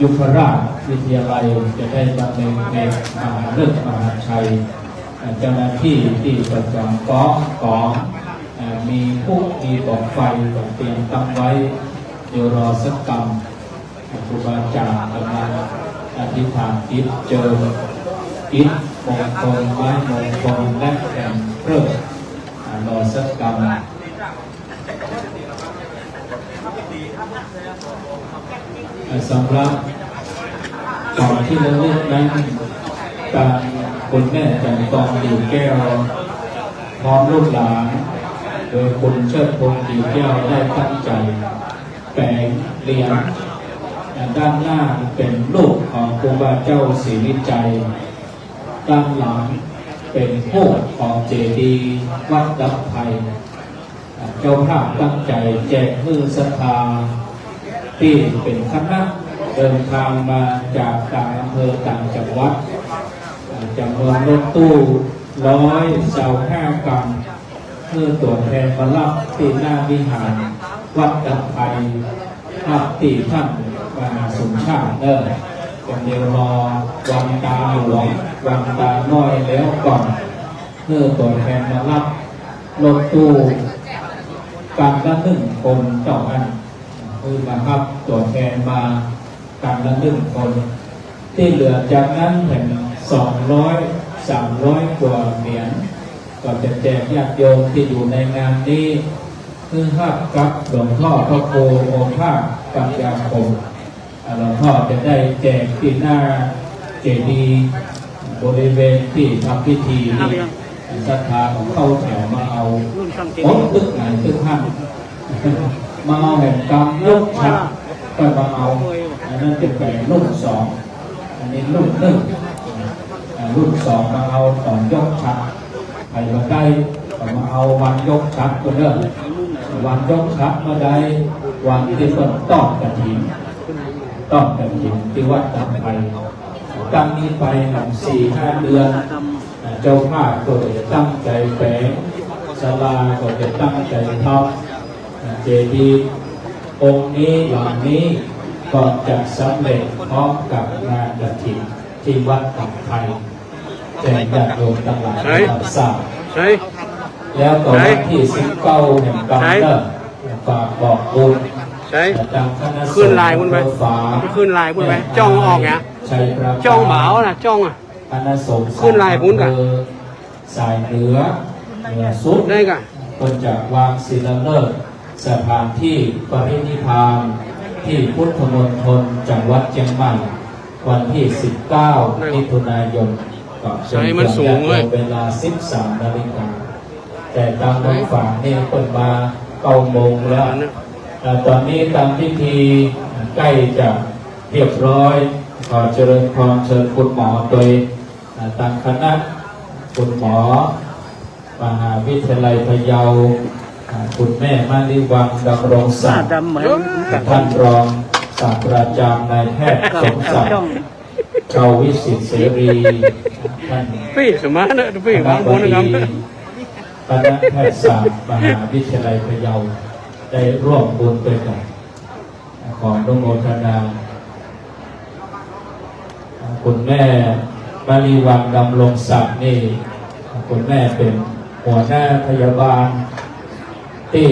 ยุพราชวิทยาลัยจะได้บรรเลงเพลงมหาฤกษ์มหาชัยเจ้าหน้าที่ที่ประจำของมีผู้มีบอกไฟเตรียมตั้งไว้เดี๋ยวรอสักกรรมครูบาอาจารย์กำลังอธิษฐานอิฐเจิมอิฐมงคลไม้มงคลและแผ่นเริ่มรอสักกรรมสำหรับของที่เราเลือกนั้นการคุณแม่จันทองกิ่วแก้วพร้อมลูกหลานโดยคุณเชิดพงษ์กิ่วแก้วได้ตั้งใจแปลงเรียนด้านหน้าเป็นรูปของครูบาเจ้าศรีวิจัยด้านหลังเป็นรูปของเจดีย์วัดดับไผ่เจ้าภาพตั้งใจแจกมือศรัทธาที่เป็นคณะเดินทางมาจากต่างอำเภอต่างจังหวัดจำนวนรถตู้125 กรัมเพื่อตัวแทนมารับที่หน้าวิหารวัดดับไผ่รับที่ท่านมหาสมชาติเเดี๋ยวรอวันตาหลวงวันตาน้อยแล้วก่อนเพื่อตัวแทนมารับรถตู้การละ1 คนต่ออันคือมาครับตัวแทนมาการละ1 คนที่เหลือจากนั้นถึง200-300 กว่าเหรียญก็จะแจกญาติโยมที่อยู่ในงานนี้คือภาพกับหลวงพ่อพระโคโอภาสปัญญาคมหลวงพ่อจะได้แจกที่หน้าเจดีย์บริเวณที่ทำพิธีนี้ศรัทธาของเข้าแถวมาเอาตึกไหนตึกห้างมาเอาแห่งกรรมยกชักก็มาเอา นั้นเป็นแปลงรุ่นสองอันนี้รุ่นหนึ่งรุ่นสองมาเอาตอนยกชักไปมาได้มาเอาวันยกชักก็เริ่มวันยกชักมาได้วันที่ต้นต้อนกระถิ่นที่วัดตั้งไปตั้งนี้ไปหลัง4-5 เดือนเจ้าภาพก็จะตั้งใจแฝงศาลาก็จะตั้งใจทำเจดีย์องค์นี้หลังนี้ก็จะสำเร็จพร้อมกับงานกฐินที่วัดตั้งไทยแจ้งญาติโยมทั้งหลายทราบแล้วก็วันที่19 แห่งกำเนิดฝากบอกบุญขึ้นลายคุณไหมขึ้นลายคุณไหมจ้องออกเนี่ยจ้องเบานะจ้องอ่ะขึ้นลายคุณกันสายเหนือสุดได้กันคนจะวางศิลาฤกษ์สถานที่ปรินิพพานที่พุทธมณฑลจังหวัดเชียงใหม่วันที่19 มิถุนายนก็มันสูงเลยเวลา 13 นาฬิกาแต่ตามน้ำฝางนี่เปิดมา9 โมงแล้วตอนนี้ตามพิธีใกล้จะเรียบร้อยขอเจริญพรเชิญคุณหมอโดยทางคณะคุณหมอมหาวิทยาลัยพะเยาคุณแม่มานิวังดำรงศักดิ์ท่านรองศาสตราจารย์นายแพทย์สมศักดิ์เจ้าวิสิตเสรีท่านพี่สมาร์ทพี่บางคนนะครับคณะแพทยศาสตร์มหาวิทยาลัยพะเยาได้ร่วมบุญด้วยกันขออนุโมทนาคุณแม่มาลีวังดำรงศักดิ์นี่คุณแม่เป็นหัวหน้าพยาบาลที่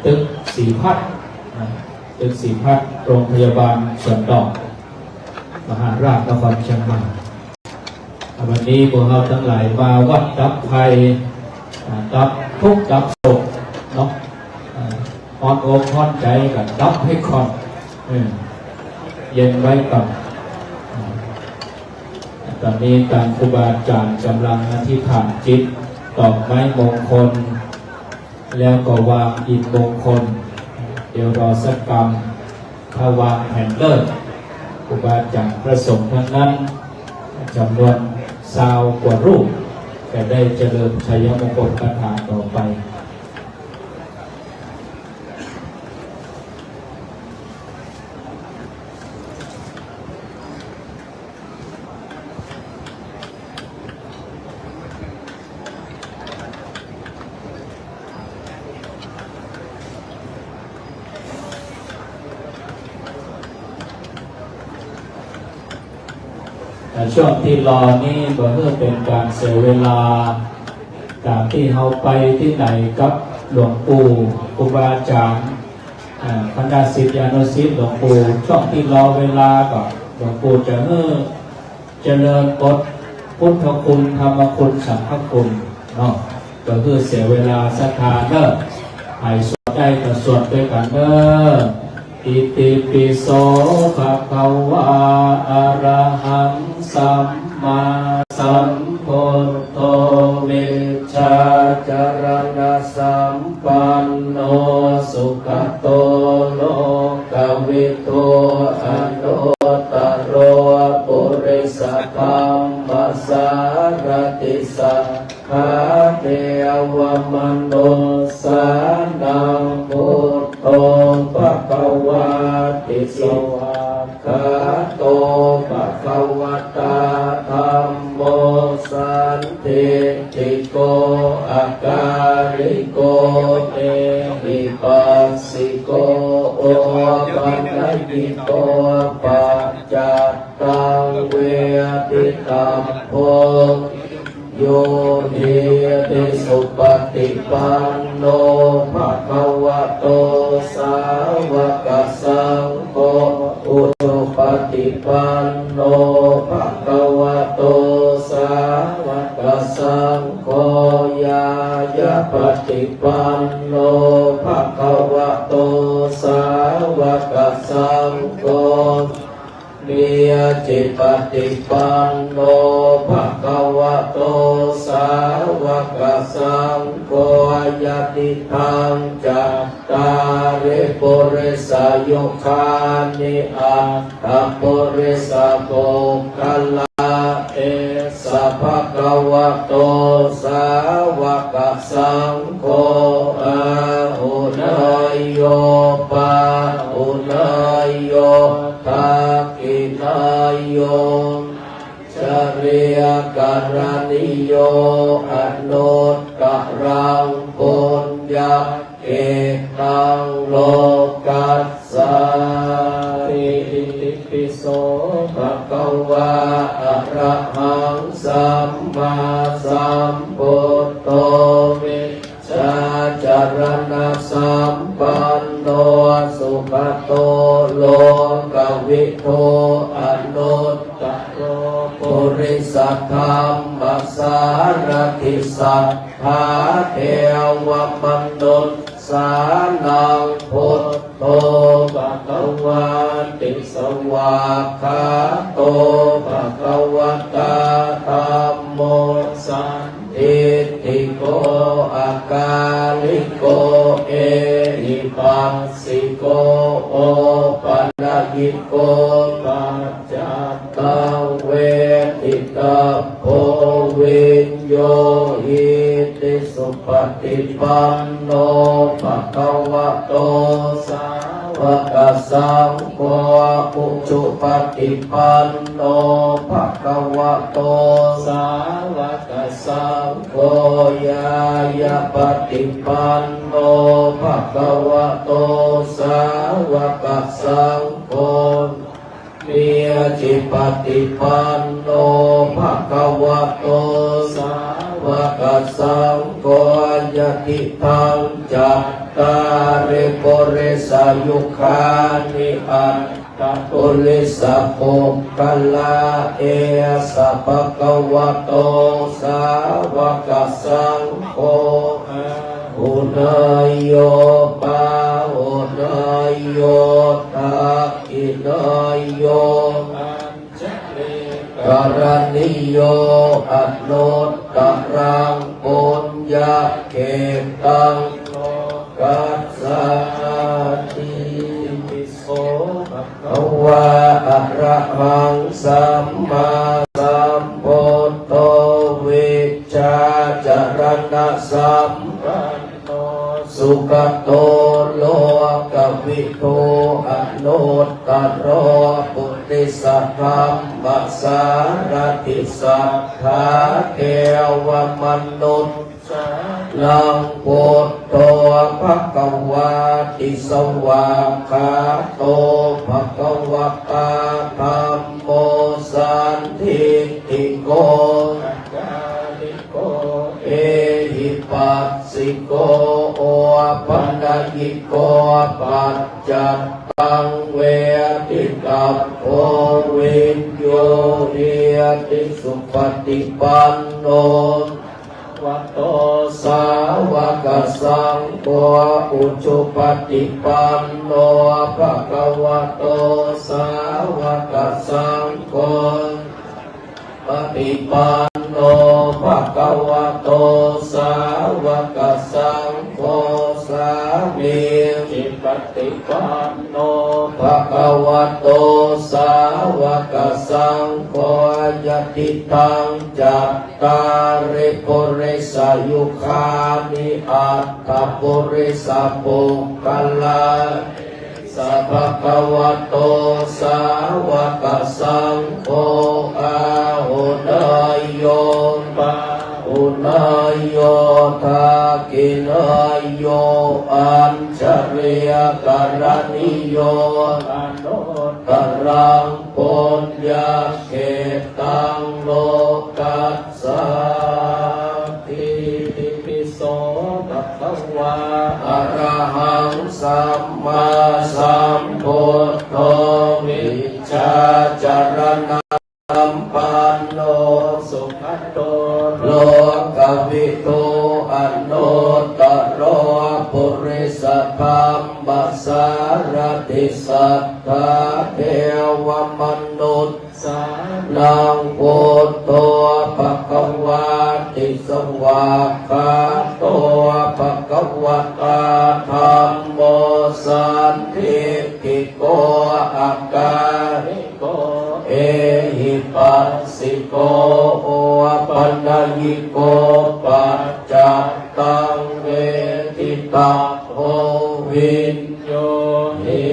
ตึกศรีพัฒน์โรงพยาบาลสวนดอกมหาราชนครเชียงใหม่วันนี้พวกเราทั้งหลายมาวัดดับภัยดับทุกข์ดับโศกเนาะพรอกพรใจกับดับให้คอนเย็นไว้กับตอนนี้การครูบาอาจารย์กำลังอธิษฐานจิตดอกไม้มงคลแล้วก็วางอิฐมงคลเดี๋ยวรอสักกรรมถ้าวางแผ่นเลิศครูบาอาจารย์ประสงค์ทั้งนั้นจำนวน20 กว่ารูปจะได้เจริญชัยมงคลคาถาต่อไปช่วงที่รอนี่ก็เพื่อเป็นการเสียเวลาจากที่เราไปที่ไหนกับหลวงปู่ครูบาอาจารย์คณะศิษยานุศิษย์หลวงปู่ช่วงที่รอเวลาก็หลวงปู่จะเจริญบทพุทธคุณธรรมคุณสังฆคุณเนาะก็คือเสียเวลาศรัทธาเนอะให้สวดได้ก็สวดด้วยกันเนอะอิติปิโสภะคะวะอะระหังสัมมาสัมพุทโธวิชชาจารณะสัมปันโนสุขโตโลกวิทูอนุตตโรปุริสธรรมสารติสัทธาเทวมนุสสานังพุทโธภะคะวะติสวากขาโตภะคะวะตาธัมโมสันติติโกอาการิโกเตหิปัสสิโกโอปัญญิโกปัจจัตตังเวทิตัมโพโยนิติสุปฏิปันโนภะคะวะโตสาวกสังโฆอุชุปฏิปันโนภะคะวะโตสาวกสังโฆญายะปฏิปันโนภะคะวะโตสาวกสังโฆนิยจิปฏิปันโนภะคะวะโตสาวกสังโฆยติธรรมจัตตาริ ปุริสายุคานิอัตถปุริสาโภคัลลาเอสัพพะคะวะโตสาวกสังโฆอาหุนายโยปาหุนายโยทักขินายโยจริยการณิโยอนุตตรังปุญญาเอตังโลกัสสาติอิติปิโสภะคะวะอะระหังสัมมาสัมพุทโธวิชาจารณะสัมปันโนสุขโตโลกวิโทอนุตตโรปุริสธรรมสารทิสัทธาเทวมนุษย์สานังพุทโธภะคะวะติสวากขาโตภะคะวะตาธัมโมสันติติโกอาการิโกเอหิปัสสิโกโอปัญญิโกปัจจัตตังเวทิตาโพวิญโยหิติสุปฏิปันโนภะคะวะโตสาวกสังโฆอุชุปฏิปันโนภะคะวะโตสาวกสังโฆยายาปฏิปันโนภะคะวะโตสาวกสังโฆมีจิปฏิปันโนภะคะวะโตสาวกสังโฆยะติทังจัตตาริปุริสายุคานิอัตตปุริสาโภคัลลาเอสัพพะคะวะโตสาวกสังโฆอุนายโยปาอุนายโยทักขินายโยการณิโยอนุตตรังปุญญาเขตังโลกัสสาติปิโสภะคะวะอะระหังสัมมาสัมพุทโธวิชาจารณะสัมปันโนสุขโตโลกวิโทอนุตตโรปุริสธรรมสารทิสัทธาเทวมนุษย์นังพุทโธภะคะวะติสวากขาโตภะคะวะตาธัมโมสันทิติโกเอหิปัสสิโกโอปัญญิโกปัจจัตตังเวทิตัพโพวิญโยหิติสุปฏิปันโนวัตโตสาวกสังโฆอุชุปฏิปันโนภะคะวะโตสาวกสังโฆปฏิปันโนภะคะวะโตสาวกสังโฆสามีจิปฏิปันโนภะคะวะโตสาวกสังโฆยะติทังจัตตาริปุริสายุคานิอัตถปุริสาโภคัลลาสัพพะคะวะโตสาวกสังโฆอาหุนายโยปาหุนายโยทักขินายโยอัญชริยการณิโยอนุตตรังปุญญาเขตังโลกัสสาติปิโสภะคะวะอะระหังสัมมาสัมพุทโธวิชาจารณะสัมปันโนสุขโตโลกวิโทอนุตตโรปุริสธรรมสารทิสัทธาเทวมนุษย์สานังพุทโธภะคะวะติสวากขาโตภะคะวะตาธัมโมส สันทิกิโกอาการิโกเอหิปัสสิโกปัญญิโกปัจจัตตังเวทิตาโหวินโยหิ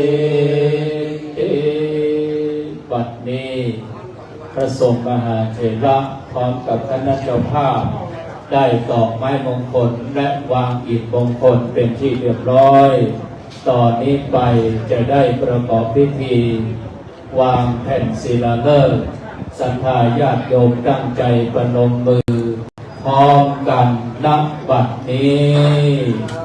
บัดนี้พระสงฆ์มหาเถระพร้อมกับคณะเจ้าภาพได้ตอกไม้มงคลและวางอิฐมงคลเป็นที่เรียบร้อยต่อนนี้ไปจะได้ประกอบพิธีวางแผ่นศิลาฤกษ์ศรัทธาญาติโยมตั้งใจประนมมือพร้อมกันณบัดนี้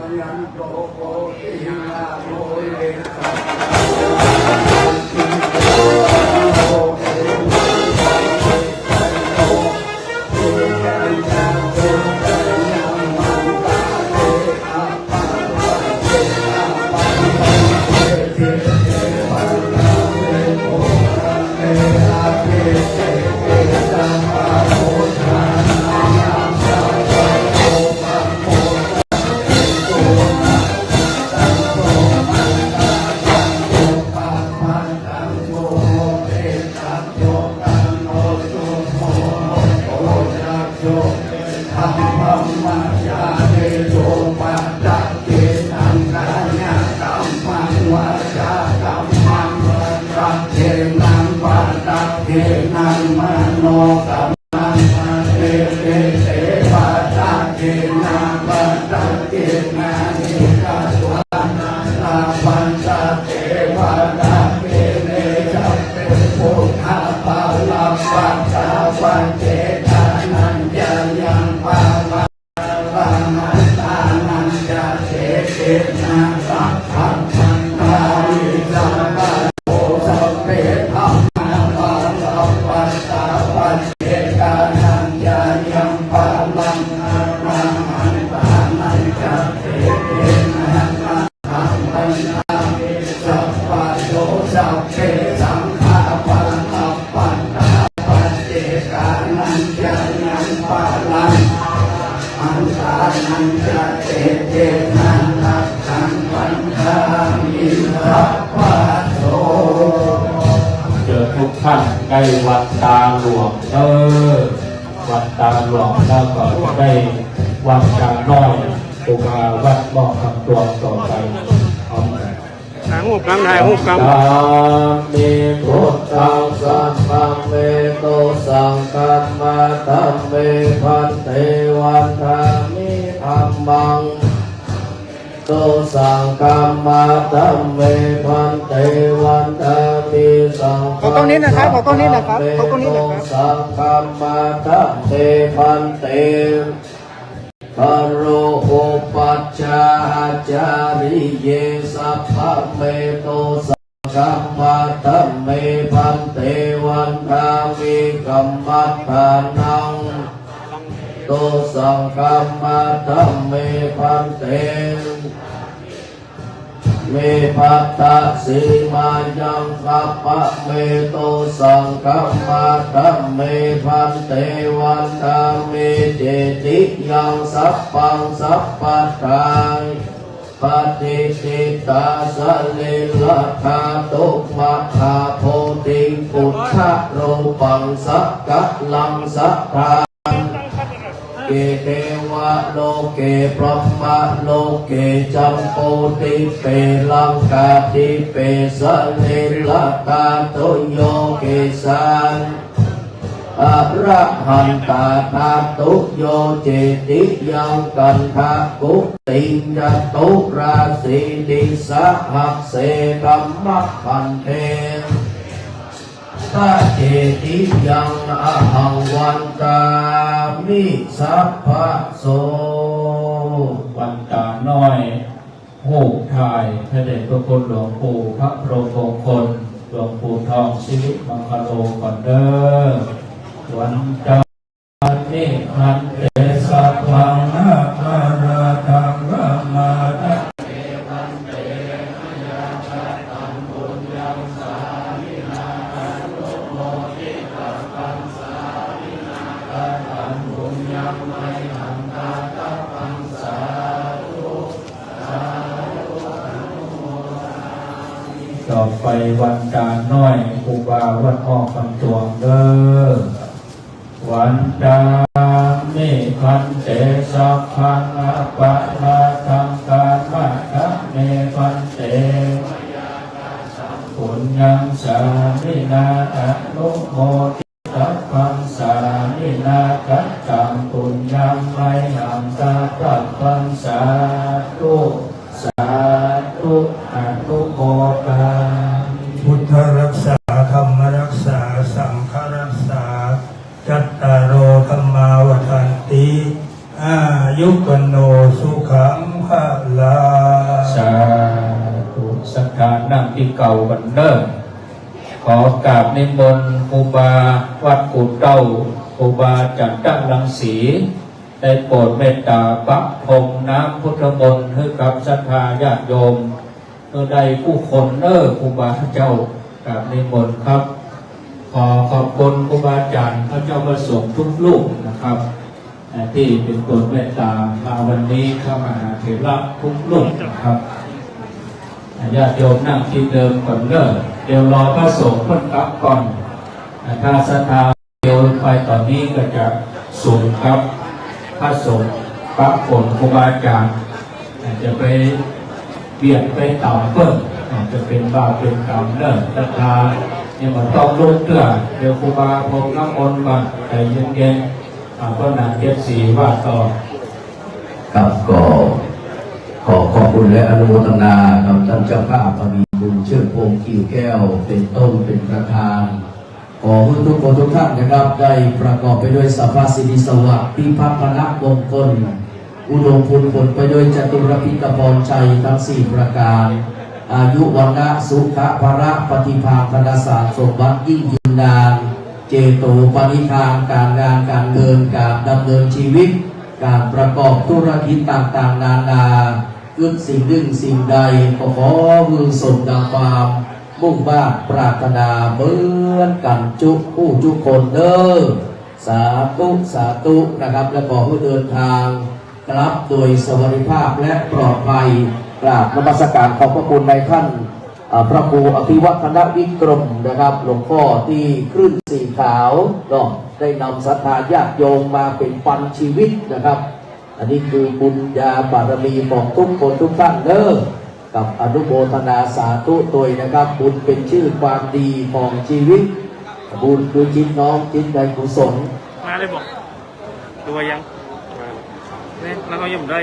เจอทุกท่านในวัดตาหลวงวัดตาหลวงแล้วก็ได้วัดกลางน้อยอุกาวัดบอกคำตัวต่อไปถ่ายรูปกันถ่ายรูปกัน มิพุทธังสัมมังเมโตสังกัมมาธัมเมพันเทวันธามิธัมมังโตสังกัมมาธัมเมพันเทวันธามิสังกัมมาธัมเมสังกัมมาธัมเมพันเทปโรโอปัจจาจาริเยสัพพะเมโตสังกัมมาธัมเมพันเทวันธามิกัมมัฏฐานังโตสังกัมมาธัมเมพันเทเมปัตตะสีมายังกัปปะเมโตสังกัมมาธัมเมพันเทวันธามิเจติยังสัพพังสัพพะทายปฏิทิตาสลิลัคาตุมัคคาโพธิปุถธะโรปังสักกะลังสัทธาเกเทวะโลเกพรหมะโลเกจัมโปติเปลังกาติเปสเลละกาโตโยเกสันอะระหันตาธาตุโยเจติยังกันทะกุติจตุราสีติสหัสเสกัมมัคคันเทตาเจติยังอหังวันตามิสัพพะโสวันตาน้อยหูถ่ายพระเดชพระคุณหลวงปู่พระพรหมมงคลหลวงปู่ทองสิริมังคโลก่อนเด้อวันตานิพันเตสัพพังนาคาราธังรามาทัต ต่อไปวันจานน้อยครูบาวัดออกคำตวงเด้อวันจานนิพันเตสัพพังอปะราทังการมะทะเนพันเตปุญญังสามินาอนุโมทิตัพพังสามินาคัจจังปุญญังไมหังตาตัพพังสาธุสาธุอนุโมทนา พุทธรักษาธรรมรักษาสังฆรักษาจัตตารโอธรรมาวทันติอายุกโนสุขังภะลา สาธุสักการนั่งที่เก่ากันเนิ่นขอกราบนิมนต์ครูบาวัดกุฎเต้าครูบาจันตั้งรังสีได้โปรดเมตตาปะพรมน้ำพุทธมนต์ให้กับศรัทธาญาติโยมเมื่อใดผู้คนครูบาเจ้ากราบนิมนต์ครับขอขอบคุณครูบาอาจารย์พระเจ้าประสงค์ทุกลูกนะครับที่เป็นโปรดเมตตามาวันนี้เข้ามาหาเถระทุกลูกนะครับญาติโยมนั่งที่เดิมก่อนเดี๋ยวรอพระสงฆ์พ้นกลับก่อนถ้าศรัทธาเดียวไปตอนนี้ก็จะสูงครับพระสงฆ์พระผลครูบาอาจารย์จะไปเบียดไปต่ำเพิ่มจะเป็นบาปเป็นกรรมศรัทธาเนี่ยมันต้องลุกเตื้อเดี๋ยวครูบาพรมน้ำมนต์ก่อนใจเย็นๆพระนาง74ว่าต่อ ครับก็ขอขอบคุณและอนุโมทนากับท่านเจ้าภาพมีบุญเชิดพงษ์กิ่วแก้วเป็นต้นเป็นประธานขอให้ทุกคนทุกท่านนะครับได้ประกอบไปด้วยสัพพสิริสวัสดิ์พิพัฒนมงคลอุดมพูนผลไปด้วยจตุรพิกพรชัยทั้ง4ประการอายุวันนะสุขภระปฏิภาณธนสารสมบัติยิ่งยืนนานเจโตปณิธานการงานการเงินการดำเนินชีวิตการประกอบธุรกิจต่างๆนานาเกิดสิ่งหนึ่งสิ่งใดก็ขอมือสมดังความมุ่งบ้านปรารถนาเหมือนกันทุกคนเด้อสาธุนะครับและขอให้เดินทางกลับโดยสวัสดิภาพและปลอดภัยกราบนมัสการขอบพระคุณในท่านพระครูอภิวัฒนวิกรมนะครับหลวงพ่อที่คลื่นสีขาวเนาะได้นำศรัทธาญาติโยมมาเป็นปันชีวิตนะครับอันนี้คือบุญญาบารมีของทุกคนทุกท่านเด้อกับอนุโมทนาสาธุโดยนะครับบุญเป็นชื่อความดีของชีวิตบุญคือจิตน้อมจิตใจกุศล มาเลยบอกตัวยังเนี่ยแล้วก็ยังได้